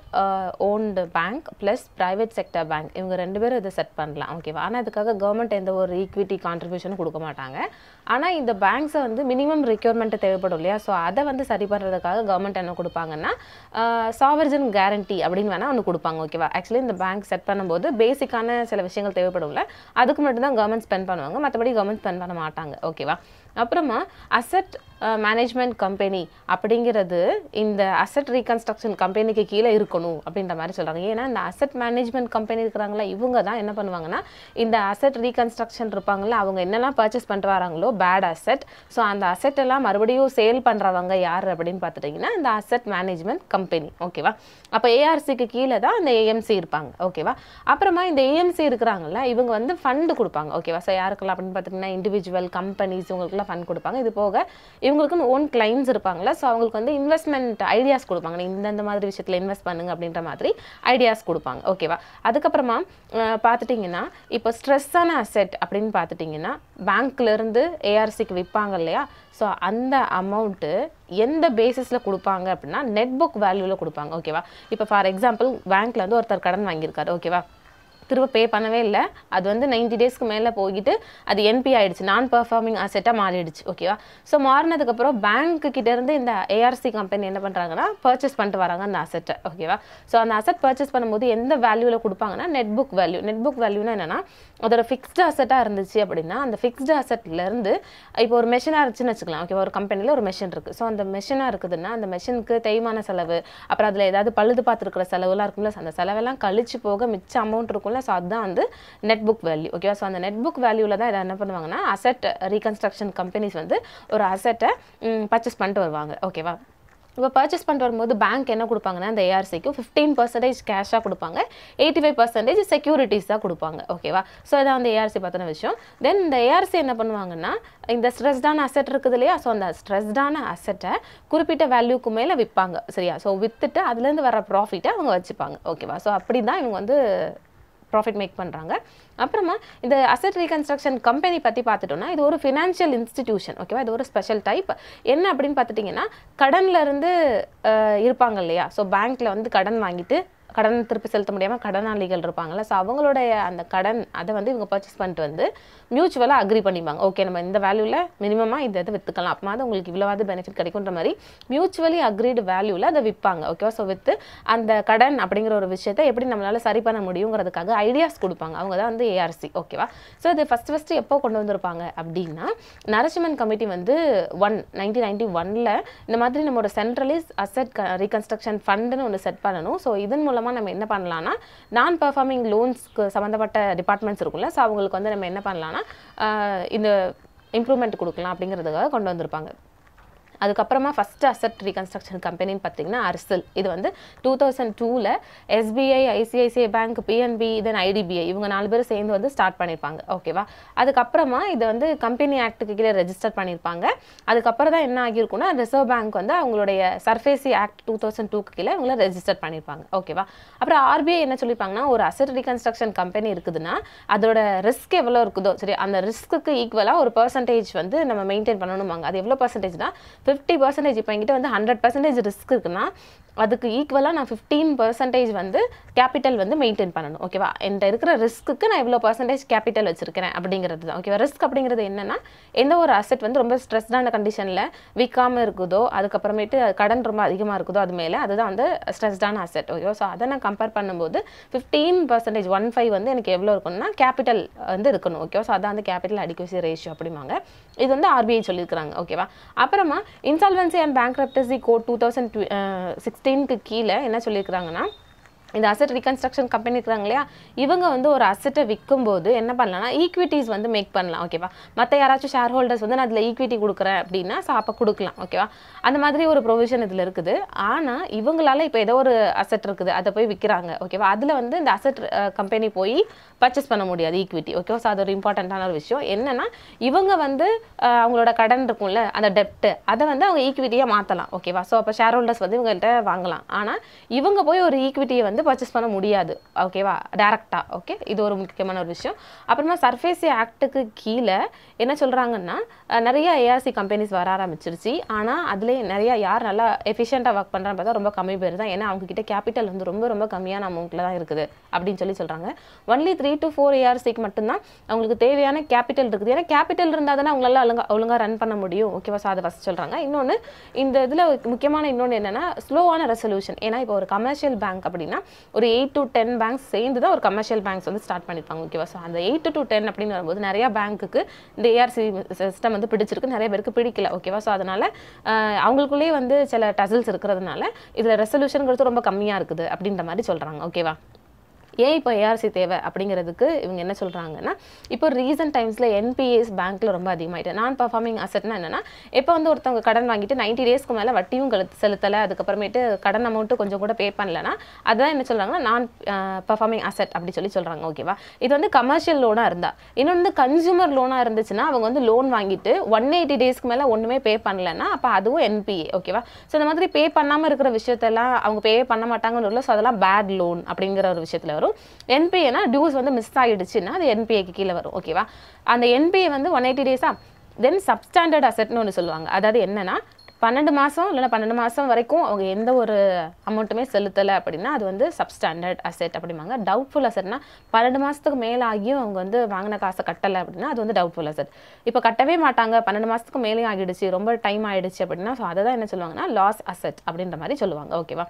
owned bank plus private sector bank இவங்க 2 பேரும் இதை செட் பண்ணலாம். ஓகேவா. ஆனால் இதுக்காக கவர்மெண்ட் எந்த ஒரு ஈக்விட்டி கான்ட்ரிபியூஷனும் கொடுக்க மாட்டாங்க. ஆனால் இந்த பேங்க்ஸை வந்து மினிமம் ரெக்யூர்மெண்ட்டு தேவைப்படும் இல்லையா, ஸோ அதை வந்து சரி பண்ணுறதுக்காக கவர்மெண்ட் என்ன கொடுப்பாங்கன்னா சாவர்ஜன் கேரண்டி அப்படின்னு வேணால் ஒன்று கொடுப்பாங்க. ஓகேவா. ஆக்சுவலி இந்த பேங்க் செட் பண்ணும்போது பேசிக்கான சில விஷயங்கள் தேவைப்படும்ல, அதுக்கு மட்டும்தான் கவர்மெண்ட் ஸ்பெண்ட் பண்ணுவாங்க, மற்றபடி கவர்மெண்ட் ஸ்பெண்ட் பண்ண மாட்டாங்க. ஓகேவா. அப்புறமா அசெட் மேனேஜ்மெண்ட் கம்பெனி அப்படிங்கிறது இந்த அசெட் ரீகன்ஸ்ட்ரக்ஷன் கம்பெனிக்கு கீழே இருக்கணும் அப்படின்ற மாதிரி சொல்கிறாங்க. ஏன்னா இந்த அசெட் மேனேஜ்மெண்ட் கம்பெனி இருக்கிறாங்களா இவங்க தான் என்ன பண்ணுவாங்கன்னா இந்த அசெட் ரீகன்ஸ்ட்ரக்ஷன் இருப்பாங்களா அவங்க என்னெல்லாம் பர்ச்சேஸ் பண்ணிட்டு வராங்களோ பேட் அசெட், ஸோ அந்த அசெட் எல்லாம் மறுபடியும் சேல் பண்ணுறவங்க யார் அப்படின்னு பார்த்துட்டிங்கன்னா இந்த அசெட் மேனேஜ்மெண்ட் கம்பெனி. ஓகேவா. அப்போ ஏஆர்சிக்கு கீழே தான் இந்த ஏஎம்சி இருப்பாங்க. ஓகேவா. அப்புறமா இந்த ஏஎம்சி இருக்கிறாங்களா இவங்க வந்து ஃபண்டு கொடுப்பாங்க. ஓகேவா. ஸோ யாருக்கெல்லாம் அப்படின்னு பார்த்துட்டிங்கன்னா இண்டிவிஜுவல் கம்பெனிஸ் இவங்களுக்குலாம் ஃபண்ட் கொடுப்பாங்க. இது போக இவங்களுக்குன்னு ஓன் கிளைண்ட்ஸ் இருப்பாங்களா, ஸோ அவங்களுக்கு வந்து இன்வெஸ்ட்மெண்ட் ஐடியாஸ் கொடுப்பாங்க. நீங்கள் இந்த மாதிரி விஷயத்தில் இன்வெஸ்ட் பண்ணுங்க அப்படின்ற மாதிரி ஐடியாஸ் கொடுப்பாங்க. ஓகேவா? அதுக்கப்புறமா பார்த்துட்டிங்கன்னா இப்போ ஸ்ட்ரெஸ்ஸான அசெட் அப்படின்னு பார்த்துட்டிங்கன்னா பேங்க்லேருந்து ஏஆர்சிக்கு விற்பாங்க இல்லையா, ஸோ அந்த அமௌண்ட்டு எந்த பேசிஸில் கொடுப்பாங்க அப்படின்னா நெட் புக் வேல்யூவில் கொடுப்பாங்க. ஓகேவா? இப்போ ஃபார் எக்ஸாம்பிள் பேங்க்கில் வந்து ஒருத்தர் கடன் வாங்கியிருக்காரு. ஓகேவா? திரும்ப பே பண்ணவே இல்லை, அது வந்து 90 டேஸ்க்கு மேலே போய்கிட்டு அது என்பி ஆகிடுச்சு, நான் பெர்ஃபார்மிங் அசெட்டாக மாறிடுச்சு. ஓகேவா? ஸோ மாறினதுக்கப்புறம் பேங்க்கு கிட்டேருந்து இந்த ஏஆர்சி கம்பெனி என்ன பண்ணுறாங்கன்னா பர்ச்சேஸ் பண்ணிட்டு வராங்க அந்த அசெட்டை. ஓகேவா? ஸோ அந்த அசெட் பர்ச்சேஸ் பண்ணும்போது எந்த வேல்யூவில் கொடுப்பாங்கன்னா net book value. Net book வேல்யூனா என்னென்னா அதோட ஃபிக்ஸ்டு அசெட்டாக இருந்துச்சு அப்படின்னா அந்த ஃபிக்ஸ்டு அசெட்லேருந்து இப்போ ஒரு மெஷினாக இருந்துச்சுன்னு வச்சுக்கலாம். ஓகேவா? ஒரு கம்பெனியில் ஒரு மெஷின் இருக்குது. ஸோ அந்த மெஷினாக இருக்குதுன்னா அந்த மெஷினுக்கு தேய்மான செலவு, அப்புறம் அதில் ஏதாவது பழுது பார்த்துருக்கிற செலவுலாம் இருக்கும்ல, அந்த செலவெல்லாம் கழிச்சு போக மிச்ச அமௌண்ட் இருக்கும்ல, ஸோ அதுதான் வந்து நெட் புக் வேல்யூ. ஓகேவா? ஸோ அந்த நெட் புக் வேல்யூவில் தான் இதை என்ன பண்ணுவாங்கன்னா அசெட் ரீகன்ஸ்ட்ரக்ஷன் கம்பெனிஸ் வந்து ஒரு அசெட்டை பர்ச்சேஸ் பண்ணிட்டு வருவாங்க. ஓகேவா? இப்போ பர்ச்சேஸ் பண்ணிட்டு வரும்போது பேங்க் என்ன கொடுப்பாங்கன்னா அந்த ஏஆர்சிக்கு 15% கேஷாக கொடுப்பாங்க, 85% செக்யூரிட்டிஸாக கொடுப்பாங்க. ஓகேவா? ஸோ இதான் வந்து ஏஆர்சி பற்றின விஷயம். தென் இந்த ஏஆர்சி என்ன பண்ணுவாங்கன்னா இந்த ஸ்ட்ரெஸ்டான அசெட் இருக்குது இல்லையா, ஸோ அந்த ஸ்ட்ரெஸ்டான அசெட்டை குறிப்பிட்ட வேல்யூக்கு மேலே விற்பாங்க. சரியா? ஸோ விற்றுட்டு அதுலேருந்து வர ப்ராஃபிட்டை அவங்க வச்சுப்பாங்க. ஓகேவா? ஸோ அப்படி தான் இவங்க வந்து ப்ராஃபிட் மேக் பண்ணுறாங்க. அப்புறமா இந்த அசெட் ரீகன்ஸ்ட்ரக்ஷன் கம்பெனி பற்றி பார்த்துட்டோம்னா இது ஒரு ஃபினான்ஷியல் இன்ஸ்டிடியூஷன். ஓகேவா? இது ஒரு ஸ்பெஷல் டைப். என்ன அப்படின்னு பார்த்துட்டிங்கன்னா கடனில் இருந்து இருப்பாங்க இல்லையா, ஸோ பேங்க்கில் வந்து கடன் வாங்கிட்டு கடன் திருப்பி செலுத்த முடியாமல் கடனாளிகள் இருப்பாங்கள்ல, ஸோ அவங்களுடைய அந்த கடன் அதை வந்து இவங்க பர்ச்சேஸ் பண்ணிட்டு வந்து மியூச்சுவலாக அக்ரி பண்ணிப்பாங்க. ஓகே, நம்ம இந்த வேல்யூவில் மினிமமாக இதை விற்றுக்கலாம், அப்போ தான் உங்களுக்கு இவ்வளோவாது பெனிஃபிட் கிடைக்குன்ற மாதிரி மியூச்சுவலி அக்ரீடு வேல்யூவில் அதை விற்பாங்க. ஓகேவா? ஸோ விற்று அந்த கடன் அப்படிங்கிற ஒரு விஷயத்தை எப்படி நம்மளால் சரி பண்ண முடியுங்கிறதுக்காக ஐடியாஸ் கொடுப்பாங்க. அவங்க தான் வந்து ஏஆர்சி. ஓகேவா? ஸோ இது ஃபஸ்ட்டு எப்போ கொண்டு வந்திருப்பாங்க அப்படின்னா நரசிம்மன் கமிட்டி வந்து 1991 இந்த மாதிரி நம்ம ஒரு சென்ட்ரலைஸ் அசெட் ரீகன்ஸ்ட்ரக்ஷன் ஃபண்டுன்னு ஒன்று செட் பண்ணணும். ஸோ இதன் மூலமாக நம்ம என்ன பண்ணலாம்னா நான் பெர்ஃபார்மிங் லோன்ஸ்க்கு சம்மந்தப்பட்ட டிபார்ட்மெண்ட்ஸ் இருக்கும்ல, ஸோ அவங்களுக்கு வந்து நம்ம என்ன பண்ணலாம்னா இந்த இம்ப்ரூவ்மெண்ட் கொடுக்கலாம் அப்படிங்கிறதுக்காக கொண்டு வந்திருப்பாங்க. அதுக்கப்புறமா ஃபஸ்ட்டு அசெட் ரீகன்ஸ்ட்ரக்ஷன் கம்பெனின்னு பார்த்தீங்கன்னா அர்சல். இது வந்து 2002 எஸ்பிஐ, ஐசிஐசிஐ பேங்க், பிஎன்பி, தென் ஐடிபிஐ இவங்க 4 பேர் சேர்ந்து வந்து ஸ்டார்ட் பண்ணியிருப்பாங்க. ஓகேவா? அதுக்கப்புறமா இதை வந்து கம்பெனி ஆக்டுக்கு கீழே ரெஜிஸ்டர் பண்ணியிருப்பாங்க. அதுக்கப்புறம் தான் என்ன ஆகியிருக்குன்னா ரிசர்வ் பேங்க் வந்து அவங்களுடைய சர்ஃபேசி ஆக்ட் 2002க்கு கீழே இவங்கள ரெஜிஸ்டர் பண்ணியிருப்பாங்க. ஓகேவா? அப்புறம் ஆர்பிஐ என்ன சொல்லியிருப்பாங்கன்னா ஒரு அசெட் ரீகன்ஸ்ட்ரக்ஷன் கம்பெனி இருக்குதுன்னா அதோட ரிஸ்க் எவ்வளோ இருக்குதோ சரி அந்த ரிஸ்க்கு ஈக்குவலாக ஒரு பர்சன்டேஜ் வந்து நம்ம மெயின்டைன் பண்ணணுமாங்க. அது எவ்வளோ பர்சன்டேஜ்னா 50%. இப்போ என்கிட்ட வந்து 100% ரிஸ்க் இருக்குன்னா அதுக்கு ஈக்குவலாக நான் 15% வந்து கேபிட்டல் வந்து மெயின்டைன் பண்ணணும். ஓகேவா? என்கிட்ட இருக்கிற ரிஸ்க்கு நான் எவ்வளோ பர்சன்டேஜ் கேபிட்டல் வச்சிருக்கிறேன் அப்படிங்கிறது தான். ஓகேவா? ரிஸ்க் அப்படிங்கிறது என்னன்னா எந்த ஒரு அசெட் வந்து ரொம்ப ஸ்ட்ரெஸ்டான கண்டிஷனில் விற்காமல் இருக்குதோ, அதுக்கப்புறமேட்டு கடன் ரொம்ப அதிகமாக இருக்குதோ அது மேலே அதுதான் வந்து ஸ்ட்ரெஸ்டான அசெட். ஓகேவா? ஸோ அதை நான் கம்பேர் பண்ணும்போது 15% 15 வந்து எனக்கு எவ்வளோ இருக்கணும்னா கேபிட்டல் வந்து இருக்கணும். ஓகேவா? ஸோ அதான் வந்து கேபிட்டல் அடிக்வசி ரேஷியோ அப்படிம்பாங்க. இது வந்து ஆர்பிஐ சொல்லியிருக்கிறாங்க. ஓகேவா? அப்புறமா இன்சால்வன்சி அண்ட் பேங்க்ரப்டசி கோட் 2016க்கு கீழே என்ன சொல்லியிருக்கிறாங்கன்னா இந்த அசெட் ரீகன்ஸ்ட்ரக்ஷன் கம்பெனி இருக்கிறாங்க இல்லையா, இவங்க வந்து ஒரு அசெட்டை விற்கும்போது என்ன பண்ணலாம்னா ஈக்விட்டிஸ் வந்து மேக் பண்ணலாம். ஓகேவா? மற்ற யாராச்சும் ஷேர் ஹோல்டர்ஸ் வந்து நான் அதில் ஈக்விட்டி கொடுக்குறேன் அப்படின்னா ஸோ அப்போ கொடுக்கலாம். ஓகேவா? அந்த மாதிரி ஒரு ப்ரொவிஷன் இதில் இருக்குது. ஆனால் இவங்களால இப்போ ஏதோ ஒரு அசெட் இருக்குது அதை போய் விற்கிறாங்க. ஓகேவா? அதில் வந்து இந்த அசெட் கம்பெனி போய் பர்ச்சேஸ் பண்ண முடியாது ஈக்விட்டி. ஓகேவா? ஸோ அது ஒரு இம்பார்ட்டண்ட்டான ஒரு விஷயம். என்னன்னா இவங்க வந்து அவங்களோட கடன் இருக்கும்ல அந்த டெப்ட்டு அதை வந்து அவங்க ஈக்விட்டியாக மாற்றலாம். ஓகேவா? ஸோ அப்போ ஷேர் ஹோல்டர்ஸ் வந்து இவங்கள்ட்ட வாங்கலாம். ஆனால் இவங்க போய் ஒரு ஈக்விட்டியை வந்து பர்ச்சேஸ் பண்ண முடியாது. ஓகேவா? டைரக்டா. ஓகே, இது ஒரு முக்கியமான ஒரு விஷயம். அப்புறமா சர்ஃபேசி ஆக்டுக்கு கீழே என்ன சொல்றாங்கன்னா நிறைய ஏஆர்சி கம்பெனிஸ் வர ஆரம்பிச்சிருச்சு. ஆனால் அதுலேயே நிறைய யார் நல்லா எஃபிஷியண்டாக ஒர்க் பண்ணுறான்னு பார்த்தா ரொம்ப கம்மி பேர் தான். ஏன்னா அவங்க கிட்ட கேபிட்டல் வந்து ரொம்ப ரொம்ப கம்மியான அமௌண்ட்டில் தான் இருக்குது அப்படின்னு சொல்கிறாங்க. ஒன்லி 3 to 4 ஏஆர்சிக்கு மட்டும்தான் அவங்களுக்கு தேவையான கேபிட்டல் இருக்குது. ஏன்னா கேபிட்டல் இருந்தால் தானே அவங்களால ஒழுங்காக ரன் பண்ண முடியும். ஓகேவா? ஸோ அதை ஃபஸ்ட் சொல்கிறாங்க. இன்னொன்று இந்த இதில் முக்கியமான இன்னொன்று என்னென்னா ஸ்லோவான ரெசல்யூஷன். ஏன்னா இப்போ ஒரு கமர்ஷியல் பேங்க் அப்படின்னா ஒரு 8 to 10 பேங்க்ஸ் சேர்ந்து தான் ஒரு கமர்ஷியல் பேங்க்ஸ் வந்து ஸ்டார்ட் பண்ணியிருப்பாங்க. ஓகேவா? ஸோ அந்த 8 to 10 அப்படின்னு வரும்போது நிறைய பேங்க்குக்கு இந்த ஏஆர்சி சிஸ்டம் வந்து பிடிச்சிருக்கு, நிறைய பேருக்கு பிடிக்கல. ஓகேவா? ஸோ அதனால் அவங்களுக்குள்ளேயே வந்து சில டசில்ஸ் இருக்கிறதுனால இதில் ரெசல்யூஷனுங்கிறது ரொம்ப கம்மியாக இருக்குது அப்படின்ற மாதிரி சொல்கிறாங்க. ஓகேவா? ஏன் இப்போ ஏஆர்சி தேவை அப்படிங்கிறதுக்கு இவங்க என்ன சொல்கிறாங்கன்னா, இப்போ ரீசன்ட் டைம்ஸில் என்பிஏஸ் பேங்க்கில் ரொம்ப அதிகமாகிட்டு நான் பர்ஃபார்மிங் அசட்னா என்னென்னா, இப்போ வந்து ஒருத்தவங்க கடன் வாங்கிட்டு 90 டேஸ்க்கு மேலே வட்டியும் செலுத்தலை, அதுக்கப்புறமேட்டு கடன் அமௌண்ட்டு கொஞ்சம் கூட பே பண்ணலைன்னா அதான் என்ன சொல்கிறாங்கன்னா நான் பர்ஃபார்மிங் அசட் அப்படி சொல்கிறாங்க. ஓகேவா, இது வந்து கமர்ஷியல் லோனாக இருந்தால். இன்னொன்று கன்சூமர் லோனாக இருந்துச்சுன்னா அவங்க வந்து லோன் வாங்கிட்டு 180 டேஸ்க்கு மேலே ஒன்றுமே பே பண்ணலைன்னா அப்போ அதுவும் என்பிஏ. ஓகேவா, ஸோ இந்த மாதிரி பே பண்ணாமல் இருக்கிற விஷயத்தெல்லாம் அவங்க பே பண்ண மாட்டாங்கன்னு, ஸோ அதெல்லாம் பேட் லோன் அப்படிங்கிற ஒரு விஷயத்தில் வரும். என்பிஏனா டியூஸ் வந்து மிஸ் ஆகிடுச்சுன்னா அது என்பிஏக்கு கீழே வரும். ஓகேவா, அந்த என்பிஏ வந்து 180 டேஸா தென் சப்ஸ்டாண்டர்ட் அசெட்னு ஒன்று சொல்லுவாங்க. அதாவது என்னன்னா 12 மாதம் இல்லைன்னா 12 மாதம் வரைக்கும் அவங்க எந்த ஒரு அமௌண்ட்டுமே செலுத்தலை அப்படின்னா அது வந்து சப்ஸ்டாண்டர்ட் அசெட் அப்படிம்பாங்க. டவுட்ஃபுல் அசெட்னா 12 மாதத்துக்கு மேலே ஆகியும் அவங்க வந்து வாங்கின காசை கட்டலை அப்படின்னா அது வந்து டவுட்ஃபுல் அசெட். இப்போ கட்டவே மாட்டாங்க, 12 மாதத்துக்கு மேலே ஆகிடுச்சு, ரொம்ப டைம் ஆகிடுச்சு அப்படின்னா ஸோ அதை தான் என்ன சொல்லுவாங்கன்னா லாஸ் அசெட் அப்படின்ற மாதிரி சொல்லுவாங்க. ஓகேவா,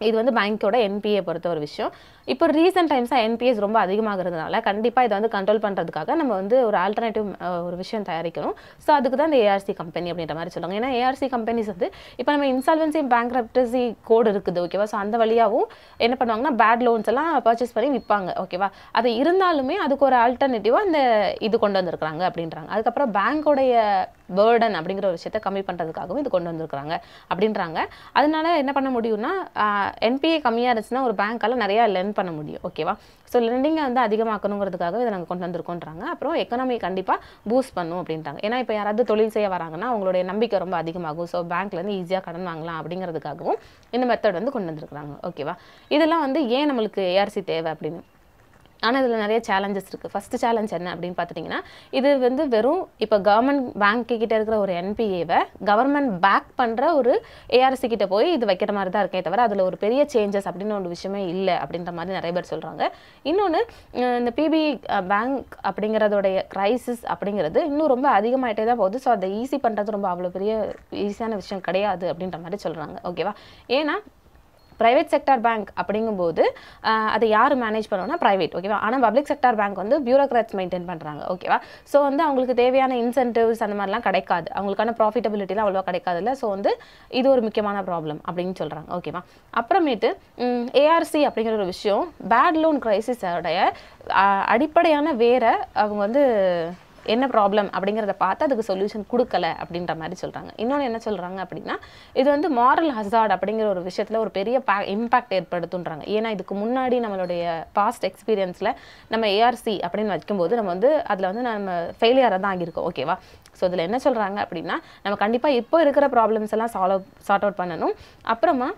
இது வந்து பேங்க்கோட என்பிஏ பொறுத்த ஒரு விஷயம். இப்போ ரீசெண்ட் டைம்ஸாக என்பிஎஸ் ரொம்ப அதிகமாகிறதுனால கண்டிப்பாக இதை வந்து கண்ட்ரோல் பண்ணுறதுக்காக நம்ம வந்து ஒரு ஆல்டர்னேட்டிவ் ஒரு விஷயம் தயாரிக்கணும். ஸோ அதுக்கு தான் இந்த ஏஆர்சி கம்பெனி அப்படின்ற மாதிரி சொல்லுவாங்க. ஏன்னா ஏஆர்சி கம்பெனிஸ் வந்து இப்போ நம்ம இன்சால்வன்சி பேங்க்ரப்டசி கோடு இருக்குது. ஓகேவா, ஸோ அந்த வழியாகவும் என்ன பண்ணுவாங்கன்னா பேட் லோன்ஸ் எல்லாம் பர்ச்சேஸ் பண்ணி விற்பாங்க. ஓகேவா, அது இருந்தாலுமே அதுக்கு ஒரு ஆல்டர்னேட்டிவாக இந்த இது கொண்டு வந்திருக்கிறாங்க அப்படின்றாங்க. அதுக்கப்புறம் பேங்க்கோடைய பேர்டன் அப்படிங்கிற ஒரு விஷயத்தை கம்மி பண்ணுறதுக்காகவும் இது கொண்டு வந்திருக்கிறாங்க அப்படின்றாங்க. அதனால என்ன பண்ண முடியும்னா என்பிஏ கம்மியாக இருந்துச்சுன்னா ஒரு பேங்க்கால் நிறையா லென் பண்ண முடியும். ஓகேவா, ஸோ லெண்டிங்கை வந்து அதிகமாக்கணுங்கிறதுக்காக இதை நாங்கள் கொண்டு வந்திருக்கோன்றாங்க. அப்புறம் எக்கனாமி கண்டிப்பாக பூஸ்ட் பண்ணும் அப்படின்றாங்க. ஏன்னா இப்போ யாராவது தொழில் செய்ய வராங்கன்னா அவங்களுடைய நம்பிக்கை ரொம்ப அதிகமாகும். ஸோ பேங்க்லேருந்து ஈஸியாக கடன் வாங்கலாம் அப்படிங்கிறதுக்காகவும் இந்த மெத்தட் வந்து கொண்டு வந்திருக்கிறாங்க. ஓகேவா, இதெல்லாம் வந்து ஏன் நம்மளுக்கு ஏஆர்சி தேவை அப்படின்னு. ஆனால் இதில் நிறைய சேலஞ்சஸ் இருக்குது. ஃபஸ்ட்டு சேலஞ்ச் என்ன அப்படின்னு பார்த்துட்டிங்கன்னா, இது வந்து வெறும் இப்போ கவர்மெண்ட் பேங்க் கிட்ட இருக்கிற ஒரு என்பிஏவை கவர்மெண்ட் பேக் பண்ணுற ஒரு ஏஆர்சி கிட்ட போய் இது வைக்கிற மாதிரி தான் இருக்கே தவிர அதில் ஒரு பெரிய சேஞ்சஸ் அப்படின்னு ஒரு விஷயமே இல்லை அப்படின்ற மாதிரி நிறைய பேர் சொல்கிறாங்க. இன்னொன்று இந்த பிபி பேங்க் அப்படிங்கிறதோடைய க்ரைசிஸ் அப்படிங்கிறது இன்னும் ரொம்ப அதிகமாகிட்டே தான் போகுது. ஸோ அதை ஈஸி பண்ணுறது ரொம்ப அவ்வளோ பெரிய ஈஸியான விஷயம் கிடையாது அப்படின்ற மாதிரி சொல்கிறாங்க. ஓகேவா, ஏன்னா ப்ரைவேட் செக்டார் பேங்க் அப்படிங்கும்போது அதை யார் மேனேஜ் பண்ணுவோம்னா ப்ரைவேட். ஓகேவா, ஆனால் பப்ளிக் செக்டார் பேங்க் வந்து பியூரோக்ராட்ஸ் மெயின்டைன் பண்ணுறாங்க. ஓகேவா, ஸோ வந்து அவங்களுக்கு தேவையான இன்சென்டிவ்ஸ் அந்த மாதிரிலாம் கிடைக்காது, அவங்களுக்கான ப்ராஃபிட்டபிலிட்டிலாம் அவ்வளோவா கிடைக்காதுல்ல. ஸோ வந்து இது ஒரு முக்கியமான ப்ராப்ளம் அப்படின்னு சொல்கிறாங்க. ஓகேவா, அப்புறமேட்டு ஏஆர்சி அப்படிங்கிற ஒரு விஷயம் பேட் லோன் கிரைசிஸோடைய அடிப்படையான வேற அவங்க வந்து என்ன ப்ராப்ளம் அப்படிங்கிறத பார்த்து அதுக்கு சொல்யூஷன் கொடுக்கல அப்படின்ற மாதிரி சொல்கிறாங்க. இன்னொன்று என்ன சொல்கிறாங்க அப்படின்னா இது வந்து மாரல் ஹசார்ட் அப்படிங்கிற ஒரு விஷயத்தில் ஒரு பெரிய இம்பாக்ட் ஏற்படுத்துன்றாங்க. ஏன்னா இதுக்கு முன்னாடி நம்மளுடைய பாஸ்ட் எக்ஸ்பீரியன்ஸில் நம்ம ஏஆர்சி அப்படின்னு வைக்கும்போது நம்ம வந்து அதில் வந்து நம்ம ஃபெயிலியராக தான் ஆகியிருக்கோம். ஓகேவா, ஸோ இதில் என்ன சொல்கிறாங்க அப்படின்னா நம்ம கண்டிப்பாக இப்போ இருக்கிற ப்ராப்ளம்ஸ் எல்லாம் சார்ட் அவுட் பண்ணணும். அப்புறமா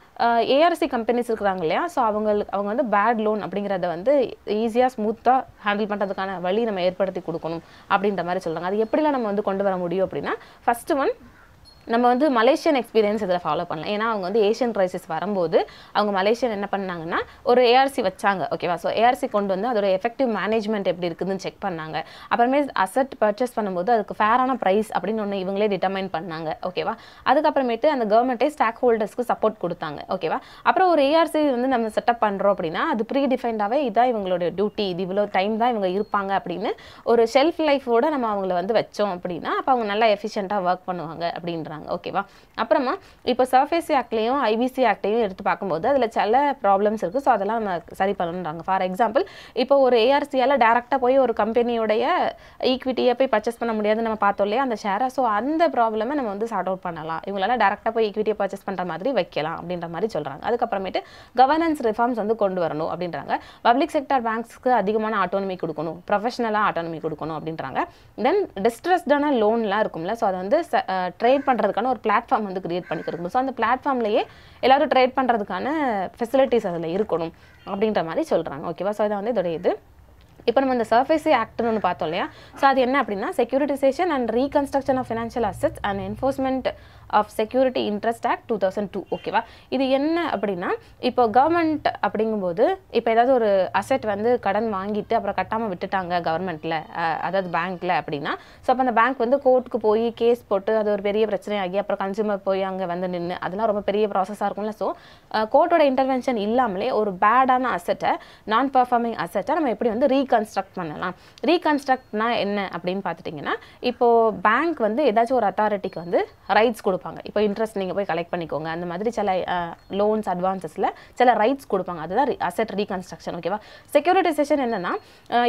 ஏஆர்சி கம்பெனிஸ் இருக்கிறாங்க இல்லையா, ஸோ அவங்க வந்து பேட் லோன் அப்படிங்கிறத வந்து ஈஸியாக ஸ்மூத்தாக ஹேண்டில் பண்ணுறதுக்கான வழி நம்ம ஏற்படுத்தி கொடுக்கணும் அப்படின்ற மாதிரி சொல்கிறாங்க. அது எப்படிலாம் நம்ம வந்து கொண்டு வர முடியும் அப்படின்னா ஃபர்ஸ்ட் ஒன் நம்ம வந்து மலேசியன் எக்ஸ்பீரியன்ஸ் இதில் ஃபாலோ பண்ணலாம். ஏன்னா அவங்க வந்து ஏஷியன் கிரைசிஸ் வரும்போது அவங்க மலேசியன் என்ன பண்ணாங்கன்னா ஒரு ஏஆர்சி வச்சாங்க. ஓகேவா, ஸோ ஏஆர்சி கொண்டு வந்து அதோட எஃபெக்டிவ் மேனேஜ்மெண்ட் எப்படி இருக்குதுன்னு செக் பண்ணாங்க. அப்புறமே அசட் பர்ச்சேஸ் பண்ணும்போது அதுக்கு ஃபேரான ப்ரைஸ் அப்படின்னு ஒன்று இவங்களே டிட்டர்மைன் பண்ணாங்க. ஓகேவா, அதுக்கப்புறமேட்டு அந்த கவர்மெண்ட்டே ஸ்டாக் ஹோல்டர்ஸ்க்கு சப்போர்ட் கொடுத்தாங்க. ஓகேவா, அப்புறம் ஒரு ஏஆர்சி வந்து நம்ம செட்டப் பண்ணுறோம் அப்படின்னா அது ப்ரீ டிஃபைன்டாகவே இதான் இவங்களோட டியூட்டி, இது இவ்வளோ டைம் தான் இவங்க இருப்பாங்க அப்படின்னு ஒரு ஷெல்ஃப் லைஃபோட நம்ம அவங்கள வந்து வச்சோம் அப்படின்னா அப்போ அவங்க நல்லா எஃபிஷியண்ட்டாக ஒர்க் பண்ணுவாங்க அப்படின்ற. ஓகேவா, அப்புறமா இப்போ சர்ஃபேசி ஆக்ட்லையும் ஐபிசி ஆக்டையும் எடுத்து பார்க்கும்போது அதில் சில ப்ராப்ளம்ஸ் இருக்குது. ஸோ அதெல்லாம் நம்ம சரி பண்ணணுன்றாங்க. ஃபார் எக்ஸாம்பிள் இப்போ ஒரு ஏஆர்சியால் டேரெக்டாக போய் ஒரு கம்பெனியோடைய ஈக்விட்டியை போய் பர்ச்சேஸ் பண்ண முடியாது நம்ம பார்த்தோம் இல்லையா அந்த ஷேரை. ஸோ அந்த ப்ராப்ளமை நம்ம வந்து சார்ட் அவுட் பண்ணலாம், இவங்களால டேரெக்டாக போய் ஈக்விட்டியை பர்ச்சேஸ் பண்ணுற மாதிரி வைக்கலாம் அப்படின்ற மாதிரி சொல்கிறாங்க. அதுக்கப்புறமேட்டு கவர்னன்ஸ் ரிஃபார்ம்ஸ் வந்து கொண்டு வரணும் அப்படின்றாங்க. பப்ளிக் செக்டார் பேங்க்ஸ்க்கு அதிகமான ஆட்டோனமி கொடுக்கணும், ப்ரொஃபஷனலாக ஆட்டோனமி கொடுக்கணும் அப்படின்றாங்க. தென் டிஸ்ட்ரெஸ்டான லோன்லாம் இருக்கும்ல, ஸோ அதை வந்து ட்ரேட் பண்ணுறதுக்கான ஒரு பிளாட்ஃபார்ம் வந்து கிரியேட் பண்ணி கொடுக்கணும். ஸோ அந்த பிளாட்ஃபார்ம்லேயே எல்லாரும் ட்ரேட் பண்ணுறதுக்கான ஃபெசிலிட்டிஸ் அதில் இருக்கணும் அப்படின்ற மாதிரி சொல்கிறாங்க. ஓகேவா, ஸோ அதை வந்து இதோடைய இது இப்போ நம்ம இந்த சர்ஃபேசி ஆக்ட்னு ஒன்று பார்த்தோம் இல்லையா, ஸோ அது என்ன அப்படின்னா securitisation and reconstruction of financial assets and enforcement of security interest act 2002. ஓகேவா, இது என்ன அப்படின்னா இப்போ கவர்மெண்ட் அப்படிங்கும்போது இப்போ ஏதாவது ஒரு அசெட் வந்து கடன் வாங்கிட்டு அப்புறம் கட்டாமல் விட்டுட்டாங்க கவர்மெண்ட்டில், அதாவது பேங்க்கில் அப்படின்னா ஸோ அப்போ அந்த பேங்க் வந்து கோர்ட்டுக்கு போய் கேஸ் போட்டு அது ஒரு பெரிய பிரச்சனையாகி அப்புறம் கன்சூமர் போய் அங்கே வந்து நின்று அதெல்லாம் ரொம்ப பெரிய ப்ராசஸாக இருக்கும்ல. ஸோ கோர்ட்டோட இன்டர்வென்ஷன் இல்லாமலே ஒரு பேடான அசெட்டை நான் பர்ஃபார்மிங் அசெட்டை நம்ம எப்படி வந்து ரீகன்ஸ்ட்ரக்ட் பண்ணலாம். ரீகன்ஸ்ட்ரக்ட்னா என்ன அப்படின்னு பார்த்துட்டிங்கன்னா, இப்போது பேங்க் வந்து ஏதாச்சும் ஒரு அத்தாரிட்டிக்கு வந்து ரைட்ஸ் கொடுப்பாங்க. இப்போ இன்ட்ரெஸ்ட் நீங்கள் போய் கலெக்ட் பண்ணிக்கோங்க, அந்த மாதிரி சில லோன்ஸ் அட்வான்சஸில் சில ரைட்ஸ் கொடுப்பாங்க. அதுதான் அசெட் ரீகன்ஸ்ட்ரக்ஷன். ஓகேவா. செக்யூரிட்டைசேஷன் என்னென்னா,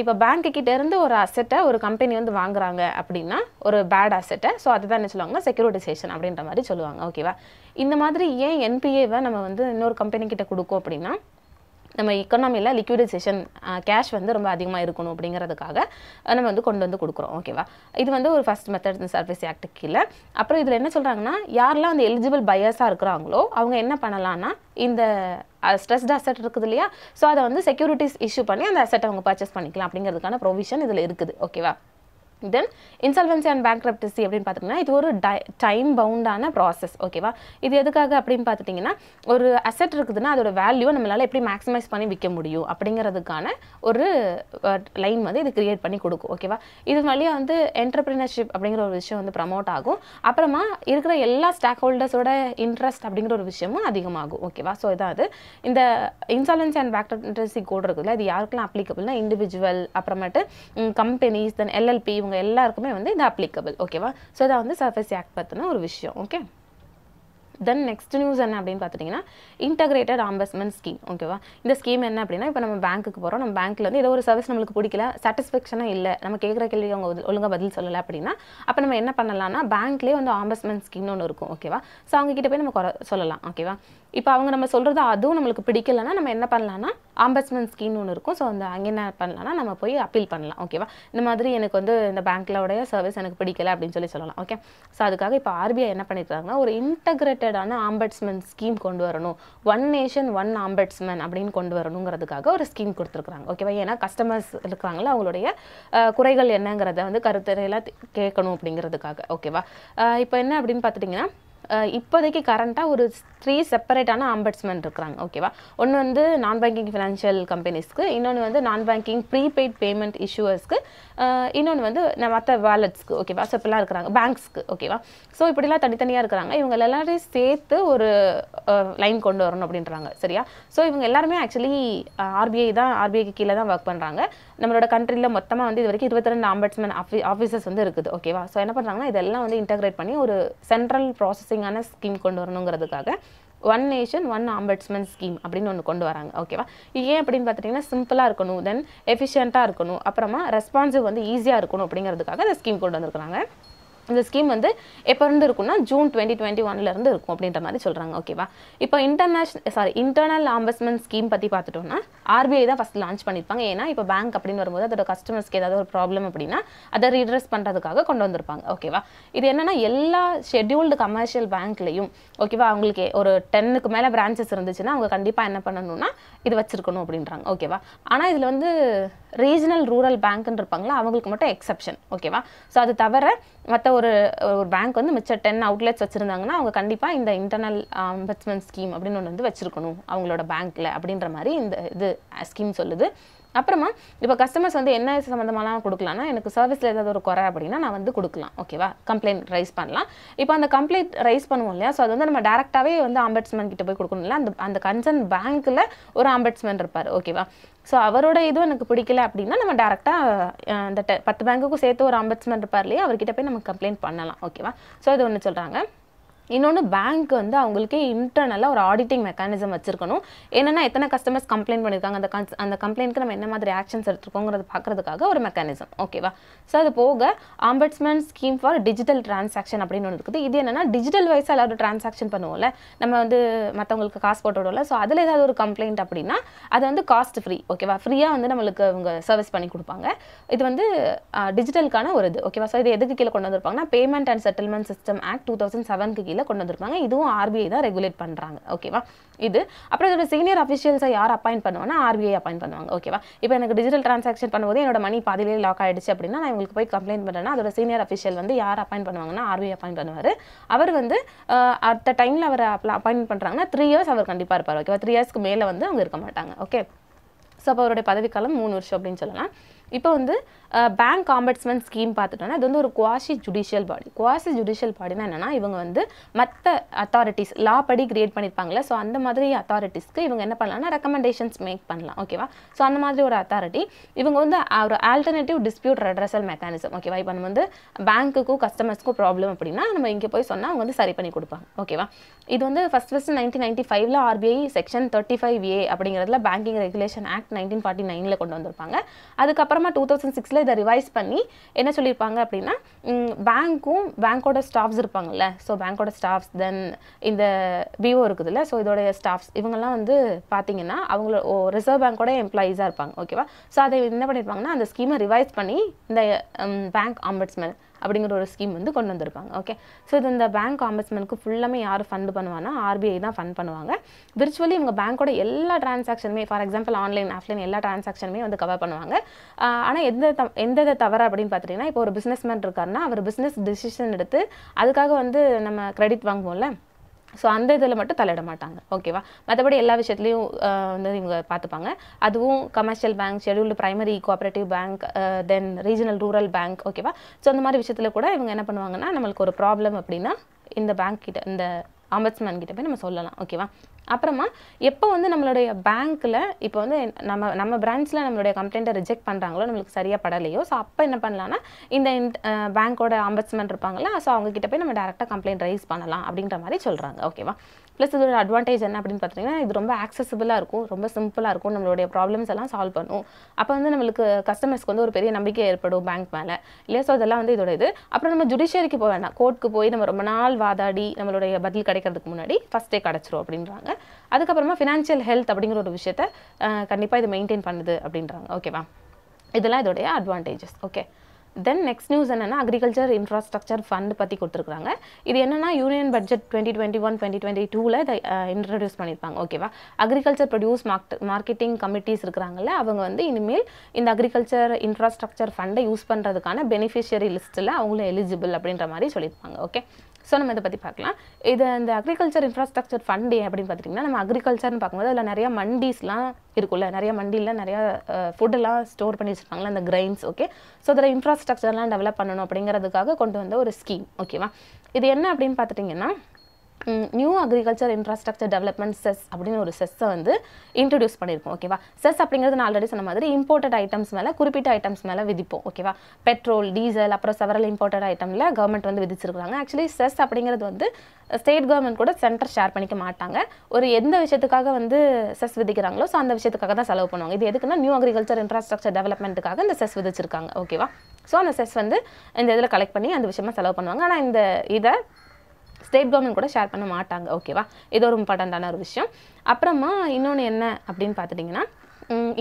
இப்போ பேங்க்கு கிட்டேருந்து ஒரு அசெட்டை ஒரு கம்பெனி வந்து வாங்குறாங்க அப்படின்னா, ஒரு பேட் அசெட்டை, ஸோ அதுதான் என்ன சொல்லுவாங்க, செக்யூரிட்டைசேஷன் அப்படின்ற மாதிரி சொல்லுவாங்க. ஓகேவா. இந்த மாதிரி ஏன் என்பிஏவை நம்ம வந்து இன்னொரு கம்பெனி கிட்ட கொடுக்கும் அப்படின்னா, நம்ம எக்கனாமியில் லிக்விடைசேஷன் கேஷ் வந்து ரொம்ப அதிகமாக இருக்கணும் அப்படிங்கிறதுக்காக நம்ம வந்து கொண்டு வந்து கொடுக்குறோம். ஓகேவா. இது வந்து ஒரு ஃபர்ஸ்ட் மெத்தட் இந்த சர்வீஸ் ஆக்ட் கீழே. அப்புறம் இதில் என்ன சொல்கிறாங்கன்னா, யாரெல்லாம் வந்து எலிஜிபிள் பையர்ஸாக இருக்கிறாங்களோ அவங்க என்ன பண்ணலாம்னா, இந்த ஸ்ட்ரெஸ்ட் அசெட் இருக்குது இல்லையா, ஸோ அதை வந்து செக்யூரிட்டிஸ் இஷ்யூ பண்ணி அந்த அசெட்டை அவங்க பர்ச்சேஸ் பண்ணிக்கலாம் அப்படிங்கிறதுக்கான ப்ரொவிஷன் இதில் இருக்குது. ஓகேவா. தென் இன்சால்வன்சி அண்ட் பேங்க்ரப்டசி அப்படின்னு பார்த்திங்கன்னா, இது ஒரு டைம் பவுண்டான ப்ராசஸ். ஓகேவா. இது எதுக்காக அப்படின்னு பார்த்துட்டிங்கன்னா, ஒரு அசெட் இருக்குதுன்னா அதோட வேல்யூ நம்மளால் எப்படி மேக்ஸிமைஸ் பண்ணி விற்க முடியும் அப்படிங்கிறதுக்கான ஒரு லைன் வந்து இது கிரியேட் பண்ணி கொடுக்கும். ஓகேவா. இது வழியாக வந்து என்டர்பிரினர்ஷிப் அப்படிங்கிற ஒரு விஷயம் வந்து ப்ரமோட் ஆகும். அப்புறமா இருக்கிற எல்லா ஸ்டாக் ஹோல்டர்ஸோட இன்ட்ரெஸ்ட் அப்படிங்கிற ஒரு விஷயமும் அதிகமாகும். ஓகேவா. ஸோ இதான் அது இந்த இன்சால்வன்சி அண்ட் பேங்க்ரப்டசி கோட் இருக்குதுல்ல, இது யாருக்கெல்லாம் அப்ளிகபிள்னா, இண்டிவிஜுவல், அப்புறமேட்டு கம்பெனிஸ், தென் எல்எல்பி, இவங்க எல்லாருக்குமே வந்து இது அப்ளிகபிள். ஓகேவா. ஸோ இதை வந்து சர்வீஸ் ஆக்ட் பற்றின ஒரு விஷயம். ஓகே. தென் நெக்ஸ்ட் நியூஸ் என்ன அப்படின்னு பார்த்துட்டிங்கன்னா, இன்டகிரேட்டட் ஆம்பஸ்மெண்ட் ஸ்கீம். ஓகேவா. இந்த ஸ்கீம் என்ன அப்படின்னா, இப்போ நம்ம பேங்க்குக்கு போகிறோம், நம்ம பேங்க்கில் வந்து ஏதோ ஒரு சர்வீஸ் நம்மளுக்கு பிடிக்கல, சாட்டிஸ்ஃபேக்ஷனாக இல்லை, நம்ம கேட்குற கேள்வி அவங்க ஒழுங்காக பதில் சொல்லலை அப்படின்னா, அப்போ நம்ம என்ன பண்ணலாம்னா, பேங்க்லேயே வந்து ஆம்பஸ்மெண்ட் ஸ்கீம்னு ஒன்று இருக்கும். ஓகேவா. ஸோ அவங்ககிட்ட போய் நம்ம சொல்லலாம். ஓகேவா. இப்போ அவங்க நம்ம சொல்கிறது அதுவும் நம்மளுக்கு பிடிக்கலைன்னா நம்ம என்ன பண்ணலாம்னா, ஆம்பஸ்மெண்ட் ஸ்கீம்னு ஒன்று இருக்கும். ஸோ அந்த அங்கே என்ன பண்ணலாம்னா, நம்ம போய் அப்பீல் பண்ணலாம். ஓகேவா. இந்த மாதிரி எனக்கு வந்து இந்த பேங்க்லோடைய சர்வீஸ் எனக்கு பிடிக்கல அப்படின்னு சொல்லலாம். ஓகே. ஸோ அதுக்காக இப்போ ஆர்பிஐ என்ன பண்ணியிருக்காங்கன்னா, ஒரு இன்டகிரேட்டடான ஆம்பட்ஸ்மெண்ட் ஸ்கீம் கொண்டு வரணும், ஒன் நேஷன் ஒன் ஆம்பட்ஸ்மென் அப்படின்னு கொண்டு வரணுங்கிறதுக்காக ஒரு ஸ்கீம் கொடுத்துருக்காங்க. ஓகேவா. ஏன்னா கஸ்டமர்ஸ் இருக்கிறாங்களா, அவங்களுடைய குறைகள் என்னங்கிறத வந்து கருத்தறையெல்லாம் கேட்கணும் அப்படிங்கிறதுக்காக. ஓகேவா. இப்போ என்ன அப்படின்னு பார்த்துட்டிங்கன்னா, இப்போதைக்கு கரண்ட்டாக ஒரு 3 செப்பரேட்டான ஆம்பட்ஸ்மென் இருக்கிறாங்க. ஓகேவா. ஒன்று வந்து நான் பேங்கிங் ஃபினான்ஷியல் கம்பெனிஸ்க்கு, இன்னொன்று வந்து நான் பேங்கிங் ப்ரீபெய்ட் பேமெண்ட் இஷ்யூவர்ஸ்க்கு, இன்னொன்று வந்து மற்ற வாலெட்ஸ்க்கு. ஓகேவா. ஸோ இப்படிலாம் இருக்கிறாங்க பேங்க்ஸ்க்கு. ஓகேவா. ஸோ இப்படிலாம் தனித்தனியாக இருக்கிறாங்க. இவங்க எல்லாரையும் சேர்த்து ஒரு லைன் கொண்டு வரணும் அப்படின்றாங்க. சரியா. ஸோ இவங்க எல்லாருமே ஆக்சுவலி ஆர்பிஐக்கு கீழே தான் ஒர்க் பண்ணுறாங்க. நம்மளோட கண்ட்ரியில் மொத்தமாக வந்து இது வரைக்கும் 22 ஆம்பட்ஸ்மென் ஆஃபீஸஸ் வந்து இருக்குது. ஓகேவா. ஸோ என்ன பண்ணுறாங்கன்னா, இதெல்லாம் வந்து இன்டகிரேட் பண்ணி ஒரு சென்ட்ரல் ப்ராசஸிங்கான ஸ்கீம் கொண்டு வரணுங்கிறதுக்காக ஒன் நேஷன் ஒன் ஆம்பட்ஸ்மென் ஸ்கீம் அப்படின்னு ஒன்று கொண்டு வராங்க. ஓகேவா. ஏன் அப்படின்னு பார்த்துட்டிங்கன்னா, சிம்பிளாக இருக்கணும், தென் எஃபிஷியண்ட்டாக இருக்கணும், அப்புறமா ரெஸ்பான்சிவ் வந்து ஈஸியாக இருக்கணும் அப்படிங்கிறதுக்காக இந்த ஸ்கீம் கொண்டு வந்திருக்காங்க. இந்த ஸ்கீம் வந்து எப்போ இருந்து இருக்குன்னா, ஜூன் 2021 இருக்கும் அப்படின்ற மாதிரி சொல்கிறாங்க. ஓகேவா. இப்போ இன்டர்னல் ஆம்பஸ்மெண்ட் ஸ்கீம் பற்றி பார்த்துட்டோம்னா, ஆர்பிஐ தான் ஃபஸ்ட் லான்ச் பண்ணியிருப்பாங்க. ஏன்னா இப்போ பேங்க் அப்படின்னு வரும்போது அதோட கஸ்டமர்ஸ்க்கு ஏதாவது ஒரு ப்ராப்ளம் அப்படின்னா அதை ரீட்ரெஸ் பண்ணுறதுக்காக கொண்டு வந்திருப்பாங்க. ஓகேவா. இது என்னன்னா, எல்லா ஷெட்யூல்டு கமர்ஷியல் பேங்க்லையும் ஓகேவா, அவங்களுக்கு ஒரு 10க்கு மேலே பிரான்ச்சஸ் இருந்துச்சுன்னா அவங்க கண்டிப்பாக என்ன பண்ணணும்னா இது வச்சிருக்கணும் அப்படின்றாங்க. ஓகேவா. ஆனால் இதில் வந்து ரீஜனல் ரூரல் பேங்க்னு இருப்பாங்களா, அவங்களுக்கு மட்டும் எக்ஸப்ஷன். ஓகேவா. ஸோ அது தவிர மற்ற ஒரு பேங்க் வந்து மிச்சம் 10 அவுட்லெட்ஸ் வச்சுருந்தாங்கன்னா அவங்க கண்டிப்பாக இந்த இன்டர்னல் ஆம்பட்ஸ்மெண்ட் ஸ்கீம் அப்படின்னு ஒன்று வந்து வச்சுருக்கணும் அவங்களோட பேங்க்கில் அப்படின்ற மாதிரி இந்த இது ஸ்கீம் சொல்லுது. அப்புறமா இப்போ கஸ்டமர்ஸ் வந்து என்ன சம்மந்தமாலாம் கொடுக்கலாம்னா, எனக்கு சர்வீஸில் ஏதாவது ஒரு குறை அப்படின்னா நான் வந்து கொடுக்கலாம். ஓகேவா. கம்ப்ளைண்ட் ரைஸ் பண்ணலாம். இப்போ அந்த கம்ப்ளைண்ட் ரைஸ் பண்ணுவோம் இல்லையா, ஸோ அது வந்து நம்ம டேரெக்டாகவே வந்து ஆம்பட்ஸ்மென் கிட்ட போய் கொடுக்கணும் இல்லை, அந்த கன்சர்ன் பேங்க்கில் ஒரு ஆம்பட்ஸ்மென் இருப்பார். ஓகேவா. ஸோ அவரோட இதுவும் எனக்கு பிடிக்கல அப்படின்னா நம்ம டேரெக்டாக அந்த 10 பேங்க்குக்கும் சேர்த்து ஒரு ஆம்பட்ஸ்மென் இருப்பார் இல்லையா, அவர்கிட்ட போய் நம்ம கம்ப்ளைண்ட் பண்ணலாம். ஓகேவா. ஸோ இது ஒன்று சொல்கிறாங்க. இன்னொன்று, பேங்க் வந்து அவங்களுக்கு இன்டர்னலாக ஒரு ஆடிட்டிங் மெக்கானிசம் வச்சிருக்கணும். என்னென்னா எத்தனை கஸ்டமர்ஸ் கம்ப்ளைண்ட் பண்ணியிருக்காங்க, அந்த கம்ப்ளைண்ட்க்கு நம்ம என்ன மாதிரி ஆக்ஷன்ஸ் எடுத்துருக்கோங்கிறது பார்க்கறதுக்காக ஒரு மெக்கானிசம். ஓகேவா. ஸோ அது போக ஆம்பட்ஸ்மென் ஸ்கீம் ஃபார் டிஜிட்டல் டிரான்சாக்ஷன் அப்படின்னு ஒன்று இருக்குது. இது என்னென்னா டிஜிட்டல் வைஸாக எல்லாரும் டிரான்சாக்ஷன் பண்ணுவோம்ல, நம்ம வந்து மற்றவங்களுக்கு காசு போட்டு விடுவோம்ல, ஸோ அதில் ஏதாவது ஒரு கம்ப்ளைண்ட் அப்படின்னா அது வந்து காஸ்ட் ஃப்ரீ. ஓகேவா. ஃப்ரீயாக வந்து நம்மளுக்கு அவங்க சர்வீஸ் பண்ணி கொடுப்பாங்க. இது வந்து டிஜிட்டலுக்கான ஒரு இது. ஓகேவா. ஸோ இது எதுக்கு கீழே கொண்டு வந்திருப்பாங்கன்னா, payment and settlement system act 2007 கொண்டு வந்திருப்பாங்க. இதுவும் ஆர்பிஐ தான் ரெகுலேட் பண்றாங்க. ஓகேவா. இது அப்புறம் இதோட சீனியர் அஃபிஷியல்ஸை யார் அப்பாயிண்ட் பண்ணுவாங்கன்னா ஆர்பிஐ அப்பாயிண்ட் பண்ணுவாங்க. ஓகேவா. இப்போ எனக்கு டிஜிட்டல் டிரான்சாக்ஷன் பண்ணும்போது என்னோட மணி பாதியிலே லாக் ஆயிடுச்சு அப்படின்னா நான் உங்களுக்கு போய் கம்ப்ளைண்ட் பண்ணுறேன்னா அதோட சீனியர் அஃபிஷியல் வந்து யார் அப்பாயிண்ட் பண்ணுவாங்கன்னா ஆர்பிஐ அப்பாயிண்ட் பண்ணுவார். அவர் வந்து அட் த டைமில் அவர் அப்பாயிண்ட் பண்ணுறாங்கன்னா 3 இயர்ஸ் அவர் கண்டிப்பாக இருப்பார். ஓகேவா. 3 இயர்ஸ்க்கு மேலே வந்து அவங்க இருக்க மாட்டாங்க. ஓகே. ஸோ அப்போ அவருடைய பதவிக்காலம் 3 வருஷம் அப்படின்னு சொல்லலாம். இப்போ வந்து பேங்க் ஆம்பட்ஸ்மன் ஸ்கீம் பார்த்துட்டோன்னா இது வந்து ஒரு குவாஷி ஜுடிஷியல் பாடி. குவாஷி ஜுடிஷியல் பாடினா என்னென்னா இவங்க வந்து மற்ற அத்தாரிட்டிஸ் லா படி கிரியேட் பண்ணியிருப்பாங்களே, ஸோ அந்த மாதிரி அத்தாரிட்டிஸ்க்கு இவங்க என்ன பண்ணலாம்னா ரெக்கமெண்டேஷன்ஸ் மேக் பண்ணலாம். ஓகேவா? ஸோ அந்த மாதிரி ஒரு அத்தாரிட்டி இவங்க வந்து ஒரு ஆல்டர்னேட்டிவ் டிஸ்பியூட் ரெட்ரஸல் மெக்கானிசம். ஓகேவா? இப்போ நம்ம வந்து பேங்க்குக்கும் கஸ்டமர்ஸ்க்கும் ப்ராப்ளம் அப்படின்னா நம்ம இங்கே போய் சொன்னால் அவங்க வந்து சரி பண்ணி கொடுப்பாங்க. ஓகேவா? இது வந்து ஃபர்ஸ்ட் 1995 RBI செக்ஷன் 35A அப்படிங்கிறதுல பேங்கிங் ரெகுலேஷன் ஆக்ட் 1949 கொண்டு வந்திருப்பாங்க. அதுக்கப்புறமா 2006 இதை ரிவைஸ் பண்ணி என்ன சொல்லியிருப்பாங்க அப்படின்னா பேங்கோட ஸ்டாஃப்ஸ் இருப்பாங்கல்ல, ஸோ பேங்கோட ஸ்டாஃப்ஸ் தென் இந்த பிஓ இருக்குதுல்ல, ஸோ இதோடைய ஸ்டாஃப்ஸ் இவங்கெல்லாம் வந்து பார்த்தீங்கன்னா அவங்கள ரிசர்வ் பேங்கோட எம்ப்ளாயீஸாக இருப்பாங்க. ஓகேவா? ஸோ அதை என்ன பண்ணியிருப்பாங்கன்னா அந்த ஸ்கீமை ரிவைஸ் பண்ணி இந்த பேங்க் ஆம்பட்ஸ்மன் அப்படிங்கிற ஒரு ஸ்கீம் வந்து கொண்டு வந்திருப்பாங்க. ஓகே, ஸோ இது இந்த பேங்க் ஆம்பட்ஸ்மனுக்கு ஃபுல்லாமே யார் ஃபண்ட் பண்ணுவாங்கன்னா RBI தான் ஃபண்ட் பண்ணுவாங்க. விர்ச்சுவலி இவங்க பேங்கோட எல்லா டிரான்சாக்ஷனுமே, ஃபார் எக்ஸாம்பிள் ஆன்லைன் ஆஃப்லைன் எல்லா டிரான்சாக்ஷனுமே வந்து கவர் பண்ணுவாங்க. ஆனால் எந்த தவறு அப்படின்னு பார்த்துட்டிங்கன்னா இப்போ ஒரு பிஸ்னஸ்மேன் இருக்காருன்னா அவர் பிஸ்னஸ் டிசிஷன் எடுத்து அதுக்காக வந்து நம்ம கிரெடிட் வாங்குவோம்ல, ஸோ அந்த இதில் மட்டும் தலையிட மாட்டாங்க. ஓகேவா? மற்றபடி எல்லா விஷயத்துலையும் வந்து இவங்க பார்த்துப்பாங்க. அதுவும் commercial bank, scheduled primary cooperative bank, then regional rural bank. ஓகேவா? ஸோ அந்த மாதிரி விஷயத்தில் கூட இவங்க என்ன பண்ணுவாங்கன்னா நம்மளுக்கு ஒரு ப்ராப்ளம் அப்படின்னா இந்த பேங்க் கிட்ட இந்த ஆம்பட்ஸ்மேன் கிட்ட போய் நம்ம சொல்லலாம். ஓகேவா? அப்புறமா எப்போ வந்து நம்மளுடைய பேங்க்கில் இப்போ வந்து நம்ம பிரான்ச்சில் நம்மளுடைய கம்ப்ளைண்ட்டை ரிஜெக்ட் பண்ணுறாங்களோ, நம்மளுக்கு சரியாக படலையோ, ஸோ அப்போ என்ன பண்ணலான்னா இந்த பேங்க்கோட ஆம்பட்ஸ்மேன் இருப்பாங்களா, ஸோ அவங்ககிட்ட போய் நம்ம டேரெக்டாக கம்ப்ளைண்ட் ரைஸ் பண்ணலாம் அப்படின்ற மாதிரி சொல்கிறாங்க. ஓகேவா? ப்ளஸ் இதோட அட்வான்டேஜ் என்ன அப்படின்னு பார்த்தீங்கன்னா இது ரொம்ப ஆக்சசிபிளாக இருக்கும், ரொம்ப சிம்பிளாக இருக்கும், நம்மளுடைய ப்ராப்ளம்ஸ் எல்லாம் சால்வ் பண்ணும். அப்போ வந்து நம்மளுக்கு கஸ்டமர்ஸ்க்கு வந்து ஒரு பெரிய நம்பிக்கை ஏற்படும் பேங்க் மேலே இல்லையா? ஸோ அதெல்லாம் வந்து இதோட இது. அப்புறம் நம்ம ஜுடிஷியரிக்கு போக வேண்டாம், கோர்ட்டுக்கு போய் நம்ம ரொம்ப நாள் வாதாடி நம்மளுடைய பதில் கிடைக்கிறதுக்கு முன்னாடி ஃபஸ்ட்டே கிடச்சிரும் அப்படின்றாங்க. அதுக்கப்புறமா ஃபினான்ஷியல் ஹெல்த் அப்படிங்கிற ஒரு விஷயத்த கண்டிப்பாக இது மெயின்டைன் பண்ணுது அப்படின்றாங்க. ஓகேவா? இதெல்லாம் இதோடைய advantages. Okay, then next news என்னன்னா அக்ரிகல்ச்சர் இன்ஃப்ராஸ்ட்ரக்சர் ஃபண்ட் பற்றி கொடுத்துருக்காங்க. இது என்னன்னா யூனியன் பட்ஜெட் 2021-2022 இதை இன்ட்ரடியூஸ் பண்ணியிருப்பாங்க. ஓகேவா? அக்ரிகல்ச்சர் ப்ரொடியூஸ் மார்க்கெட்டிங் கமிட்டிஸ் இருக்கிறாங்கல்ல, அவங்க வந்து இனிமேல் இந்த அக்ரிகல்ச்சர் இன்ஃப்ராஸ்ட்ரக்சர் ஃபண்டை யூஸ் பண்ணுறதுக்கான பெனிஃபிஷியரி லிஸ்ட்டில் அவங்களும் எலிஜிபிள் அப்படின்ற மாதிரி சொல்லியிருப்பாங்க. ஓகே, ஸோ நம்ம இதை பற்றி பார்க்கலாம். இது இந்த அக்ரிகல்ச்சர் இன்ஃப்ராஸ்ட்ரக்சர் ஃபண்ட் அப்படின்னு பார்த்துட்டிங்கன்னா நம்ம அக்ரிகல்ச்சர்னு பார்க்கும்போது அதில் நிறையா மண்டீஸ்லாம் இருக்குல்ல, நிறைய மண்டியில் நிறையா ஃபுட்டெல்லாம் ஸ்டோர் பண்ணி வச்சுருப்பாங்களா அந்த கிரைன்ஸ். ஓகே, ஸோ அதில் இன்ஃப்ராஸ்ட்ரக்சர்லாம் டெவலப் பண்ணணும் அப்படிங்கிறதுக்காக கொண்டு வந்த ஒரு ஸ்கீம். ஓகேவா? இது என்ன அப்படின்னு பார்த்துட்டிங்கன்னா new agriculture infrastructure development chess அப்படின்னு ஒரு செஸ்ஸை வந்து இன்ட்ரடியூஸ் பண்ணியிருக்கோம். ஓகேவா? செஸ் அப்படிங்கிறது நான் ஆல்ரெடி சொன்ன மாதிரி இம்போர்ட்டட் ஐட்டம்ஸ் மேலே குறிப்பிட்ட ஐட்டம்ஸ் மேலே விதிப்போம். ஓகேவா? பெட்ரோல், டீசல், அப்புறம் செவரல் இம்போர்ட்டட் ஐட்டமில் கவர்மெண்ட் வந்து விதிச்சிருக்காங்க. ஆக்சுவலி செஸ் அப்படிங்கிறது வந்து ஸ்டேட் கவர்மெண்ட் கூட சென்டர் ஷேர் பண்ணிக்க மாட்டாங்க. ஒரு எந்த விஷயத்துக்காக வந்து செஸ் விதிக்கிறாங்களோ ஸோ அந்த விஷயத்துக்காக தான் செலவு பண்ணுவாங்க. இது எதுக்குன்னா நியூ அக்ரிகல்ச்சர் இன்ஃப்ராஸ்ட்ரக்சர் டெவலப்மெண்ட்டுக்காக இந்த செஸ் விதிச்சிருக்காங்க. ஓகேவா? ஸோ அந்த செஸ் வந்து இந்த இதில் கலெக்ட் பண்ணி அந்த விஷயமா செலவு பண்ணுவாங்க. ஆனால் இந்த இதை ஸ்டேட் கவர்மெண்ட் கூட ஷேர் பண்ண மாட்டாங்க. ஓகேவா? இது ஒரு இம்பார்ட்டண்ட்டான ஒரு விஷயம். அப்புறமா இன்னொன்று என்ன அப்படின்னு பார்த்துட்டிங்கன்னா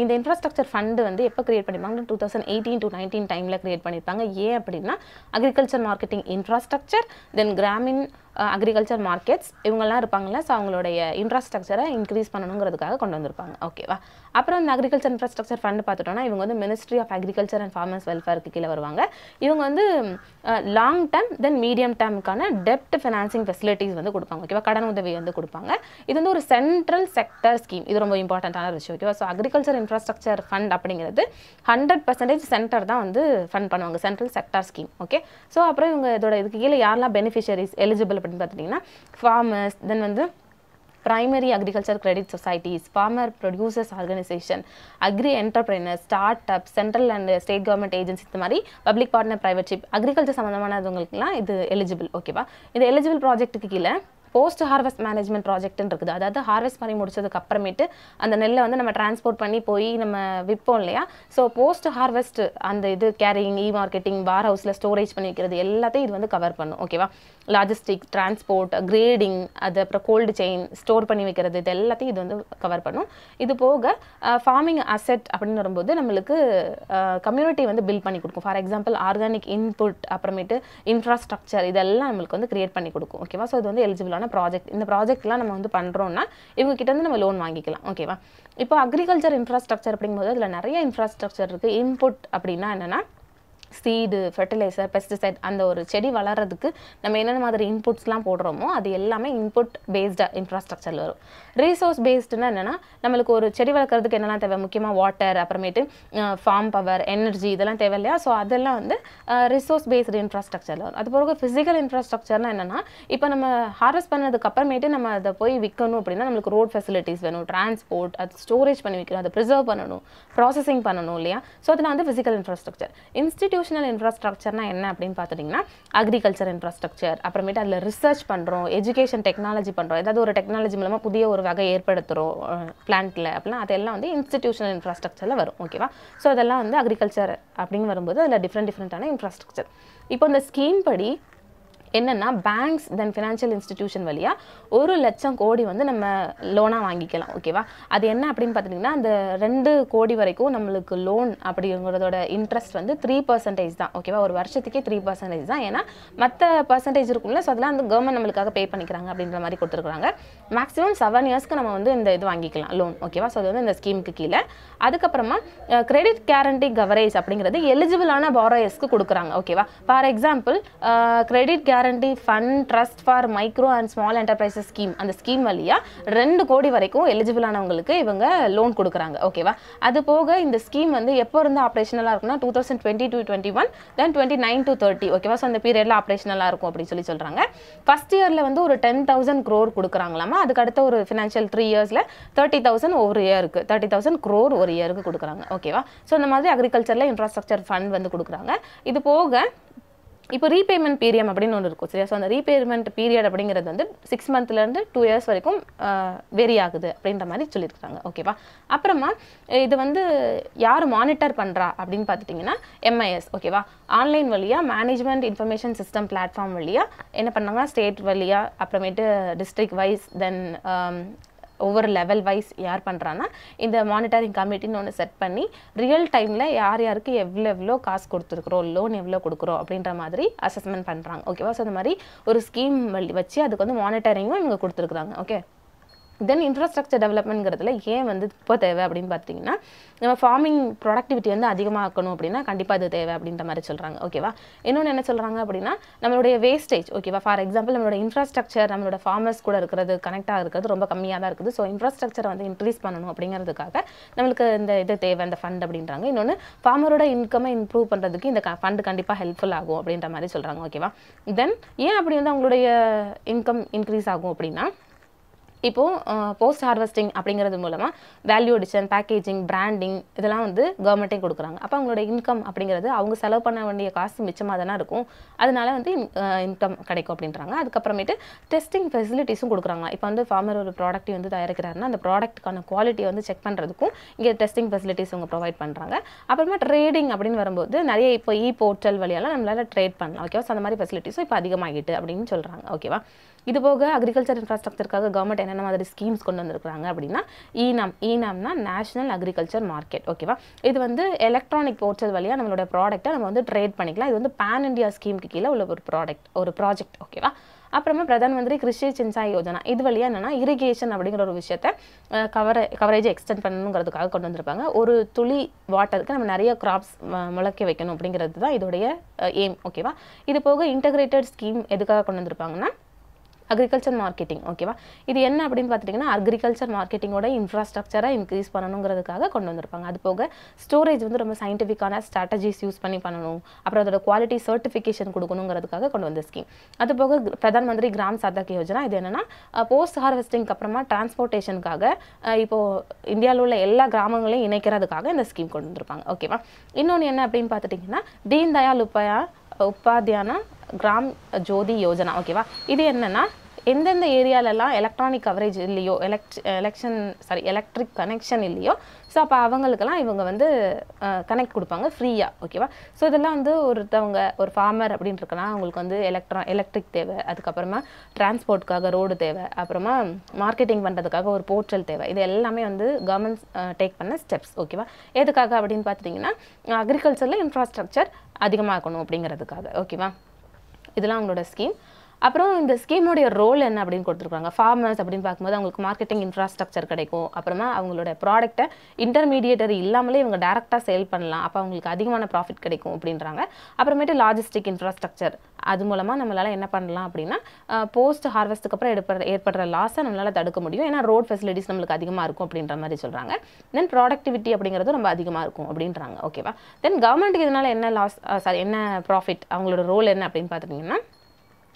இந்த இன்ஃப்ராஸ்ட்ரக்சர் ஃபண்டு வந்து எப்போ கிரியேட் பண்ணியிருப்பாங்க 2018-19 டைமில் கிரியேட் பண்ணியிருப்பாங்க. ஏன் அப்படின்னா அக்ரிகல்ச்சர் மார்க்கெட்டிங் இன்ஃப்ராஸ்ட்ரக்சர் தென் கிராமின் அக்ரிகல்ச்சர் மார்க்கெட்ஸ் இவங்கெல்லாம் இருப்பாங்கள்ல, ஸோ அவங்களுடைய இன்ஃப்ராஸ்ட்ரக்சரை இன்க்ரீஸ் பண்ணணுங்கிறதுக்காக கொண்டு வந்திருப்பாங்க. ஓகேவா? அப்புறம் இந்த அக்ரிகல்ச்சர் இன்ஃப்ராஸ்ட்ரக்சர் ஃபண்டு பார்த்துட்டோம்னா இவங்க வந்து ministry of agriculture and farmers வெல்ஃபேருக்கு கீழே வருவாங்க. இவங்க வந்து லாங் டேர்ம் தென் மீடியம் டேர்முக்கான டெப்ட் ஃபினான்சிங் ஃபெசிலிட்டிஸ் வந்து கொடுப்பாங்க. ஓகேவா? கடன் உதவி வந்து கொடுப்பாங்க. இது வந்து ஒரு சென்ட்ரல் செக்டர் ஸ்கீம். இது ரொம்ப இம்பார்ட்டண்ட்டான ஒரு விஷயம். ஓகேவா? ஸோ அக்ரிகல்ச்சர் இன்ஃப்ராஸ்ட்ரக்சர் ஃபண்ட் அப்படிங்கிறது 100% சென்டர் தான் வந்து ஃபண்ட் பண்ணுவாங்க, central sector scheme. Okay, so அப்புறம் இவங்க இதோட இதுக்கு கீழே யாரெல்லாம் பெனிஃபிஷரிஸ் எலிஜிபிள் அப்படின்னு பார்த்துட்டிங்கன்னா ஃபார்மர்ஸ், தென் வந்து primary agriculture credit societies, farmer producers organisation, agri entrepreneurs, start up, central and state government agency, இந்த மாதிரி பப்ளிக் பார்ட்னர் பிரைவேட்ஷிப் அக்ரிகல்ச்சர் சம்மந்தமானவங்களுக்குலாம் இது எலிஜிபிள். ஓகேவா? இது எலிஜிபிள் ப்ராஜெக்ட்டுக்கு கீழே போஸ்ட் ஹார்வெஸ்ட் மேனேஜ்மெண்ட் ப்ராஜெக்ட்னு இருக்குது. அதாவது ஹார்வெஸ்ட் பண்ணி முடிச்சதுக்கு அப்புறமேட்டு அந்த நெல்லை வந்து நம்ம டிரான்ஸ்போர்ட் பண்ணி போய் நம்ம விற்போம் இல்லையா, ஸோ போஸ்ட் ஹார்வெஸ்ட் அந்த இது கேரியிங், இ மார்க்கெட்டிங், வார் ஹவுஸில் ஸ்டோரேஜ் பண்ணி வைக்கிறது எல்லாத்தையும் இது வந்து கவர் பண்ணும். ஓகேவா? லாஜிஸ்டிக், டிரான்ஸ்போர்ட், கிரேடிங், அது அப்புறம் கோல்டு செயின் ஸ்டோர் பண்ணி வைக்கிறது, இது எல்லாத்தையும் இது வந்து கவர் பண்ணும். இது போக ஃபார்மிங் அசெட் அப்படின்னு வரும்போது நம்மளுக்கு கம்யூனிட்டி வந்து பில்ட் பண்ணி கொடுக்கும். ஃபார் எக்ஸாம்பிள் ஆர்கானிக் இன்புட், அப்புறமேட்டு இன்ஃப்ராஸ்ட்ரக்சர், இதெல்லாம் நம்மளுக்கு வந்து கிரியேட் பண்ணி கொடுக்கும். ஓகேவா? ஸோ இது வந்து எலிஜிபிளான ப்ராஜெக்ட். இந்த ப்ராஜெக்ட்லாம் நம்ம வந்து பண்ணுறோம்னா இவங்க கிட்ட வந்து நம்ம லோன் வாங்கிக்கலாம். ஓகேவா? இப்போ அக்ரிகல்ச்சர் இன்ஃப்ராஸ்ட்ரக்சர் அப்படிங்கும்போது அதில் நிறைய இன்ஃப்ராஸ்ட்ரக்சர் இருக்குது. இன்புட் அப்படின்னா என்னென்னா சீடு, ஃபெர்டிலைசர், பெஸ்டிசைட் அந்த ஒரு செடி வளர்றதுக்கு நம்ம என்னென்ன மாதிரி இன்புட்ஸ்லாம் போடுறோமோ அது எல்லாமே இன்புட் பேஸ்டு இன்ஃப்ராஸ்ட்ரக்சரில் வரும். ரிசோர்ஸ் பேஸ்டுனா என்னென்னா நம்மளுக்கு ஒரு செடி வளர்க்குறதுக்கு என்னெல்லாம் தேவை, முக்கியமாக வாட்டர், அப்புறமேட்டு ஃபார்ம் பவர், எனர்ஜி இதெல்லாம் தேவை இல்லையா. ஸோ அதெல்லாம் வந்து ரிசோர்ஸ் பேஸ்டு இன்ஃப்ராஸ்ட்ரக்சரில் வரும். அது போக ஃபிசிக்கல் இன்ஃப்ராஸ்ட்ரக்சர்னா என்னென்னா இப்போ நம்ம ஹார்வெஸ்ட் பண்ணதுக்கு அப்புறமேட்டு நம்ம அதை போய் விற்கணும் அப்படின்னா நம்மளுக்கு ரோட் ஃபெசிலிட்டிஸ் வேணும், டிரான்ஸ்போர்ட், அது ஸ்டோரேஜ் பண்ணி வைக்கணும், அதை ப்ரிசர்வ் பண்ணணும், ப்ராசஸிங் பண்ணணும் இல்லையா. ஸோ அதெல்லாம் வந்து ஃபிசிக்கல் இன்ஃப்ராஸ்ட்ரக்சர். இன்ஸ்டிடியூஷனல் இன்ஃப்ராஸ்ட்ரக்சர்னா என்ன அப்படின்னு பார்த்துட்டிங்கன்னா அக்ரிகல்ச்சர் இன்ஃப்ராஸ்ட்ரக்சர், அப்புறமேட்டு அதில் ரிசர்ச் பண்ணுறோம், எஜுகேஷன் டெக்னாலஜி பண்ணுறோம், ஏதாவது ஒரு டெக்னாலஜி மூலமாக புதிய ஒரு வகை ஏற்படுத்துகிறோம் பிளான்ட்டில் அப்படின்னா அதெல்லாம் வந்து இன்ஸ்டிடியூஷனல் இன்ஃப்ராஸ்ட்ரக்சரில் வரும். ஓகேவா. ஸோ அதெல்லாம் வந்து அக்ரிகல்ச்சர் அப்படின்னு வரும்போது அதில் டிஃப்ரெண்டான இன்ஃப்ராஸ்ட்ரக்சர். இப்போ இந்த ஸ்கீம் படி என்னென்னா பேங்க்ஸ் தென் ஃபினான்ஷியல் இன்ஸ்டிடியூஷன் வழியாக 1,00,000 கோடி வந்து நம்ம லோனாக வாங்கிக்கலாம். ஓகேவா. அது என்ன அப்படின்னு பார்த்துட்டிங்கன்னா அந்த 2 கோடி வரைக்கும் நம்மளுக்கு லோன் அப்படிங்கிறதோட இன்ட்ரெஸ்ட் வந்து 3% தான். ஓகேவா. ஒரு வருஷத்துக்கே 3% தான். ஏன்னா மற்ற பர்சன்டேஜ் இருக்கும்ல, ஸோ அதெல்லாம் வந்து கவர்மெண்ட் நம்மளுக்காக பே பண்ணிக்கிறாங்க அப்படின்ற மாதிரி கொடுத்துருக்காங்க. மேக்ஸிமம் 7 இயர்ஸ்க்கு நம்ம வந்து இந்த இது வாங்கிக்கலாம் லோன். ஓகேவா. ஸோ அது வந்து இந்த ஸ்கீமுக்கு கீழே. அதுக்கப்புறமா கிரெடிட் கேரண்டி கவரேஜ் அப்படிங்கிறது எலிஜிபிளான பாரோயர்ஸ்க்கு கொடுக்குறாங்க. ஓகேவா. For example credit guarantee fund trust for micro and small enterprises scheme, அந்த ஸ்கீம் வழியா 2 கோடி வரைக்கும் எலிஜிபிளானவங்களுக்கு இவங்க லோன் கொடுக்குறாங்க. ஓகேவா. அது போக இந்த ஸ்கீம் வந்து எப்போ இருந்து ஆப்ரேஷனலாக இருக்குன்னா 2020 to 2021 தென் 29 to 30. ஓகேவா. ஸோ அந்த பீரியடில் ஆப்ரேஷனலாக இருக்கும் அப்படின்னு சொல்கிறாங்க. ஃபர்ஸ்ட் இயரில் வந்து ஒரு 10,000 crore கொடுக்குறாங்களாமா. அதுக்கு அடுத்த ஒரு ஃபினான்ஷியல் 3 இயர்ஸில் 30,000 ஒரு இயருக்கு, 30,000 crore ஒரு இயருக்கு கொடுக்குறாங்க. ஓகேவா. ஸோ இந்த மாதிரி அக்ரிகல்ச்சரில் இன்ஃப்ராஸ்ட்ரக்சர் ஃபண்ட் வந்து கொடுக்குறாங்க. இது போக இப்போ ரீபேமெண்ட் பீரியம் அப்படின்னு ஒன்று இருக்கும் சரியா. ஸோ அந்த ரீபேமெண்ட் பீரியட் அப்படிங்கிறது வந்து 6 monthலேருந்து 2 years வரைக்கும் வேரி ஆகுது அப்படின்ற மாதிரி சொல்லியிருக்காங்க. ஓகேவா. அப்புறமா இது வந்து யார் மானிட்டர் பண்ணுறா அப்படின்னு பார்த்துட்டிங்கன்னா MIS. ஓகேவா. ஆன்லைன் வழியாக மேனேஜ்மெண்ட் இன்ஃபர்மேஷன் சிஸ்டம் பிளாட்ஃபார்ம் வழியாக என்ன பண்ணாங்கன்னா ஸ்டேட் வழியாக, அப்புறமேட்டு டிஸ்ட்ரிக்ட் வைஸ், தென் ஒவ்வொரு லெவல் வைஸ் யார் பண்ணுறான்னா இந்த மானிட்டரிங் கமிட்டின்னு ஒன்று செட் பண்ணி ரியல் டைமில் யார் யாருக்கு எவ்வளோ காசு கொடுத்துருக்குறோம், லோன் எவ்வளோ கொடுக்குறோம் அப்படின்ற மாதிரி அசஸ்மெண்ட் பண்ணுறாங்க. ஓகேவா. ஸோ இந்த மாதிரி ஒரு ஸ்கீம் வச்சு அதுக்கு வந்து மானிட்டரிங்கும் இவங்க கொடுத்துருக்குறாங்க. ஓகே. தென் இன்ஃப்ராஸ்ட்ரக்சர் டெவலப்மெண்ட்ங்கிறதுல ஏன் வந்து இப்போ தேவை அப்படின்னு பார்த்தீங்கன்னா நம்ம ஃபார்மிங் ப்ரொடக்டிவிட்டி வந்து அதிகமாக்கணும் அப்படின்னா கண்டிப்பாக அது தேவை அப்படின்ற மாதிரி சொல்கிறாங்க. ஓகேவா. இன்னொன்று என்ன சொல்கிறாங்க அப்படின்னா நம்மளுடைய வேஸ்டேஜ். ஓகேவா. ஃபார் எக்ஸாம்பிள் நம்மளோட இன்ஃப்ராஸ்ட்ரக்சர் நம்மளோட ஃபார்மர்ஸ் கூட இருக்கிறது கனெக்டாக இருக்கிறது ரொம்ப கம்மியாக தான் இருக்குது. ஸோ இன்ஃப்ராஸ்ட்ரக்சரை வந்து இன்க்ரீஸ் பண்ணணும் அப்படிங்கிறதுக்காக நம்மளுக்கு இந்த இது தேவை, இந்த ஃபண்ட் அப்படின்றாங்க. இன்னொன்று ஃபார்மரோட இன்கமை இம்ப்ரூவ் பண்ணுறதுக்கு இந்த ஃபண்டு கண்டிப்பாக ஹெல்ப்ஃபுல் ஆகும் அப்படின்ற மாதிரி சொல்கிறாங்க. ஓகேவா. தென் ஏன் அப்படி வந்து அவங்களுடைய இன்கம் இன்க்ரீஸ் ஆகும் அப்படின்னா இப்போது போஸ்ட் ஹார்வெஸ்டிங் அப்படிங்கிறது மூலமாக வேல்யூ அடிஷன், பேக்கேஜிங், பிராண்டிங் இதெல்லாம் வந்து கவர்மெண்ட்டே கொடுக்குறாங்க. அப்போ அவங்களோட இன்கம் அப்படிங்கிறது அவங்க செலவு பண்ண வேண்டிய காசு மிச்சமாக தானே இருக்கும். அதனால வந்து இன்கம் கிடைக்கும் அப்படின்றாங்க. அதுக்கப்புறமேட்டு டெஸ்டிங் ஃபெசிலிட்டிஸும் கொடுக்குறாங்க. இப்போ வந்து ஃபார்மர் ஒரு ப்ராடக்ட் வந்து தயாரிக்கிறாருன்னா அந்த ப்ராடக்ட்டுக்கான குவாலிட்டியை வந்து செக் பண்ணுறதுக்கும் இங்கே டெஸ்டிங் ஃபெசிலிட்டிஸ் அவங்க ப்ரொவைட் பண்ணுறாங்க. அப்புறமா ட்ரேடிங் அப்படின்னு வரும்போது நிறைய இப்போ போர்ட்டல் வழியெல்லாம் நம்மளால் ட்ரேட் பண்ணலாம். ஓகேவா. ஸோ அந்த மாதிரி ஃபெசிலிட்டிஸும் இப்போ அதிகமாகிட்டு அப்படின்னு சொல்கிறாங்க. ஓகேவா. இது போக அக்ரிகல்ச்சர் இன்ஃப்ராஸ்ட்ரக்சருக்காக கவர்மெண்ட் என்னென்ன மாதிரி ஸ்கீம்ஸ் கொண்டு வந்திருக்காங்க அப்படின்னா ஈனாம்னா நேஷனல் அக்ரிகல்ச்சர் மார்க்கெட். ஓகேவா. இது வந்து எலக்ட்ரானிக் போர்ட்டல் வழியாக நம்மளோட ப்ராடக்ட்டை நம்ம வந்து ட்ரேட் பண்ணிக்கலாம். இது வந்து பேன் இண்டியா ஸ்கீமுக்கு கீழே உள்ள ஒரு ப்ராஜெக்ட். ஓகேவா. அப்புறமா பிரதான் மந்திரி கிருஷி சின்சாய் யோஜனா இது வழியாக என்னென்னா இரிகேஷன் அப்படிங்கிற ஒரு விஷயத்தை கவரேஜை எக்ஸ்டெண்ட் பண்ணணுங்கிறதுக்காக கொண்டு வந்திருப்பாங்க. ஒரு துளி வாட்டருக்கு நம்ம நிறைய கிராப்ஸ் முளைக்க வைக்கணும் அப்படிங்கிறது தான் இதோடைய எய்ம். ஓகேவா. இது போக இன்டகிரேட்டட் ஸ்கீம் எதுக்காக கொண்டு வந்திருப்பாங்கன்னா அக்ரிகல்ச்சர் மார்க்கெட்டிங். ஓகேவா. இது என்ன அப்படின்னு பார்த்துட்டிங்கன்னா அக்ரிகல்ச்சர் மார்க்கெட்டிங்கோட இன்ஃப்ராஸ்ட்ரக்சரை இன்க்ரீஸ் பண்ணணுங்கிறதுக்காக கொண்டு வந்திருப்பாங்க. அது போக ஸ்டோரேஜ் வந்து ரொம்ப சயின்டிஃபிக்கான ஸ்ட்ராட்டஜிஸ் யூஸ் பண்ணி பண்ணணும், அப்புறம் அதோட குவாலிட்டி சர்டிஃபிகேஷன் கொடுக்கணுங்கிறதுக்காக கொண்டு வந்த ஸ்கீம். அது போக பிரதான் மந்திரி கிராம் சதக் யோஜனா இது என்னென்னா போஸ்ட் ஹார்வெஸ்டிங்க்கு அப்புறமா டிரான்ஸ்போர்ட்டேஷனுக்காக இப்போது இந்தியாவில் உள்ள எல்லா கிராமங்களையும் இணைக்கிறதுக்காக இந்த ஸ்கீம் கொண்டு வந்திருப்பாங்க. ஓகேவா. இன்னொன்று என்ன அப்படின்னு பார்த்துட்டிங்கன்னா தீன் தயாள் உபாத்யானா கிராம் ஜோதி யோஜனா. ஓகேவா. இது என்னென்னா எந்தெந்த ஏரியாலெல்லாம் எலக்ட்ரானிக் கவரேஜ் இல்லையோ, எலக்ட்ரிக் கனெக்ஷன் இல்லையோ, ஸோ அப்போ அவங்களுக்கெல்லாம் இவங்க வந்து கனெக்ட் கொடுப்பாங்க ஃப்ரீயாக. ஓகேவா. ஸோ இதெல்லாம் வந்து ஒரு ஃபார்மர் அப்படின்னு இருக்குன்னா அவங்களுக்கு வந்து எலக்ட்ரிக் தேவை, அதுக்கப்புறமா டிரான்ஸ்போர்ட்டுக்காக ரோடு தேவை, அப்புறமா மார்க்கெட்டிங் பண்ணுறதுக்காக ஒரு போர்ட்டல் தேவை. இது எல்லாமே வந்து கவர்மெண்ட் டேக் பண்ண ஸ்டெப்ஸ். ஓகேவா. எதுக்காக அப்படின்னு பார்த்துட்டிங்கன்னா அக்ரிகல்ச்சரில் இன்ஃப்ராஸ்ட்ரக்சர் அதிகமாகணும் அப்படிங்கிறதுக்காக. ஓகேவா. இதெல்லாம் அவங்களோட ஸ்கீம். அப்புறம் இந்த ஸ்கீமோடைய ரோல் என்ன அப்படின்னு கொடுத்துருக்காங்க. ஃபார்மர்ஸ் அப்படின்னு பார்க்கும்போது அவங்களுக்கு மார்க்கெட்டிங் இன்ஃப்ராஸ்ட்ரக்சர் கிடைக்கும். அப்புறமா அவங்களோட ப்ராடக்ட்டை இன்டர்மீடியேட்டரி இல்லாமலே இவங்க டேரெக்டாக சேல் பண்ணலாம். அப்போ அவங்களுக்கு அதிகமான ப்ராஃபிட் கிடைக்கும் அப்படின்றாங்க. அப்புறமேட்டு லாஜிஸ்டிக் இன்ஃப்ராஸ்ட்ரக்சர் அது மூலமாக நம்மளால் என்ன பண்ணலாம் அப்படின்னா போஸ்ட் ஹார்வெஸ்ட்டுக்கு அப்புறம் ஏற்படுற லாஸை நம்மளால் தடுக்க முடியும். ஏன்னா ரோட் ஃபெசிலிட்டிஸ் நம்மளுக்கு அதிகமாக இருக்கும் அப்படின்ற மாதிரி சொல்கிறாங்க. தென் ப்ராடக்டிவிட்டி அப்படிங்கிறது ரொம்ப அதிகமாக இருக்கும் அப்படின்றாங்க. ஓகேவா. தென் கவர்மெண்ட்டுக்கு இதனால் என்ன லாஸ் என்ன ப்ராஃபிட் அவங்களோட ரோல் என்ன அப்படின்னு பார்த்துட்டிங்கன்னா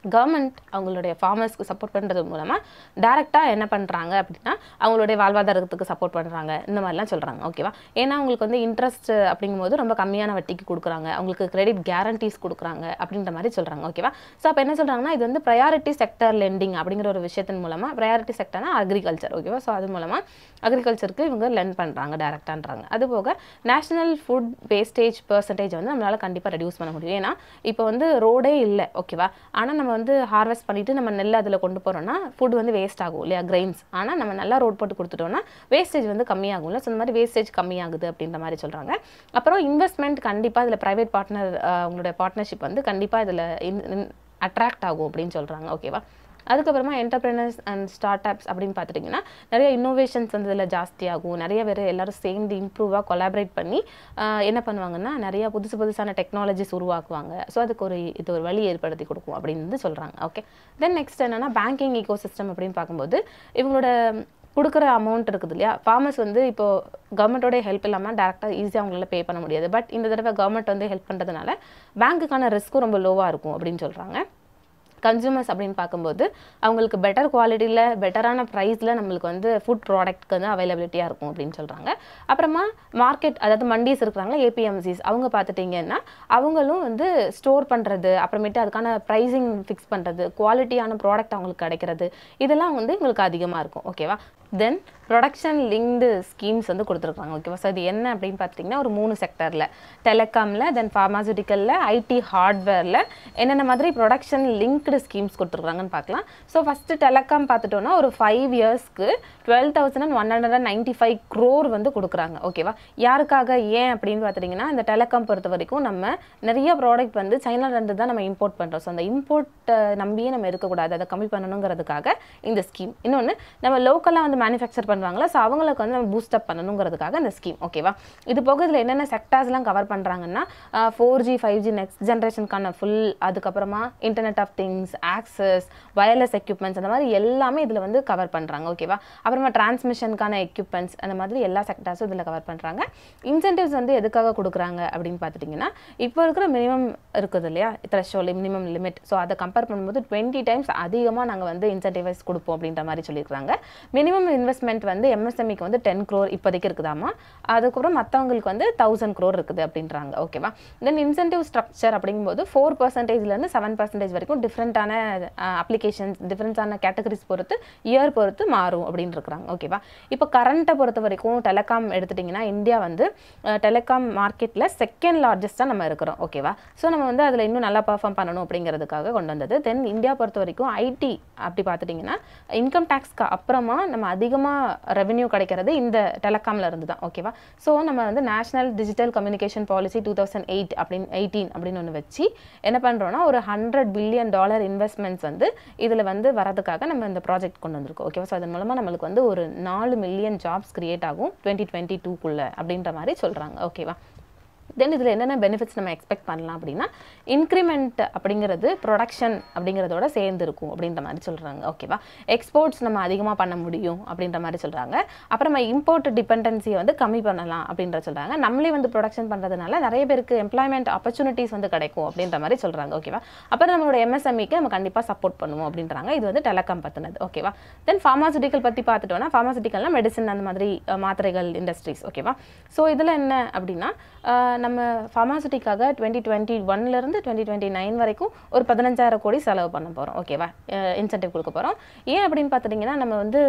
கவர்மெண்ட் அவங்களுடைய ஃபார்மர்ஸ்க்கு சப்போர்ட் பண்ணுறது மூலமாக டேரெக்டாக என்ன பண்ணுறாங்க அப்படின்னா அவங்களுடைய வாழ்வாதாரத்துக்கு சப்போர்ட் பண்ணுறாங்க இந்த மாதிரிலாம் சொல்கிறாங்க. ஓகேவா. ஏன்னா அவங்களுக்கு வந்து இன்ட்ரெஸ்ட் அப்படிங்கும்போது ரொம்ப கம்மியான வட்டிக்கு கொடுக்குறாங்க, அவங்களுக்கு கிரெடிட் கேரண்டிஸ் கொடுக்குறாங்க அப்படின்ற மாதிரி சொல்கிறாங்க. ஓகேவா. ஸோ அப்போ என்ன சொல்கிறாங்கன்னா இது வந்து ப்ரையாரிட்டி செக்டர் லெண்டிங் அப்படிங்கிற ஒரு விஷயத்தின் மூலமாக ப்ரையாரிட்டி செக்டர்னா அக்ரிகல்ச்சர். ஓகேவா. ஸோ அது மூலமாக அக்ரிகல்ச்சருக்கு இவங்க லெண்ட் பண்ணுறாங்க டேரெக்டான்றாங்க. அதுபோக நேஷனல் ஃபுட் வேஸ்டேஜ் பெர்சன்டேஜ் வந்து நம்மளால் கண்டிப்பாக ரெடியூஸ் பண்ண முடியும். ஏன்னா இப்போ வந்து ரோடே இல்லை. ஓகேவா. ஆனால் நம்ம வந்து ஹார்வெஸ்ட் பண்ணிட்டு நம்ம நெல் அதில் கொண்டு போகிறோம்னா ஃபுட் வந்து வேஸ்ட் ஆகும் இல்லையா, கிரெயின்ஸ். ஆனால் நம்ம நல்லா ரோட் போட்டு கொடுத்துட்டோம்னா வேஸ்டேஜ் வந்து கம்மியாகும்ல. ஸோ இந்த மாதிரி வேஸ்டேஜ் கம்மியாகுது அப்படின்ற மாதிரி சொல்கிறாங்க. அப்புறம் இன்வெஸ்ட்மெண்ட் கண்டிப்பாக இதில் ப்ரைவேட் பார்ட்னர் அவங்களோட பார்ட்னர்ஷிப் வந்து கண்டிப்பாக இதில் அட்ராக்ட் ஆகும் அப்படின்னு சொல்கிறாங்க. ஓகேவா. அதுக்கப்புறமா என்டர்பிரினர்ஸ் அண்ட் ஸ்டார்ட் அப்ஸ் அப்படின்னு பார்த்துட்டிங்கன்னா நிறைய இன்னோவேஷன்ஸ் வந்து இதில் ஜாஸ்தியாகும். நிறைய பேர் எல்லோரும் சேர்ந்து இம்ப்ரூவாக கொலாபரேட் பண்ணி என்ன பண்ணுவாங்கன்னா நிறைய புதுசான டெக்னாலஜிஸ் உருவாக்குவாங்க. ஸோ அதுக்கு இது ஒரு வழி ஏற்படுத்தி கொடுக்கும் அப்படின்னு சொல்கிறாங்க. ஓகே. தென் நெக்ஸ்ட் என்னென்னா பேங்கிங் ஈகோ சிஸ்டம் அப்படின்னு பார்க்கும்போது இவங்களோட கொடுக்குற அமௌண்ட் இருக்குது இல்லையா, ஃபார்மர்ஸ் வந்து இப்போது கவர்மெண்ட்டோடைய ஹெல்ப் இல்லாமல் டேரெக்டாக ஈஸியாக அவங்களால பே பண்ண முடியாது. பட் இந்த தடவை கவர்மெண்ட் வந்து ஹெல்ப் பண்ணுறதுனால பேங்க்குக்கான ரிஸ்க்கும் ரொம்ப லோவாக இருக்கும் அப்படின்னு சொல்கிறாங்க. கன்சூமர்ஸ் அப்படின்னு பார்க்கும்போது அவங்களுக்கு பெட்டர் குவாலிட்டியில் பெட்டரான ப்ரைஸில் நம்மளுக்கு வந்து ஃபுட் ப்ராடக்ட்க்கு வந்து அவைலபிலிட்டியாக இருக்கும் அப்படின்னு சொல்கிறாங்க. அப்புறமா மார்க்கெட் அதாவது மண்டிஸ் இருக்கிறாங்களா ஏபிஎம்சிஸ் அவங்க பார்த்துட்டிங்கன்னா அவங்களும் வந்து ஸ்டோர் பண்ணுறது, அப்புறமேட்டு அதுக்கான ப்ரைஸிங் ஃபிக்ஸ் பண்ணுறது, குவாலிட்டியான ப்ராடக்ட் அவங்களுக்கு கிடைக்கிறது, இதெல்லாம் வந்து உங்களுக்கு அதிகமாக இருக்கும். ஓகேவா. தென் ப்ரொடக்ஷன் லிங்க்டு ஸ்கீம்ஸ் வந்து கொடுத்துருக்காங்க. ஓகேவா. ஸோ இது என்ன அப்படின்னு பார்த்திங்கன்னா ஒரு 3 செக்டரில் டெலிகாமில், தென் ஃபார்மாசூட்டிக்கலில், ஐடி ஹார்ட்வேரில் என்னென்ன மாதிரி ப்ரொடக்ஷன் லிங்க்டு ஸ்கீம்ஸ் கொடுத்துருக்காங்கன்னு பார்க்கலாம். ஸோ ஃபஸ்ட்டு டெலிகாம் பார்த்துட்டோன்னா ஒரு 5 இயர்ஸ்க்கு 12,195 crore வந்து கொடுக்குறாங்க. ஓகேவா. யாருக்காக ஏன் அப்படின்னு பார்த்துட்டிங்கன்னா இந்த டெலிகாம் பொறுத்த வரைக்கும் நம்ம நிறைய ப்ராடக்ட் வந்து சைனாலேருந்து தான் நம்ம இம்போர்ட் பண்ணுறோம். ஸோ அந்த இம்போர்ட்டை நம்பியே நம்ம இருக்கக்கூடாது, அதை கம்மி பண்ணணுங்கிறதுக்காக இந்த ஸ்கீம். இன்னொன்று நம்ம லோக்கலாக வந்து மேனுஃபேக்சர் பண்ணுவாங்களா, ஸோ அவங்களுக்கு வந்து நம்ம பூஸ்டப் பண்ணணுங்கிறதுக்காக இந்த ஸ்கீம். ஓகேவா. இது போக இதில் என்னென்ன செக்டார்ஸ்லாம் கவர் பண்ணுறாங்கன்னா 4G 5G நெக்ஸ்ட் ஜென்ரேஷனுக்கான ஃபுல், அதுக்கப்புறமா internet of things, access, wireless equipments, அந்த மாதிரி எல்லாமே இதில் வந்து கவர் பண்ணுறாங்க. ஓகேவா. அப்புறமா டிரான்ஸ்மிஷனுக்கான எக்யூப்மெண்ட்ஸ், அந்த மாதிரி எல்லா செக்டார்ஸும் இதில் கவர் பண்ணுறாங்க. இன்சென்டிவ்ஸ் வந்து எதுக்காக கொடுக்குறாங்க அப்படின்னு பார்த்துட்டிங்கன்னா இப்போ இருக்கிற மினிமம் இருக்குது இல்லையா த்ரெஷோல்ட் மினிமம் லிமிட், ஸோ அதை கம்பேர் பண்ணும்போது 20 times அதிகமாக நாங்கள் வந்து இன்சென்டிவைஸ் கொடுப்போம் அப்படின்ற மாதிரி சொல்லியிருக்காங்க. மினிமம் இன்வெஸ்ட்மெண்ட் வந்து எம்எஸ்எம்இக்கு வந்து 10 crore இப்போதைக்கு இருக்குதாமா, அதுக்கப்புறம் மற்றவங்களுக்கு வந்து 1000 crore இருக்குது அப்படின்றாங்க. ஓகேவா. தென் இன்சென்டிவ் ஸ்ட்ரக்சர் அப்படிங்கும்போது 4%லேருந்து 7% வரைக்கும் டிஃப்ரெண்ட்டான அப்ளிகேஷன்ஸ் டிஃப்ரெண்ட்டான கேட்டகரிஸ் பொறுத்து இயர் பொறுத்து மாறும் அப்படின்னு இருக்கிறாங்க. ஓகேவா. இப்போ கரண்ட்டை பொறுத்த வரைக்கும் டெலிகாம் எடுத்துட்டிங்கன்னா இந்தியா வந்து டெலிகாம் மார்க்கெட்டில் செகண்ட் லார்ஜஸ்ட்டாக நம்ம இருக்கிறோம். ஓகேவா. ஸோ நம்ம வந்து அதில் இன்னும் நல்லா பர்ஃபார்ம் பண்ணணும் அப்படிங்கிறதுக்காக கொண்டு வந்தது. தென் இந்தியா பொறுத்த வரைக்கும் ஐடி அப்படி பார்த்துட்டிங்கன்னா இன்கம் டேக்ஸ்க்கு அப்புறமா நம்ம அதிகமாக ரெவென்யூ கிடைக்கிறது இந்த டெலிகாமில் இருந்து தான். ஓகேவா. ஸோ நம்ம வந்து நேஷனல் டிஜிட்டல் கம்யூனிகேஷன் பாலிசி 2008 அப்படின்னு ஒன்று வச்சு என்ன பண்ணுறோன்னா ஒரு $100 billion இன்வெஸ்ட்மெண்ட்ஸ் வந்து இதில் வந்து வரதுக்காக நம்ம இந்த ப்ராஜெக்ட் கொண்டு வந்திருக்கோம். ஓகேவா. ஸோ அதன் மூலமாக நம்மளுக்கு வந்து ஒரு 4 million ஜாப்ஸ் கிரியேட் ஆகும் 2022 அப்படின்ற மாதிரி சொல்கிறாங்க. ஓகேவா. தென் இதில் என்னென்ன பெனிஃபிட்ஸ் நம்ம எக்ஸ்பெக்ட் பண்ணலாம் அப்படின்னா இன்க்ரிமெண்ட் அப்படிங்கிறது ப்ரொடக்ஷன் அப்படிங்கிறதோட சேர்ந்து இருக்கும் அப்படின்ற மாதிரி சொல்கிறாங்க. ஓகேவா. எக்ஸ்போர்ட்ஸ் நம்ம அதிகமாக பண்ண முடியும் அப்படின்ற மாதிரி சொல்கிறாங்க. அப்புறமா இம்போர்ட் டிபெண்டன்சியை வந்து கம்மி பண்ணலாம் அப்படின்ற சொல்கிறாங்க. நம்மளே வந்து ப்ரொடக்ஷன் பண்ணுறதுனால நிறைய பேருக்கு எம்ப்ளாய்மெண்ட் ஆப்பர்ச்சுனிட்டிஸ் வந்து கிடைக்கும் அப்படின்ற மாதிரி சொல்கிறாங்க. ஓகேவா. அப்புறம் நம்மளோட எம்எஸ்எம்இக்கு நம்ம கண்டிப்பாக சப்போர்ட் பண்ணுவோம் அப்படின்றாங்க. இது வந்து டெலிகாம் பற்றினது. ஓகேவா. தென் ஃபார்மாசூட்டிக்கல் பற்றி பார்த்துட்டோன்னா ஃபார்மாசூட்டிக்கல்னா மெடிசன் அந்த மாதிரி மாத்திரைகள் இண்டஸ்ட்ரீஸ். ஓகேவா. ஸோ இதில் என்ன அப்படின்னா நம்ம ஃபார்மாசூட்டிக்காக 2021லேருந்து 2029 வரைக்கும் ஒரு 15,000 கோடி செலவு பண்ண போகிறோம். ஓகேவா. இன்சென்டிவ் கொடுக்க போகிறோம். ஏன் அப்படின்னு பார்த்துட்டிங்கன்னா நம்ம வந்து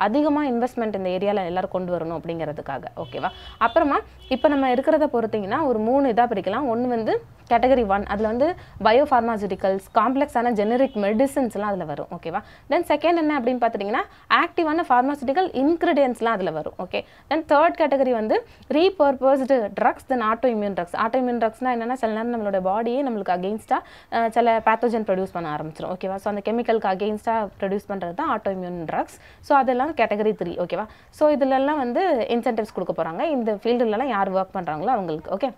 அதிகமாக இன்வெஸ்ட்மெண்ட் இந்த ஏரியாவில் எல்லோரும் கொண்டு வரணும் அப்படிங்கிறதுக்காக. ஓகேவா. அப்புறமா இப்போ நம்ம இருக்கிறத பொறுத்திங்கன்னா ஒரு 3 இதாக பிரிக்கலாம். ஒன்று வந்து கேட்டகரி 1 அதில் வந்து பயோஃபார்மாசூட்டிக்கல்ஸ், காம்ப்ளெக்ஸான ஜெனரிக் மெடிசன்ஸ்லாம் அதில் வரும். ஓகேவா. தென் செகண்ட் என்ன அப்படின்னு பார்த்துட்டிங்கன்னா ஆக்டிவான ஃபார்மாசூட்டிக்கல் இன்க்ரீடியன்ஸ்லாம் அதில் வரும். ஓகே. தென் தேர்ட் கேட்டகரி வந்து repurposed drugs, then auto immune drugs. Auto immune ட்ரக்ஸ்னால் என்னென்னா சில நேரம் நம்மளோட பாடியே நம்மளுக்கு அகெயின்ஸ்டாக சில பேத்தோஜன் ப்ரொடியூஸ் பண்ண ஆரம்பிச்சிடும். ஓகேவா. ஸோ அந்த கெமிக்கலுக்கு அகெயின்ஸ்டாக ப்ரொடியூஸ் பண்ணுறது தான் ஆட்டோ இம்யூன் ட்ரக்ஸ். ஸோ அதெல்லாம் கேட்டகரி 3. ஓகேவா. ஸோ இதிலெல்லாம் வந்து இன்சென்டிவ்ஸ் கொடுக்க போகிறாங்க இந்த ஃபீல்டுலலாம் யார் ஒர்க் பண்ணுறாங்களோ அவங்களுக்கு. ஓகே.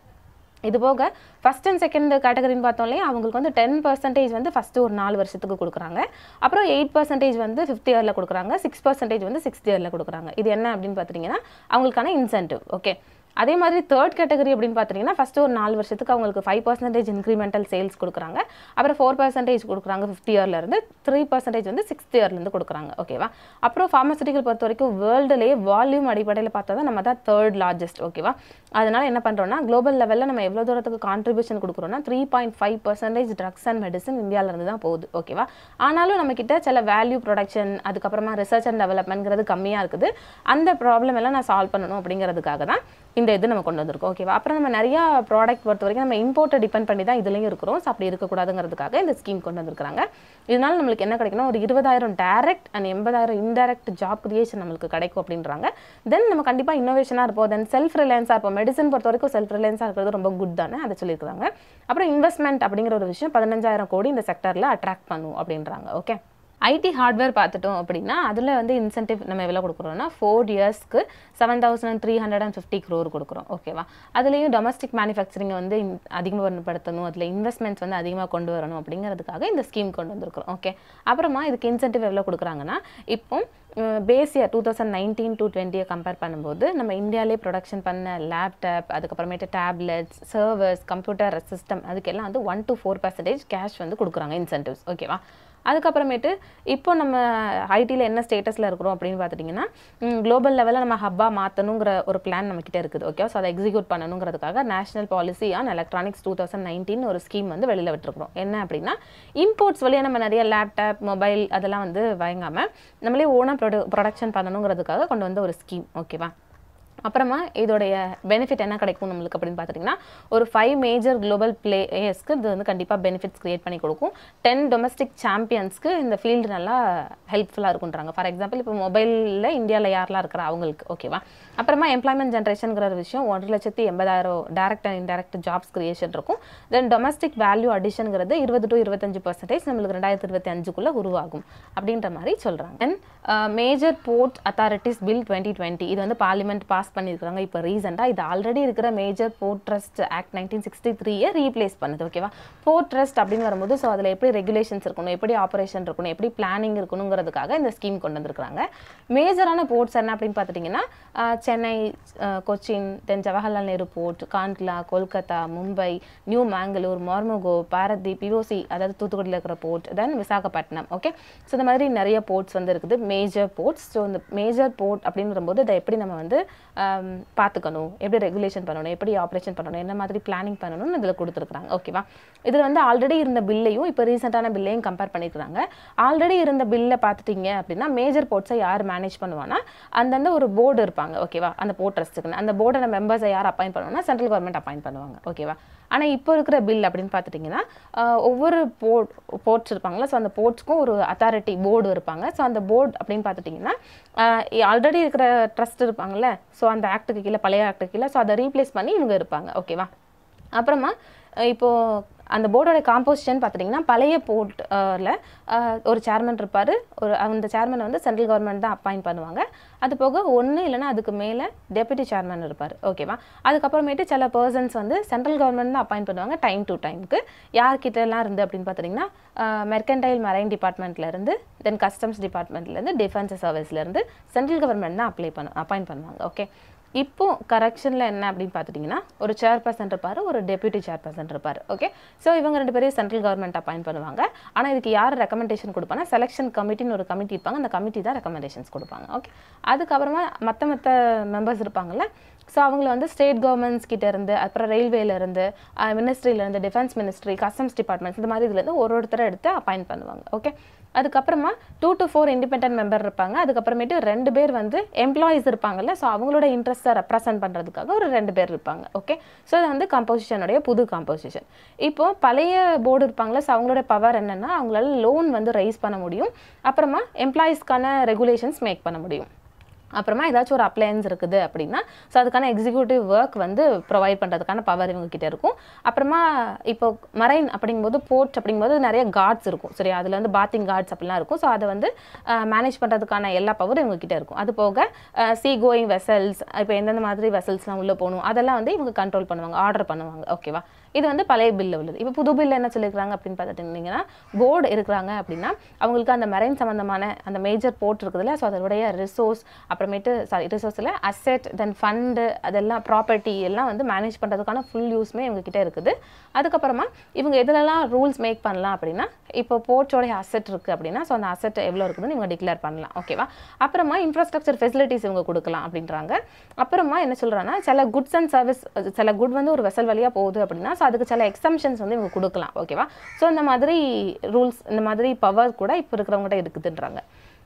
இது போக ஃபஸ்ட் அண்ட் செகண்ட் கேட்டகரின்னு பார்த்தோம்லே அவங்களுக்கு வந்து 10% வந்து ஃபஸ்ட்டு ஒரு 4 வருஷத்துக்கு கொடுக்குறாங்க. அப்புறம் 8% வந்து 5th இயரில் கொடுக்குறாங்க. 6% வந்து 6th இயரில் கொடுக்குறாங்க. இது என்ன அப்படின்னு பார்த்துட்டிங்கன்னா அவங்களுக்கான இன்சென்டிவ். ஓகே. அதே மாதிரி தேர்ட் கேட்டகரி அப்படின்னு பார்த்துட்டிங்கன்னா ஃபஸ்ட்டு ஒரு 4 வருஷத்துக்கு அவங்களுக்கு 5% இன்க்ரிமெண்டல் சேல்ஸ் கொடுக்குறாங்க. அப்புறம் 4% கொடுக்குறாங்க 5th இயர்லேருந்து, 3% வந்து 6th இயர்லேருந்து கொடுக்குறாங்க. ஓகேவா. அப்புறம் ஃபார்மசூட்டிக்கல் பொறுத்த வரைக்கும் வேர்ல்டுலேயே வால்யூம் அடிப்படையில் பார்த்தா தான் நம்ம தான் 3rd லார்ஜஸ்ட். ஓகேவா. அதனால் என்ன பண்ணுறோன்னா குளோபல் லெவலில் நம்ம எவ்வளோ தூரத்துக்கு கான்ட்ரிபியூஷன் கொடுக்குறோன்னா 3.5% ட்ரக்ஸ் அண்ட் மெடிசன் இந்தியாவிலேருந்து தான் போகுது. ஓகேவா. ஆனாலும் நம்மக்கிட்ட சில வேல்யூ ப்ரொடக்ஷன், அதுக்கப்புறமா ரிசர்ச் அண்ட் டெவலப்மெண்ட்ங்கிறது கம்மியாக இருக்குது. அந்த ப்ராப்ளம் எல்லாம் நான் சால்வ் பண்ணணும் அப்படிங்கிறதுக்காக தான் இந்த இது நம்ம கொண்டு வந்திருக்கோம். ஓகேவா. அப்புறம் நம்ம நிறையா ப்ராடக்ட் பொறுத்த வரைக்கும் நம்ம இம்போர்ட்டை டிபெண்ட் பண்ணி தான் இதுலேயும் இருக்கிறோம். ஸோ அப்படி இருக்கக்கூடாதுங்கிறதுக்காக இந்த ஸ்கீம் கொண்டு வந்திருக்காங்க. இதனால் நம்மளுக்கு என்ன கிடைக்குன்னா ஒரு 20,000 direct and 80,000 indirect job creation நம்மளுக்கு கிடைக்கும் அப்படின்றாங்க. தென் நம்ம கண்டிப்பாக இன்னோவேஷனாக இருப்போம். தென் செல்ஃப் ரிலையன்ஸாக இருப்போம். மெடிசன் பொறுத்த வரைக்கும் செல்ஃப் ரிலையன்ஸாக இருக்கிறது ரொம்ப குட் தானே, அதை சொல்லியிருக்காங்க. அப்புறம் இன்வெஸ்ட்மெண்ட் அப்படிங்கிற ஒரு விஷயம் 15,000 கோடி இந்த செக்டரில் அட்ராக்ட் பண்ணும் அப்படின்றாங்க. ஓகே. ஐடி ஹார்ட்வேர் பார்த்துட்டோம் அப்படின்னா அதில் வந்து இன்சென்டிவ் நம்ம எவ்வளோ கொடுக்குறோம்னா 4 இயர்ஸ்க்கு 7,350 crore கொடுக்குறோம். ஓகேவா. அதுலேயும் டொமஸ்டிக் மேனுஃபேக்சரிங்கை வந்து அதிகப்படுத்தணும், அதில் இன்வெஸ்ட்மெண்ட்ஸ் வந்து அதிகமாக கொண்டு வரணும் அப்படிங்கிறதுக்காக இந்த ஸ்கீம் கொண்டு வந்திருக்கிறோம். ஓகே. அப்புறமா இதுக்கு இன்சென்டிவ் எவ்வளோ கொடுக்குறாங்கன்னா இப்போ பேஸ் இயர் 2019 to 20 கம்பேர் பண்ணும்போது நம்ம இந்தியாவிலே ப்ரொடக்ஷன் பண்ண லேப்டாப், அதுக்கப்புறமேட்டு டேப்லெட்ஸ், சர்வர்ஸ், கம்ப்யூட்டர் சிஸ்டம் அதுக்கெல்லாம் வந்து 1 to 4% கேஷ் வந்து கொடுக்குறாங்க இன்சென்டிவ்ஸ். ஓகேவா. அதுக்கப்புறமேட்டு இப்போ நம்ம ஐடியில் என்ன ஸ்டேட்டஸில் இருக்கிறோம் அப்படின்னு பார்த்துட்டிங்கன்னா குளோபல் லெவலில் நம்ம ஹப்பாக மாற்றணுங்கிற ஒரு பிளான் நம்மக்கிட்ட இருக்குது. ஓகே. ஸோ அதை எக்ஸிக்யூட் பண்ணணுங்கிறதுக்காக நேஷனல் பாலிசி ஆன் எலக்ட்ரானிக்ஸ் 2019 ஒரு ஸ்கீம் வந்து வெளியில் விட்டுருக்கிறோம். என்ன அப்படின்னா இம்போர்ட்ஸ் வழியாக நம்ம நிறைய லேப்டாப், மொபைல் அதெல்லாம் வந்து வாங்காமல் நம்மளே ஓனாக ப்ரொடக்ஷன் பண்ணணுங்கிறதுக்காக கொண்டு வந்த ஒரு ஸ்கீம். ஓகேவா. அப்புறமா இதோடைய பெனிஃபிட் என்ன கிடைக்கும் நம்மளுக்கு அப்படின்னு பார்த்துட்டிங்கன்னா ஒரு 5 மேஜர் குளோபல் பிளேயர்ஸ்க்கு இது வந்து கண்டிப்பாக பெனிஃபிட்ஸ் கிரியேட் பண்ணி கொடுக்கும். 10 டொமஸ்டிக் சாம்பியன்ஸ்க்கு இந்த ஃபீல்டு நல்லா ஹெல்ப்ஃபுல்லாக இருக்குன்றாங்க. ஃபார் எக்ஸாம்பிள் இப்போ மொபைலில் இந்தியாவில் யாரெல்லாம் இருக்கிற அவங்களுக்கு. ஓகேவா. அப்புறமா எம்ப்ளாய்மெண்ட் ஜென்ரேஷனுங்கிற ஒரு விஷயம் 1,80,000 direct and indirect jobs creation இருக்கும். தென் டொமஸ்டிக் வேல்யூ அடிஷனுங்கிறது 20 to 25% நம்மளுக்கு 2025க்குள்ளே உருவாகும் அப்படின்ற மாதிரி சொல்கிறாங்க. தென் மேஜர் போர்ட் அத்தாரிட்டிஸ் பில் 2020 இது வந்து பார்லிமெண்ட் பாஸ் பண்ணியிருக்காங்க இப்போ ரீசெண்டாக. இது ஆல்ரெடி இருக்கிற major board trust act 1963 replace பண்ணுது. ஓகேவா. போர்ட் ட்ரஸ்ட் அப்படின்னு வரும்போது ஸோ அதில் எப்படி ரெகுலேஷன்ஸ் இருக்கணும், எப்படி ஆப்ரேஷன் இருக்கணும், எப்படி பிளானிங் இருக்கணுங்கிறதுக்காக இந்த ஸ்கீம் கொண்டு வந்திருக்காங்க. மேஜரான போர்ட்ஸ் என்ன அப்படின்னு பார்த்துட்டிங்கன்னா Chennai, Cochin, then Jawaharlal Nehru port, Kandla, Kolkata, Mumbai, new Mangalore, Mormugao, பாரதி, பிஓசி அதாவது தூத்துக்குடியில் இருக்கிற port, then Visakhapatnam. Okay. So இந்த மாதிரி நிறைய போர்ட்ஸ் வந்து இருக்குது மேஜர் போர்ட்ஸ். ஸோ இந்த மேஜர் போர்ட் அப்படின்னு வரும்போது இதை எப்படி நம்ம வந்து பார்த்துக்கணும், எப்படி ரெகுலேஷன் பண்ணணும், எப்படி ஆப்ரேஷன் பண்ணணும், என்ன மாதிரி பிளானிங் பண்ணணும்னு இதில் கொடுத்துருக்குறாங்க. ஓகேவா. இதில் வந்து ஆல்ரெடி இருந்த பில்லையும் இப்போ ரீசெண்டான பில்லையும் கம்பேர் பண்ணியிருக்கிறாங்க. ஆல்ரெடி இருந்த பில்லை பார்த்துட்டிங்க அப்படின்னா மேஜர் போர்ட்ஸை யார் மேனேஜ் பண்ணுவான்னா அந்தந்த ஒரு போர்டு இருப்பாங்க. ஓகேவா. அந்த போர்ட் ட்ரஸ்ட்டுக்குன்னு அந்த போர்டோட மெம்பர்ஸை யார் அப்பாயிண்ட் பண்ணுவாங்கன்னா சென்ட்ரல் கவர்மெண்ட் அப்பாயிண்ட் பண்ணுவாங்க. ஓகேவா. ஆனால் இப்போ இருக்கிற பில் அப்படின்னு பார்த்துட்டிங்கன்னா ஒவ்வொரு போர்ட்ஸ் இருப்பாங்களா. ஸோ அந்த போர்ட்ஸ்க்கும் ஒரு அத்தாரிட்டி போர்டு இருப்பாங்க. ஸோ அந்த போர்டு அப்படின்னு பார்த்துட்டிங்கன்னா ஆல்ரெடி இருக்கிற ட்ரஸ்ட் இருப்பாங்கள்ல. ஸோ அந்த ஆக்டுக்கு கீழே, பழைய ஆக்டுக்கு கீழே, ஸோ அதை ரீப்ளேஸ் பண்ணி இவங்க இருப்பாங்க. ஓகேவா. அப்புறமா இப்போது அந்த போர்டோட காம்போசிஷன் பார்த்துட்டிங்கன்னா பழைய போர்ட்டில் ஒரு சேர்மன் இருப்பார். அந்த சேர்மனை வந்து சென்ட்ரல் கவர்மெண்ட் தான் அப்பாயிண்ட் பண்ணுவாங்க. அது போக ஒன்று இல்லைனா அதுக்கு மேலே டெப்யூட்டி சேர்மன் இருப்பார். ஓகேவா. அதுக்கப்புறமேட்டு சில பர்சன்ஸ் வந்து சென்ட்ரல் கவர்மெண்ட் தான் அப்பாயிண்ட் பண்ணுவாங்க டைம் டு டைமுக்கு. யார்கிட்டலாம் இருந்து அப்படின்னு பார்த்துட்டிங்கன்னா மெர்கன்டைல் மரைன் டிபார்ட்மெண்ட்லேருந்து, தென் கஸ்டம்ஸ் டிபார்ட்மெண்ட்லேருந்து, டிஃபென்ஸ் சர்வீஸ்லேருந்து சென்ட்ரல் கவர்மெண்ட் தான் அப்பாயிண்ட் பண்ணுவாங்க. ஓகே. இப்போ கரெக்ஷனில் என்ன அப்படின்னு பார்த்துட்டிங்கன்னா ஒரு சேர்பர்சன் இருப்பார், ஒரு டெப்யூட்டி சேர்பர்சன் இருப்பார். ஓகே. ஸோ இவங்க 2 பேரையும் சென்ட்ரல் கவர்மெண்ட் அப்பாயிண்ட் பண்ணுவாங்க. ஆனால் இதுக்கு யார் ரெக்கமெண்டேஷன் கொடுப்பாங்கன்னா செலெக்ஷன் கமிட்டின்னு ஒரு கமிட்டி இருப்பாங்க. அந்த கமிட்டி தான் ரெக்கமெண்டேஷன்ஸ் கொடுப்பாங்க. ஓகே. அதுக்கப்புறமா மற்ற மெம்பர்ஸ் இருப்பாங்கல்ல. ஸோ அவங்கள வந்து ஸ்டேட் கவர்மெண்ட்ஸ் கிட்ட இருந்து, அப்புறம் ரயில்வேலேருந்து, மினிஸ்ட்ரியிலேருந்து, டிஃபென்ஸ் மினிஸ்ட்ரி, கஸ்டம்ஸ் டிபார்ட்மெண்ட்ஸ், இந்த மாதிரி இதுலேருந்து ஒருத்தரை எடுத்து அப்பாயிண்ட் பண்ணுவாங்க. ஓகே, அதுக்கப்புறமா 2 to 4 இண்டிபெண்டன்ட் மெம்பர் இருப்பாங்க. அதுக்கப்புறமேட்டு 2 பேர் வந்து எம்ப்ளாயிஸ் இருப்பாங்கல்ல, ஸோ அவங்களோட இன்ட்ரெஸ்ட்டை ரெப்ரசென்ட் பண்ணுறதுக்காக ஒரு 2 பேர் இருப்பாங்க. ஓகே, ஸோ இது வந்து கம்போசிஷனுடைய புது கம்போசிஷன். இப்போ பழைய போர்டு இருப்பாங்களே, ஸோ அவங்களோட பவர் என்னென்னா அவங்களால லோன் வந்து ரைஸ் பண்ண முடியும், அப்புறமா எம்ப்ளாயிஸ்க்கான ரெகுலேஷன்ஸ் மேக் பண்ண முடியும், அப்புறமா ஏதாச்சும் ஒரு அப்ளையன்ஸ் இருக்குது அப்படின்னா ஸோ அதுக்கான எக்ஸிக்யூட்டிவ் ஒர்க் வந்து ப்ரொவைட் பண்ணுறதுக்கான பவர் இவங்ககிட்ட இருக்கும். அப்புறமா இப்போ மரைன் அப்படிங்கும்போது, போர்ட் அப்படிங்கும்போது நிறைய கார்ட்ஸ் இருக்கும். சரி, அதில் வந்து பாத்திங் கார்ட்ஸ் அப்படிலாம் இருக்கும். ஸோ அதை வந்து மேனேஜ் பண்ணுறதுக்கான எல்லா பவரும் இவங்ககிட்ட இருக்கும். அது போக சீ கோயிங் வெசல்ஸ், இப்போ எந்தெந்த மாதிரி வெசல்ஸ்லாம் உள்ளே போகணும் அதெல்லாம் வந்து இவங்க கண்ட்ரோல் பண்ணுவாங்க, ஆர்டர் பண்ணுவாங்க. ஓகேவா, இது வந்து பழைய பில்லில் உள்ளது. இப்போ புது பில்லில் என்ன சொல்லியிருக்காங்க அப்படின்னு பார்த்துட்டிங்கன்னா, போர்டு இருக்கிறாங்க அப்படின்னா அவங்களுக்கு அந்த மெரைன் சம்மந்தமான அந்த மேஜர் போர்ட் இருக்குதுல்ல, ஸோ அதோடைய ரிசோர்ஸ், அப்புறமேட்டு ரிசோர்ஸில் அசெட், தென் ஃபண்டு, அதெல்லாம் ப்ராப்பர்ட்டி எல்லாம் வந்து மேனேஜ் பண்ணுறதுக்கான ஃபுல் யூஸ்மே இவங்ககிட்ட இருக்குது. அதுக்கப்புறமா இவங்க எதுலலாம் ரூல்ஸ் மேக் பண்ணலாம் அப்படின்னா, இப்போ போர்ட்டோடைய அசெட் இருக்குது அப்படின்னா ஸோ அந்த அசெட் எவ்வளோ இருக்குதுன்னு இவங்க டிக்ளேர் பண்ணலாம். ஓகேவா, அப்புறமா இன்ஃப்ராஸ்ட்ரக்சர் ஃபெசிலிட்டிஸ் இவங்க கொடுக்கலாம் அப்படின்றாங்க. அப்புறமா என்ன சொல்கிறாங்கன்னா, சில குட்ஸ் அண்ட் சர்வீஸ், சில குட் வந்து ஒரு வெசல் வழியாக போகுது அப்படின்னா ஸோ அதுக்கு சில எக்ஸம்ஷன்ஸ் வந்து இவங்க கொடுக்கலாம். ஓகேவா, ஸோ இந்த மாதிரி ரூல்ஸ், இந்த மாதிரி பவர் கூட இப்போ இருக்கிறவங்ககிட்ட இருக்குதுன்றாங்க.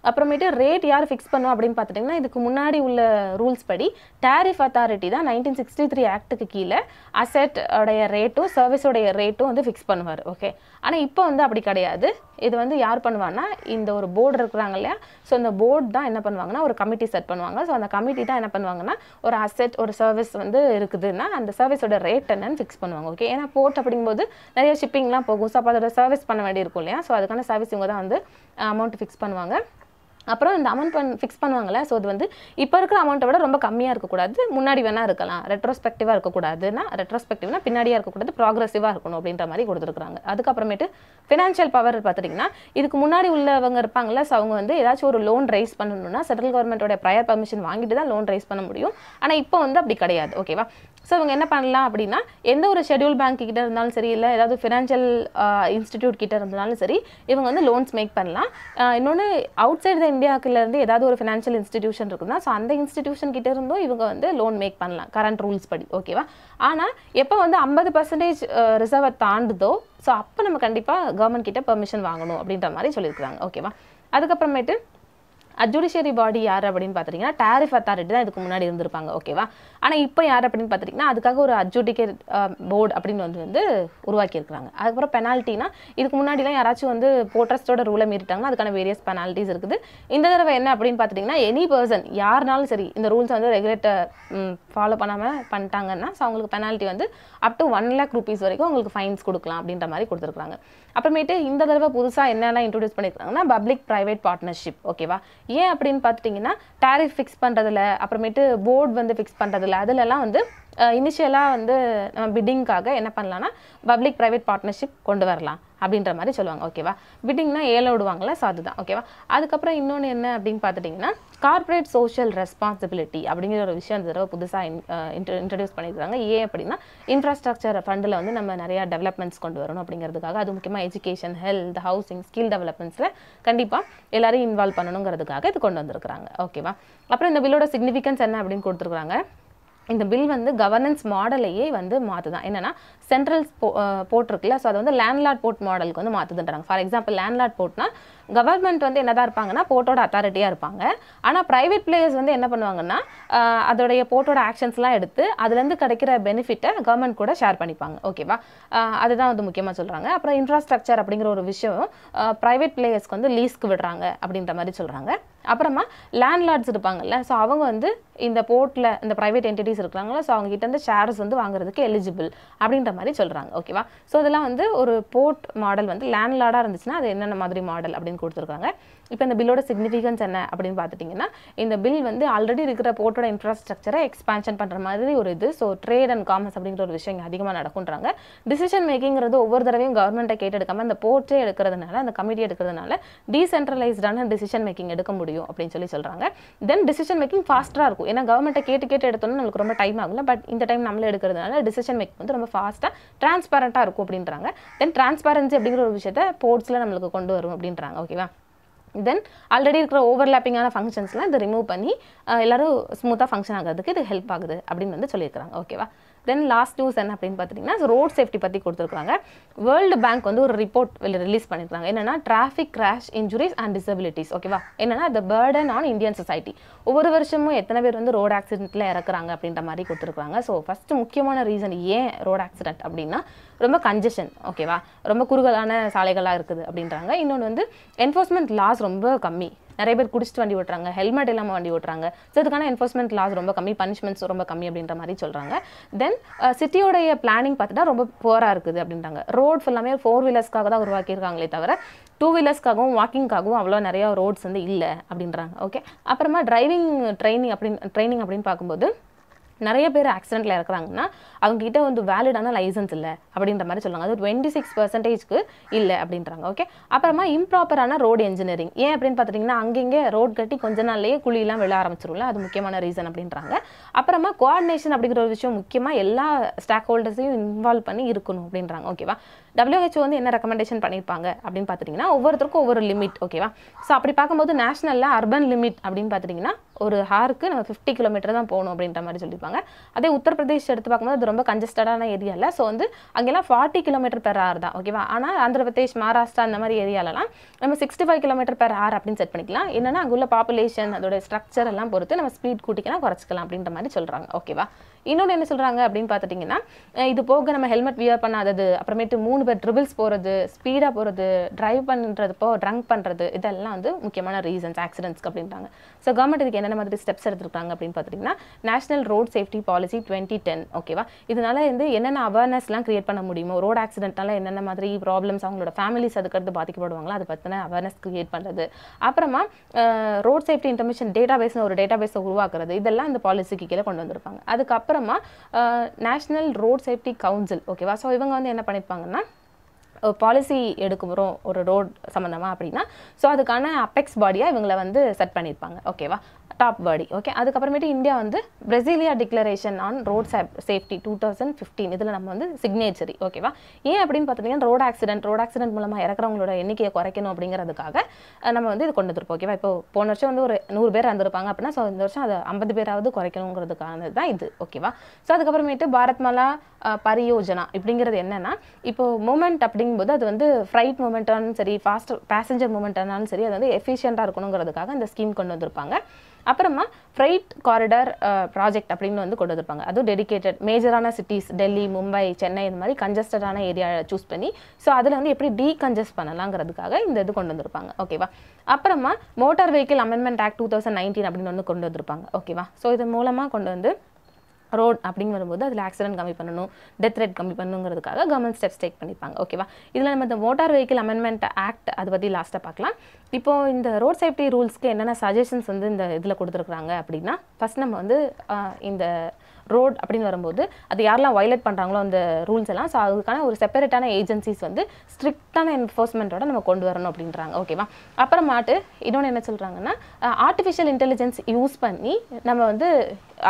அப்புறமேட்டு ரேட் யார் ஃபிக்ஸ் பண்ணுவோம் அப்படின்னு பார்த்துட்டிங்கன்னா, இதுக்கு முன்னாடி உள்ள ரூல்ஸ் படி டேரிஃப் அத்தாரிட்டி தான் 1963 ஆக்டுக்கு கீழே அசெட் உடைய ரேட்டும் சர்வீஸோடைய ரேட்டும் வந்து ஃபிக்ஸ் பண்ணுவார். ஓகே, ஆனால் இப்போ வந்து அப்படி கிடையாது. இது வந்து யார் பண்ணுவாங்கன்னா, இந்த ஒரு போர்டு இருக்கிறாங்க இல்லையா, ஸோ இந்த போர்டு தான் என்ன பண்ணுவாங்கன்னா ஒரு கமிட்டி செட் பண்ணுவாங்க. ஸோ அந்த கமிட்டி தான் என்ன பண்ணுவாங்கன்னா, ஒரு அசெட், ஒரு சர்வீஸ் வந்து இருக்குதுன்னா அந்த சர்வீஸோட ரேட் என்னன்னு ஃபிக்ஸ் பண்ணுவாங்க. ஓகே, ஏன்னா போர்ட் அப்படிங்கும்போது நிறைய ஷிப்பிங்லாம் போகும், ஸோ அப்போ அதோட சர்வீஸ் பண்ண வேண்டி இருக்கும் இல்லையா, ஸோ அதுக்கான சர்வீஸ் இவங்க தான் வந்து அமௌண்ட் ஃபிக்ஸ் பண்ணுவாங்க. அப்புறம் இந்த அமௌண்ட் ஃபிக்ஸ் பண்ணுவாங்களே, ஸோ அது வந்து இப்போ இருக்கிற அமௌண்ட்டை விட ரொம்ப கம்மியாக இருக்கக்கூடாது, முன்னாடி வேணா இருக்கலாம், ரெட்ரோஸ்பெக்டிவாக இருக்கக்கூடாதுன்னா, ரெட்ரோஸ்பெக்டிவ்னா பின்னாடியாக இருக்கக்கூடாது, ப்ராக்ரெசிவாக இருக்கணும் அப்படின்ற மாதிரி கொடுத்துருக்காங்க. அதுக்கப்புறமேட்டு ஃபினான்ஷியல் பவர் பார்த்துட்டிங்கன்னா, இதுக்கு முன்னாடி உள்ளவங்க இருப்பாங்களே, ஸோ அவங்க வந்து ஏதாச்சும் ஒரு லோன் ரைஸ் பண்ணணும்னா சென்ட்ரல் கவர்மெண்ட்டோட ப்ரையர் பர்மிஷன் வாங்கிட்டு தான் லோன் ரைஸ் பண்ண முடியும். ஆனால் இப்போ வந்து அப்படி கிடையாது. ஓகேவா, ஸோ இவங்க என்ன பண்ணலாம் அப்படின்னா, எந்த ஒரு ஷெட்யூல் பேங்க் கிட்ட இருந்தாலும் சரி, இல்லை ஏதாவது ஃபினான்ஷியல் இன்ஸ்டிடியூட் கிட்ட இருந்தாலும் சரி, இவங்க வந்து லோன்ஸ் மேக் பண்ணலாம். இன்னொன்று, அவுட் சைடு த இந்தியாவுக்குலேருந்து ஏதாவது ஒரு ஃபினான்ஷியல் இன்ஸ்டிடியூஷன் இருக்குன்னா ஸோ அந்த இன்ஸ்டிடியூஷன் கிட்ட இருந்தும் இவங்க வந்து லோன் மேக் பண்ணலாம் கரண்ட் ரூல்ஸ் படி. ஓகேவா, ஆனால் எப்போ வந்து 50% ரிசர்வை தாண்டுதோ ஸோ அப்போ நம்ம கண்டிப்பாக கவர்மெண்ட் கிட்ட பெர்மிஷன் வாங்கணும் அப்படின்ற மாதிரி சொல்லியிருக்காங்க. ஓகேவா, அதுக்கப்புறமேட்டு அட்ஜுடிஷியரி பாடி யார் அப்படின்னு பார்த்துட்டிங்கன்னா, டேரிஃப் அத்தாரிட்டி தான் இதுக்கு முன்னாடி இருந்திருப்பாங்க. ஓகேவா, ஆனால் இப்போ யார் அப்படின்னு பார்த்துட்டிங்கன்னா, அதுக்காக ஒரு அட்ஜுடிகேட் போர்டு அப்படின்னு வந்து உருவாக்கியிருக்காங்க. அதுக்கப்புறம் பெனால்ட்டினா, இதுக்கு முன்னாடிலாம் யாராச்சும் வந்து போர்ட்ரஸ்டோட ரூலை மீறிட்டாங்கன்னா அதுக்கான வேரியஸ் பெனால்ட்டிஸ் இருக்குது. இந்த தடவை என்ன அப்படின்னு பார்த்துட்டிங்கன்னா, எனி பர்சன் யாருனாலும் சரி இந்த ரூல்ஸ் வந்து ரெகுலேட்டர் ஃபாலோ பண்ணாமல் பண்ணிட்டாங்கன்னா ஸோ அவங்களுக்கு பெனால்ட்டி வந்து அப் டு 1 lakh rupees வரைக்கும் உங்களுக்கு ஃபைன்ஸ் கொடுக்கலாம் அப்படின்ற மாதிரி கொடுத்துருக்காங்க. அப்புறமேட்டு இந்த தடவை புதுசாக என்னெல்லாம் இன்ட்ரோடியூஸ் பண்ணியிருக்காங்கன்னா, பப்ளிக் ப்ரைவேட் பார்ட்னர்ஷிப். ஓகேவா, ஏன் அப்படின்னு பார்த்துட்டிங்கன்னா, டேரிஃப் ஃபிக்ஸ் பண்ணுறதுல, அப்புறமேட்டு போர்டு வந்து ஃபிக்ஸ் பண்ணுறதுல, அதிலெல்லாம் வந்து இனிஷியலாக வந்து நம்ம பிட்டிங்காக என்ன பண்ணலாம்னா பப்ளிக் ப்ரைவேட் பார்ட்னர்ஷிப் கொண்டு வரலாம் அப்படின்ற மாதிரி சொல்லுவாங்க. ஓகேவா, பிட்டிங்னா ஏல விடுவாங்களே, ஸோ அதுதான். ஓகேவா, அதுக்கப்புறம் இன்னொன்று என்ன அப்படின்னு பார்த்துட்டிங்கன்னா, கார்பரேட் சோஷியல் ரெஸ்பான்சிபிலிட்டி அப்படிங்கிற ஒரு விஷயம் இந்த தடவை புதுசாக இன்ட்ரடியூஸ் பண்ணியிருக்காங்க. ஏன் அப்படின்னா, இன்ஃப்ராஸ்ட்ரக்சர் ஃபண்டில் வந்து நம்ம நிறையா டெவலப்மெண்ட்ஸ் கொண்டு வரணும் அப்படிங்கிறதுக்காக, அது முக்கியமாக எஜுகேஷன், ஹெல்த், ஹவுசிங், ஸ்கில் டெவலப்மெண்ட்ஸில் கண்டிப்பாக எல்லாரையும் இன்வால்வ் பண்ணணுங்கிறதுக்காக இது கொண்டு வந்திருக்காங்க. ஓகேவா, அப்புறம் இந்த பில்லோட சிக்னிஃபிகன்ஸ் என்ன அப்படின்னு கொடுத்துருக்காங்க. இந்த பில் வந்து கவர்னன்ஸ் மாடலையே வந்து மாற்றுதான். என்னென்னா, சென்ட்ரல் போர்ட் இருக்குல்ல, ஸோ அதை வந்து லேண்ட்லார்ட் போர்ட் மாடலுக்கு வந்து மாற்றுதுன்றாங்க. ஃபார் எக்ஸாம்பிள், லேண்ட்லார்ட் போர்ட்னா கவர்மெண்ட் வந்து என்னதான் இருப்பாங்கன்னா போர்ட்டோட அத்தாரிட்டியாக இருப்பாங்க. ஆனால் ப்ரைவேட் பிளேயர்ஸ் வந்து என்ன பண்ணுவாங்கன்னா, அதோடைய போர்ட்டோட ஆக்ஷன்ஸ்லாம் எடுத்து அதுலேருந்து கிடைக்கிற பெனிஃபிட்டை கவர்மெண்ட் கூட ஷேர் பண்ணிப்பாங்க. ஓகேவா, அதுதான் வந்து முக்கியமாக சொல்கிறாங்க. அப்புறம் இன்ஃப்ராஸ்ட்ரக்சர் அப்படிங்கிற ஒரு விஷயம் ப்ரைவேட் பிளேயர்ஸ்க்கு வந்து லீஸ்க்கு விடுறாங்க அப்படின்ற மாதிரி சொல்கிறாங்க. அப்புறமா லேண்ட்லார்ட்ஸ் இருப்பாங்கல்ல, ஸோ அவங்க வந்து இந்த போர்ட்டில் இந்த ப்ரைவேட் என்டிட்டிஸ் இருக்கிறாங்களா, ஸோ அவங்க கிட்ட இருந்து ஷேர்ஸ் வந்து வாங்குறதுக்கு எலிஜிபிள் அப்படின்ற மாதிரி சொல்கிறாங்க. ஓகேவா, ஸோ இதெல்லாம் வந்து ஒரு போர்ட் மாடல் வந்து லேண்ட்லார்டாக இருந்துச்சுன்னா அது என்னென்ன மாதிரி மாடல் அப்படின்னு கொடுத்துருக்காங்க. இப்போ இந்த பில்லோட சிக்னிஃபிகன்ஸ் என்ன அப்படின்னு பார்த்துட்டிங்கன்னா, இந்த பில் வந்து ஆல்ரெடி இருக்கிற போர்ட்டோட இன்ஃப்ராஸ்ட்ரக்சரை எக்ஸ்பான்ஷன் பண்ணுற மாதிரி ஒரு இது. ஸோ ட்ரேட் அண்ட் காமர்ஸ் அப்படிங்கிற ஒரு விஷயம் இங்கே அதிகமாக நடக்குன்றாங்க. டிசிஷன் மேக்கிங்கிறது ஒவ்வொரு தடவையும் கவர்மெண்ட்டை கேட்டெடுக்காமல் அந்த போர்ட்டே எடுக்கிறதுனால, அந்த கமிட்டி எடுக்கிறதுனால டீசென்ட்ரலைஸ்டான டிசிஷன் மேக்கிங் எடுக்க முடியும் அப்படின்னு சொல்றாங்க. தென் டிசிஷன் மேக்கிங் ஃபாஸ்ட்டாக இருக்கும். ஏன்னா கவர்மெண்ட்டை கேட்டு எடுத்தோம்னா நமக்கு ரொம்ப டைம் ஆகும்ல, பட் இந்த டைம் நம்மளே எடுக்கிறதுனால டிசிஷன் மேக்கிங் வந்து ரொம்ப ஃபாஸ்ட்டாக டிரான்ஸ்பரண்ட்டாக இருக்கும் அப்படின்றாங்க. தென் டிரான்ஸ்பரன்சி அப்படிங்கிற ஒரு விஷயத்தை போர்ட்ஸில் நம்மளுக்கு கொண்டு வரும் அப்படின்றாங்க. ஓகேவா, தென் ஆல்ரெடி இருக்கிற ஓவர்லேப்பிங்கான ஃபங்க்ஷன்ஸ்லாம் இதை ரிமூவ் பண்ணி எல்லாரும் ஸ்மூத்தாக ஃபங்க்ஷன் ஆகிறதுக்கு இது ஹெல்ப் ஆகுது அப்படின்னு வந்து சொல்லியிருக்காங்க. ஓகேவா. தென் லாஸ்ட் நியூஸ் என்ன அப்படின்னு பார்த்துட்டிங்கன்னா ரோட் சேஃப்டி பற்றி கொடுத்துருக்காங்க. வேர்ல்டு பேங்க் வந்து ஒரு ரிப்போர்ட் ரிலீஸ் பண்ணியிருக்காங்க. என்னென்னா traffic crash injuries and disabilities. ஓகேவா. என்னென்னா த பர்டன் ஆன் இந்தியன் சொசைட்டி. ஒவ்வொரு வருஷமும் எத்தனை பேர் வந்து ரோடு ஆக்சிடென்ட்டில் இறக்குறாங்க அப்படின்ற மாதிரி கொடுத்துருக்காங்க. ஸோ ஃபஸ்ட்டு முக்கியமான ரீசன் ஏன் ரோடு ஆக்சிடென்ட் அப்படின்னா ரொம்ப கன்ஜெஷன். ஓகேவா. ரொம்ப குறுகலான சாலைகளாக இருக்குது அப்படின்றாங்க. இன்னொன்று வந்து என்ஃபோர்ஸ்மெண்ட் லாஸ் ரொம்ப கம்மி. நிறைய பேர் குடிச்சிட்டு வண்டி ஓட்டுறாங்க, ஹெல்மெட் இல்லாமல் வண்டி ஓட்டுறாங்க. ஸோ இதுக்கான என்ஃபோர்ஸ்மெண்ட் லாஸ் ரொம்ப கம்மி, பனிஷ்மெண்ட்ஸ் ரொம்ப கம்மி அப்படின்ற மாதிரி சொல்கிறாங்க. தென் சிட்டியோடைய பிளானிங் பார்த்துட்டா ரொம்ப புவராக இருக்குது அப்படின்றாங்க. ரோட் ஃபுல்லாமே 4 வீலர்ஸ்க்காக தான் உருவாக்கியிருக்காங்களே தவிர 2 வீலர்ஸ்க்காகவும் வாக்கிங்காகவும் அவ்வளோ நிறையா ரோட்ஸ் வந்து இல்லை அப்படின்றாங்க. ஓகே. அப்புறமா டிரைவிங் ட்ரைனிங் அப்படின்னு பார்க்கும்போது நிறைய பேர் ஆக்சிடென்ட்டில் இறக்குறாங்கன்னா அவங்ககிட்ட வந்து வேலிடான லைசன்ஸ் இல்லை அப்படின்ற மாதிரி சொல்லுவாங்க. அது 26% இல்லை அப்படின்றாங்க. ஓகே. அப்புறமா இம்ப்ராப்பரான ரோடு இன்ஜினியரிங். ஏன் அப்படின்னு பார்த்துட்டிங்கன்னா அங்கங்கே ரோட் கட்டி கொஞ்ச நாள்லேயே குழியெல்லாம் விழ ஆரம்பிச்சிரும்ல, அது முக்கியமான ரீசன் அப்படின்றாங்க. அப்புறமா கோஆர்டினேஷன் அப்படிங்கிற ஒரு விஷயம் முக்கியமாக எல்லா ஸ்டாக் ஹோல்டர்ஸையும் இன்வால்வ் பண்ணி இருக்கணும் அப்படின்றாங்க. ஓகேவா. WHO வந்து என்ன ரெக்கமெண்டேஷன் பண்ணியிருப்பாங்க அப்படின்னு பார்த்துட்டிங்கன்னா ஒவ்வொருத்தருக்கும் ஒவ்வொரு லிமிட். ஓகேவா. ஸோ அப்படி பார்க்கும்போது நேஷனலில் அர்பன் லிமிட் அப்படின்னு பார்த்துட்டிங்கன்னா ஒரு ஹாருக்கு நம்ம 50 கிலோமீட்டர் தான் போகணும் அப்படின்ற மாதிரி சொல்லியிருப்பாங்க. அதே உத்தரப்பிரதேஷ் எடுத்து பார்க்கும்போது அது ரொம்ப கன்ஜஸ்டடான ஏரியா இல்லை. ஸோ வந்து அங்கெல்லாம் 40 km/h தான். ஓகேவா. ஆனால் ஆந்திர பிரதேஷ், மகாராஷ்டிரா அந்த மாதிரி ஏரியாலலாம் நம்ம 65 km/h அப்படின்னு செட் பண்ணிக்கலாம். என்னன்னா அங்கே உள்ள பாப்புலேஷன் அதோட ஸ்ட்ரக்சர் எல்லாம் பொறுத்து நம்ம ஸ்பீட் கூட்டிக்கலாம் குறைச்சிக்கலாம் அப்படின்ற மாதிரி சொல்கிறாங்க. ஓகேவா. இன்னொன்று என்ன சொல்கிறாங்க அப்படின்னு பார்த்துட்டிங்கன்னா இது போக நம்ம ஹெல்மெட் வியர் பண்ணாதது, அப்புறமேட்டு 3 பேர் ட்ரிபிள்ஸ் போகிறது, ஸ்பீடாக போகிறது, ட்ரைவ் பண்ணுறதுப்போ ட்ரங்க் பண்ணுறது, இதெல்லாம் வந்து முக்கியமான ரீசன்ஸ் ஆக்சிடென்ட்ஸ்க்கு அப்படின்றாங்க. ஸோ கவர்மெண்ட் இதுக்கு என்னென்ன மாதிரி ஸ்டெப்ஸ் எடுத்துருக்காங்க அப்படின்னு பார்த்துட்டிங்கன்னா நேஷனல் ரோட் சேஃப்டி பாலிசி 2010. ஓகேவா. இதனால வந்து என்னென்ன அவேர்னஸ்லாம் கிரியேட் பண்ண முடியுமோ, ரோட் ஆக்சிடென்ட்னால என்னென்ன மாதிரி ப்ராப்ளம்ஸ் அவங்களோட ஃபேமிலிஸ் அதுக்கடுத்து பாதிக்கப்படுவாங்களோ அதை பற்றின அவேர்னஸ் கிரியேட் பண்ணுறது. அப்புறமா ரோட் சேஃப்டி இன்ஃபர்மேஷன் டேட்டாபேஸ்னு ஒரு டேட்டாபேஸை உருவாக்குறது, இதெல்லாம் இந்த பாலிசிக்கு கீழே கொண்டு வந்திருப்பாங்க. அதுக்கப்புறமா நேஷனல் ரோட் சேஃப்டி கவுன்சில். ஓகேவா. ஸோ இவங்க வந்து என்ன பண்ணியிருப்பாங்கன்னா பாலிசி எடுக்கிறோம் ஒரு ரோட் சம்மந்தமாக அப்படின்னா ஸோ அதுக்கான அபெக்ஸ் பாடியாக இவங்களை வந்து செட் பண்ணியிருப்பாங்க. ஓகேவா. டாப் பாடி. ஓகே. அதுக்கப்புறமேட்டு இந்தியா வந்து Brasilia declaration on road safety 2015 இதில் நம்ம வந்து சிக்னேச்சரி. ஓகேவா. ஏன் அப்படின்னு பார்த்துட்டிங்கன்னா ரோட் ஆக்சிடென்ட் மூலமாக இறக்குறவங்களோட எண்ணிக்கையை குறைக்கணும் அப்படிங்கிறதுக்காக நம்ம வந்து இது கொண்டு வந்துருப்போம். ஓகேவா. இப்போ போன வருஷம் வந்து ஒரு 100 பேர் இருந்திருப்பாங்க அப்படின்னா ஸோ இந்த வருஷம் அதை 50 பேராவது குறைக்கணுங்கிறதுக்கானது தான் இது. ஓகேவா. ஸோ அதுக்கப்புறமேட்டு பாரத்மாலா பரியோஜனா இப்படிங்கிறது என்னன்னா இப்போ மூமெண்ட் அப்படிங்கும்போது அது வந்து ஃப்ரைட் மூமெண்ட்டாலும் சரி ஃபாஸ்ட் பேசஞ்சர் மூமெண்ட்டானாலும் சரி அது வந்து எஃபிஷியண்டாக இருக்கணுங்கிறதுக்காக இந்த ஸ்கீம் கொண்டு வந்திருப்பாங்க. அப்புறமா ஃப்ரைட் காரிடார் ப்ராஜெக்ட் அப்படின்னு வந்து கொண்டு வந்திருப்பாங்க. அதுவும் டெடிகேட்டட் மேஜரான சிட்டிஸ் டெல்லி, மும்பை, சென்னை இந்த மாதிரி கன்ஜஸ்டடான ஏரியா சூஸ் பண்ணி ஸோ அதில் வந்து எப்படி டீகன்ஜஸ்ட் பண்ணலாங்கிறதுக்காக இந்த இது கொண்டு வந்திருப்பாங்க. ஓகேவா. அப்புறமா மோட்டார் வெஹிக்கிள் அமெண்ட்மெண்ட் ஆக்ட் 2019 அப்படின்னு வந்து கொண்டு வந்திருப்பாங்க. ஓகேவா. ஸோ இது மூலமாக கொண்டு வந்து ரோட் அப்படிங்க வரும்போது அதில் ஆக்சிடென்ட் கம்மி பண்ணணும், டெத் ரேட் கம்மி பண்ணணுங்கிறதுக்காக கவர்மெண்ட் ஸ்டெப்ஸ் டேக் பண்ணியிருப்பாங்க. ஓகேவா. இதில் நம்ம இந்த மோட்டார் வெஹிக்கிள் அமெண்ட்மெண்ட் ஆக்ட் அதை பற்றி லாஸ்ட்டாக பார்க்கலாம். இப்போது இந்த ரோட் சேஃப்டி ரூல்ஸ்க்கு என்னென்ன சஜஷன்ஸ் வந்து இந்த இதில் கொடுத்துருக்குறாங்க அப்படின்னா ஃபஸ்ட் நம்ம வந்து இந்த ரோட் அப்படின்னு வரும்போது அது யாரெல்லாம் வயலேட் பண்ணுறாங்களோ அந்த ரூல்ஸ் எல்லாம் ஸோ அதுக்கான ஒரு செப்பரேட்டான ஏஜென்சிஸ் வந்து ஸ்ட்ரிக்டான என்ஃபோர்ஸ்மெண்ட்டோட நம்ம கொண்டு வரணும் அப்படின்றாங்க. ஓகேவா. அப்புறமாட்டு இன்னொன்று என்ன சொல்கிறாங்கன்னா ஆர்டிஃபிஷியல் இன்டெலிஜென்ஸ் யூஸ் பண்ணி நம்ம வந்து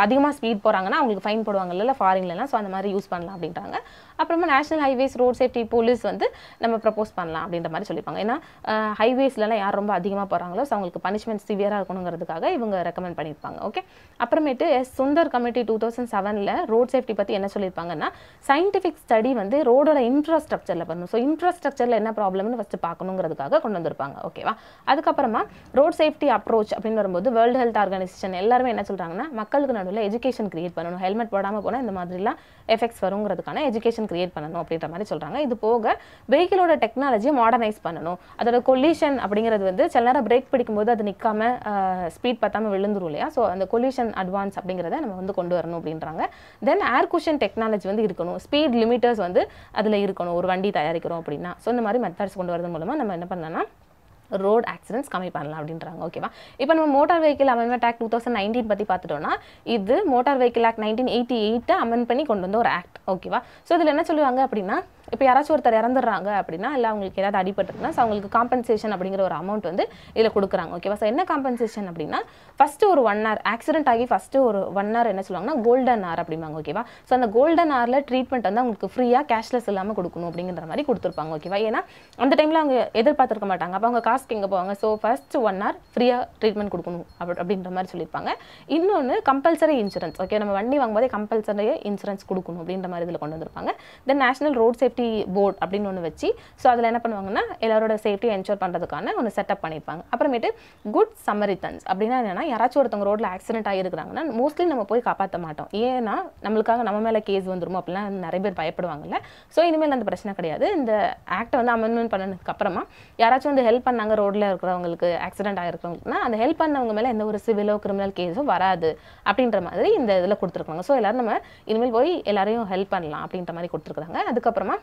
அதிகமாக ஸ்பீட் போகிறாங்கன்னா அவங்களுக்கு ஃபைன் போடுவாங்கல்ல ஃபாரின்லலாம் ஸோ அந்த மாதிரி யூஸ் பண்ணலாம் அப்படின்றாங்க. அப்புறமா national highways road safety police வந்து நம்ம ப்ரப்போஸ் பண்ணலாம் அப்படின்ற மாதிரி சொல்லியிருப்பாங்க. ஏன்னா ஹைவேஸ்லலாம் யார் ரொம்ப அதிகமாக போகிறாங்களோ ஸோ அவங்களுக்கு பனிஷ்மெண்ட் சிவியராக இருக்கணுங்கிறதுக்காக இவங்க ரெக்கமெண்ட் பண்ணியிருப்பாங்க. ஓகே. அப்புறமேட்டு சுந்தர் கமிட்டி 2007 ரோட் சேஃப்டி பற்றி என்ன சொல்லியிருப்பாங்கன்னா சயின்டிஃபிக் ஸ்டடி வந்து ரோடோட இன்ஃப்ராஸ்ட்ரக்சரில் பண்ணணும். ஸோ இன்ஃப்ராஸ்ட்ரக்சரில் என்ன ப்ராப்ளம்னு ஃபஸ்ட்டு பார்க்கணுங்கிறதுக்காக கொண்டு வந்திருப்பாங்க. ஓகேவா. அதுக்கப்புறமா ரோட் சேஃப்டி அப்ரோச் அப்படின்னு வரும்போது வேர்ல்டு ஹெல்த் ஆர்கனைசேஷன் எல்லாருமே என்ன சொல்கிறாங்கன்னா மக்களுக்கு நடுவில் எஜுகேஷன் கிரியேட் பண்ணணும். ஹெல்மெட் போடாமல் போனால் இந்த மாதிரிலாம் எஃபெக்ட்ஸ் வருங்கிறதுக்கான எஜுகேஷன் கிரியேட் பண்ணணும் அப்படின்ற மாதிரி சொல்கிறாங்க. இது போக வெஹிக்கிளோட டெக்னாலஜியை மாடர்னைஸ் பண்ணணும். அதோட கொலிஷன் அப்படிங்கிறது வந்து சில நேரம் பிரேக் பிடிக்கும்போது அது நிற்காம ஸ்பீட் பார்த்தாம விழுந்துரும் இல்லையா. ஸோ அந்த கொலிஷன் அட்வான்ஸ் அப்படிங்கிறத நம்ம வந்து கொண்டு வரணும் அப்படின்றாங்க. தென் ஏர் குஷன் டெக்னாலஜி வந்து இருக்கணும். ஸ்பீட் லிமிட்டர்ஸ் வந்து அதில் இருக்கணும் ஒரு வண்டி தயாரிக்கிறோம் அப்படின்னா. ஸோ இந்த மாதிரி மெத்தட்ஸ் கொண்டு வரது மூலமாக நம்ம என்ன பண்ணலாம்னா ரோட் ஆக்சிடென்ட்ஸ் கம்மி பண்ணலாம் அப்படின்றாங்க. ஓகேவா. இப்போ நம்ம மோட்டார் வெஹிக்கிள் அமெண்ட்மெண்ட் ஆக்ட் 2019 பற்றி பார்த்துட்டோம்னா இது மோட்டார் வெஹிக்கிள் ஆக்ட் 1988 அமெண்ட் பண்ணி கொண்டு வந்த ஒரு ஆக்ட். ஓகேவா. ஸோ இதில் என்ன சொல்லுவாங்க அப்படின்னா இப்போ யாராச்சும் ஒருத்தர் இறந்துடுறாங்க அப்படின்னா, இல்லை அவங்களுக்கு ஏதாவது அடிபட்டுருக்குன்னா, ஸோ அவங்களுக்கு காம்பன்சேஷன் அப்படிங்கிற ஒரு அமௌண்ட் வந்து இதில் கொடுக்குறாங்க. ஓகேவா? ஸோ என்ன காம்பன்சேஷன் அப்படின்னா, ஃபஸ்ட்டு ஒரு 1 hour ஆக்சிடென்ட் ஆகி ஃபஸ்ட்டு ஒரு 1 hour என்ன சொல்லுவாங்கன்னா கோல்டன் hour அப்படிம்பாங்க. ஓகேவா? ஸோ அந்த கோல்டன் ஹவரில் ட்ரீட்மெண்ட் வந்து அவங்களுக்கு ஃப்ரீயாக கேஷ்லெஸ் இல்லாமல் கொடுக்கணும் அப்படிங்கிற மாதிரி கொடுத்துருப்பாங்க. ஓகேவா? ஏன்னா அந்த டைமில் அவங்க எதிர்பார்த்துருக்க மாட்டாங்க. அப்போ அவங்க காசுக்கு எங்கே போவாங்க? ஸோ ஃபஸ்ட்டு 1 hour ஃப்ரீயாக ட்ரீட்மெண்ட் கொடுக்கணும் அப்படின்ற மாதிரி சொல்லியிருப்பாங்க. இன்னொன்று கம்பல்சரி இன்சூரன்ஸ். ஓகே, நம்ம வண்டி வாங்கும்போதே கம்பல்சரி இன்சூரன்ஸ் கொடுக்கணும் அப்படின்ற மாதிரி இதில் கொண்டு வந்திருப்பாங்க. தென் நேஷனல் ரோட் சேஃப்டி போர்ட் அப்படின்னு ஒன்று வச்சு, ஸோ அதில் என்ன பண்ணுவாங்கன்னா எல்லாரோட சேஃப்டியை என்ஷூர் பண்ணுறதுக்கான ஒன்று செட்டப் பண்ணியிருப்பாங்க. அப்புறமேட்டு குட் சமரித்தன்ஸ் அப்படின்னா என்னன்னா, யாராச்சும் ஒருத்தவங்க ரோட்டில் ஆக்சிடென்ட் ஆகிருக்கிறாங்கன்னா மோஸ்ட்லி நம்ம போய் காப்பாற்ற மாட்டோம். ஏன்னா நம்மளுக்காக நம்ம மேலே கேஸ் வந்துருமோ அப்படிலாம் நிறைய பேர் பயப்படுவாங்கல்ல. ஸோ இனிமேல் அந்த பிரச்சனை கிடையாது. இந்த ஆக்டை வந்து அமெண்ட்மெண்ட் பண்ணதுக்கு அப்புறமா யாராச்சும் வந்து ஹெல்ப் பண்ணாங்க ரோட்டில் இருக்கிறவங்களுக்கு, ஆக்சிடென்ட் ஆகிருக்கிறவங்களுக்குனா அந்த ஹெல்ப் பண்ணவங்க மேலே எந்த ஒரு சிவிலோ கிரிமினல் கேஸோ வராது அப்படின்ற மாதிரி இந்த இதில் கொடுத்துருக்காங்க. ஸோ எல்லாரும் நம்ம இனிமேல் போய் எல்லாரையும் ஹெல்ப் பண்ணலாம் அப்படின்ற மாதிரி கொடுத்துருக்காங்க. அதுக்கப்புறமா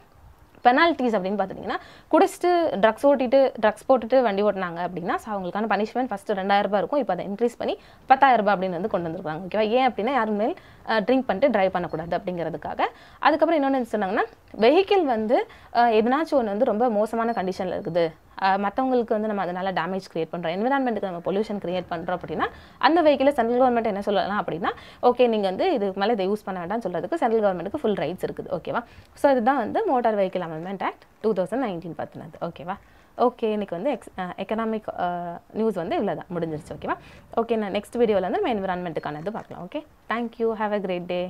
பெனால்ட்டிஸ் அப்படின்னு பார்த்துட்டிங்கன்னா, குடிச்சிட்டு ட்ரக்ஸ் போட்டுட்டு வண்டி ஓட்டினாங்க அப்படின்னா அவங்களுக்கான பனிஷ்மெண்ட் ஃபஸ்ட்டு 2000 ரூபாய் இருக்கும். இப்போ அதை இன்க்ரீஸ் பண்ணி 10,000 ரூபாய் அப்படின்னு வந்து கொண்டு வந்துருக்காங்க. ஓகேவா? ஏன் அப்படின்னா யாரும் மேல் ட்ரிங்க் பண்ணிட்டு ட்ரைவ் பண்ணக்கூடாது அப்படிங்கிறதுக்காக. அதுக்கப்புறம் இன்னொன்று என்ன சொன்னாங்கன்னா, வெஹிக்கிள் வந்து எதனாச்சும் ஒன்று வந்து ரொம்ப மோசமான கண்டிஷனில் இருக்குது, மற்றவங்களுக்கு வந்து நம்ம அதனால டேமேஜ் கிரியேட் பண்ணுறோம், என்விரான்மெண்ட்டுக்கு நம்ம பொல்யூஷன் கிரியேட் பண்ணுறோம் அப்படின்னா அந்த வெஹிக்கிளை சென்ட்ரல் கவர்மெண்ட் என்ன சொல்லலாம் அப்படின்னா, ஓகே நீங்கள் வந்து இதுக்கு மேலே இதை யூஸ் பண்ண வேண்டாம்னு சொல்கிறதுக்கு சென்ட்ரல் கவர்மெண்ட்டுக்கு ஃபுல் ரைட்ஸ் இருக்குது. ஓகேவா? ஸோ இதுதான் வந்து மோட்டார் வெஹிக்கிள் அமெண்ட்மெண்ட் ஆக்ட் 2019 பற்றினது. ஓகேவா? ஓகே, இன்னைக்கு வந்து எக்கனாமிக் நியூஸ் வந்து இவ்வளோ தான் முடிஞ்சிருச்சு. ஓகேவா? ஓகே, நான் நெக்ஸ்ட் வீடியோவில் வந்து நம்ம என்விரான்மெண்ட்டுக்கானது பார்க்கலாம். Okay, thank you, have a great day.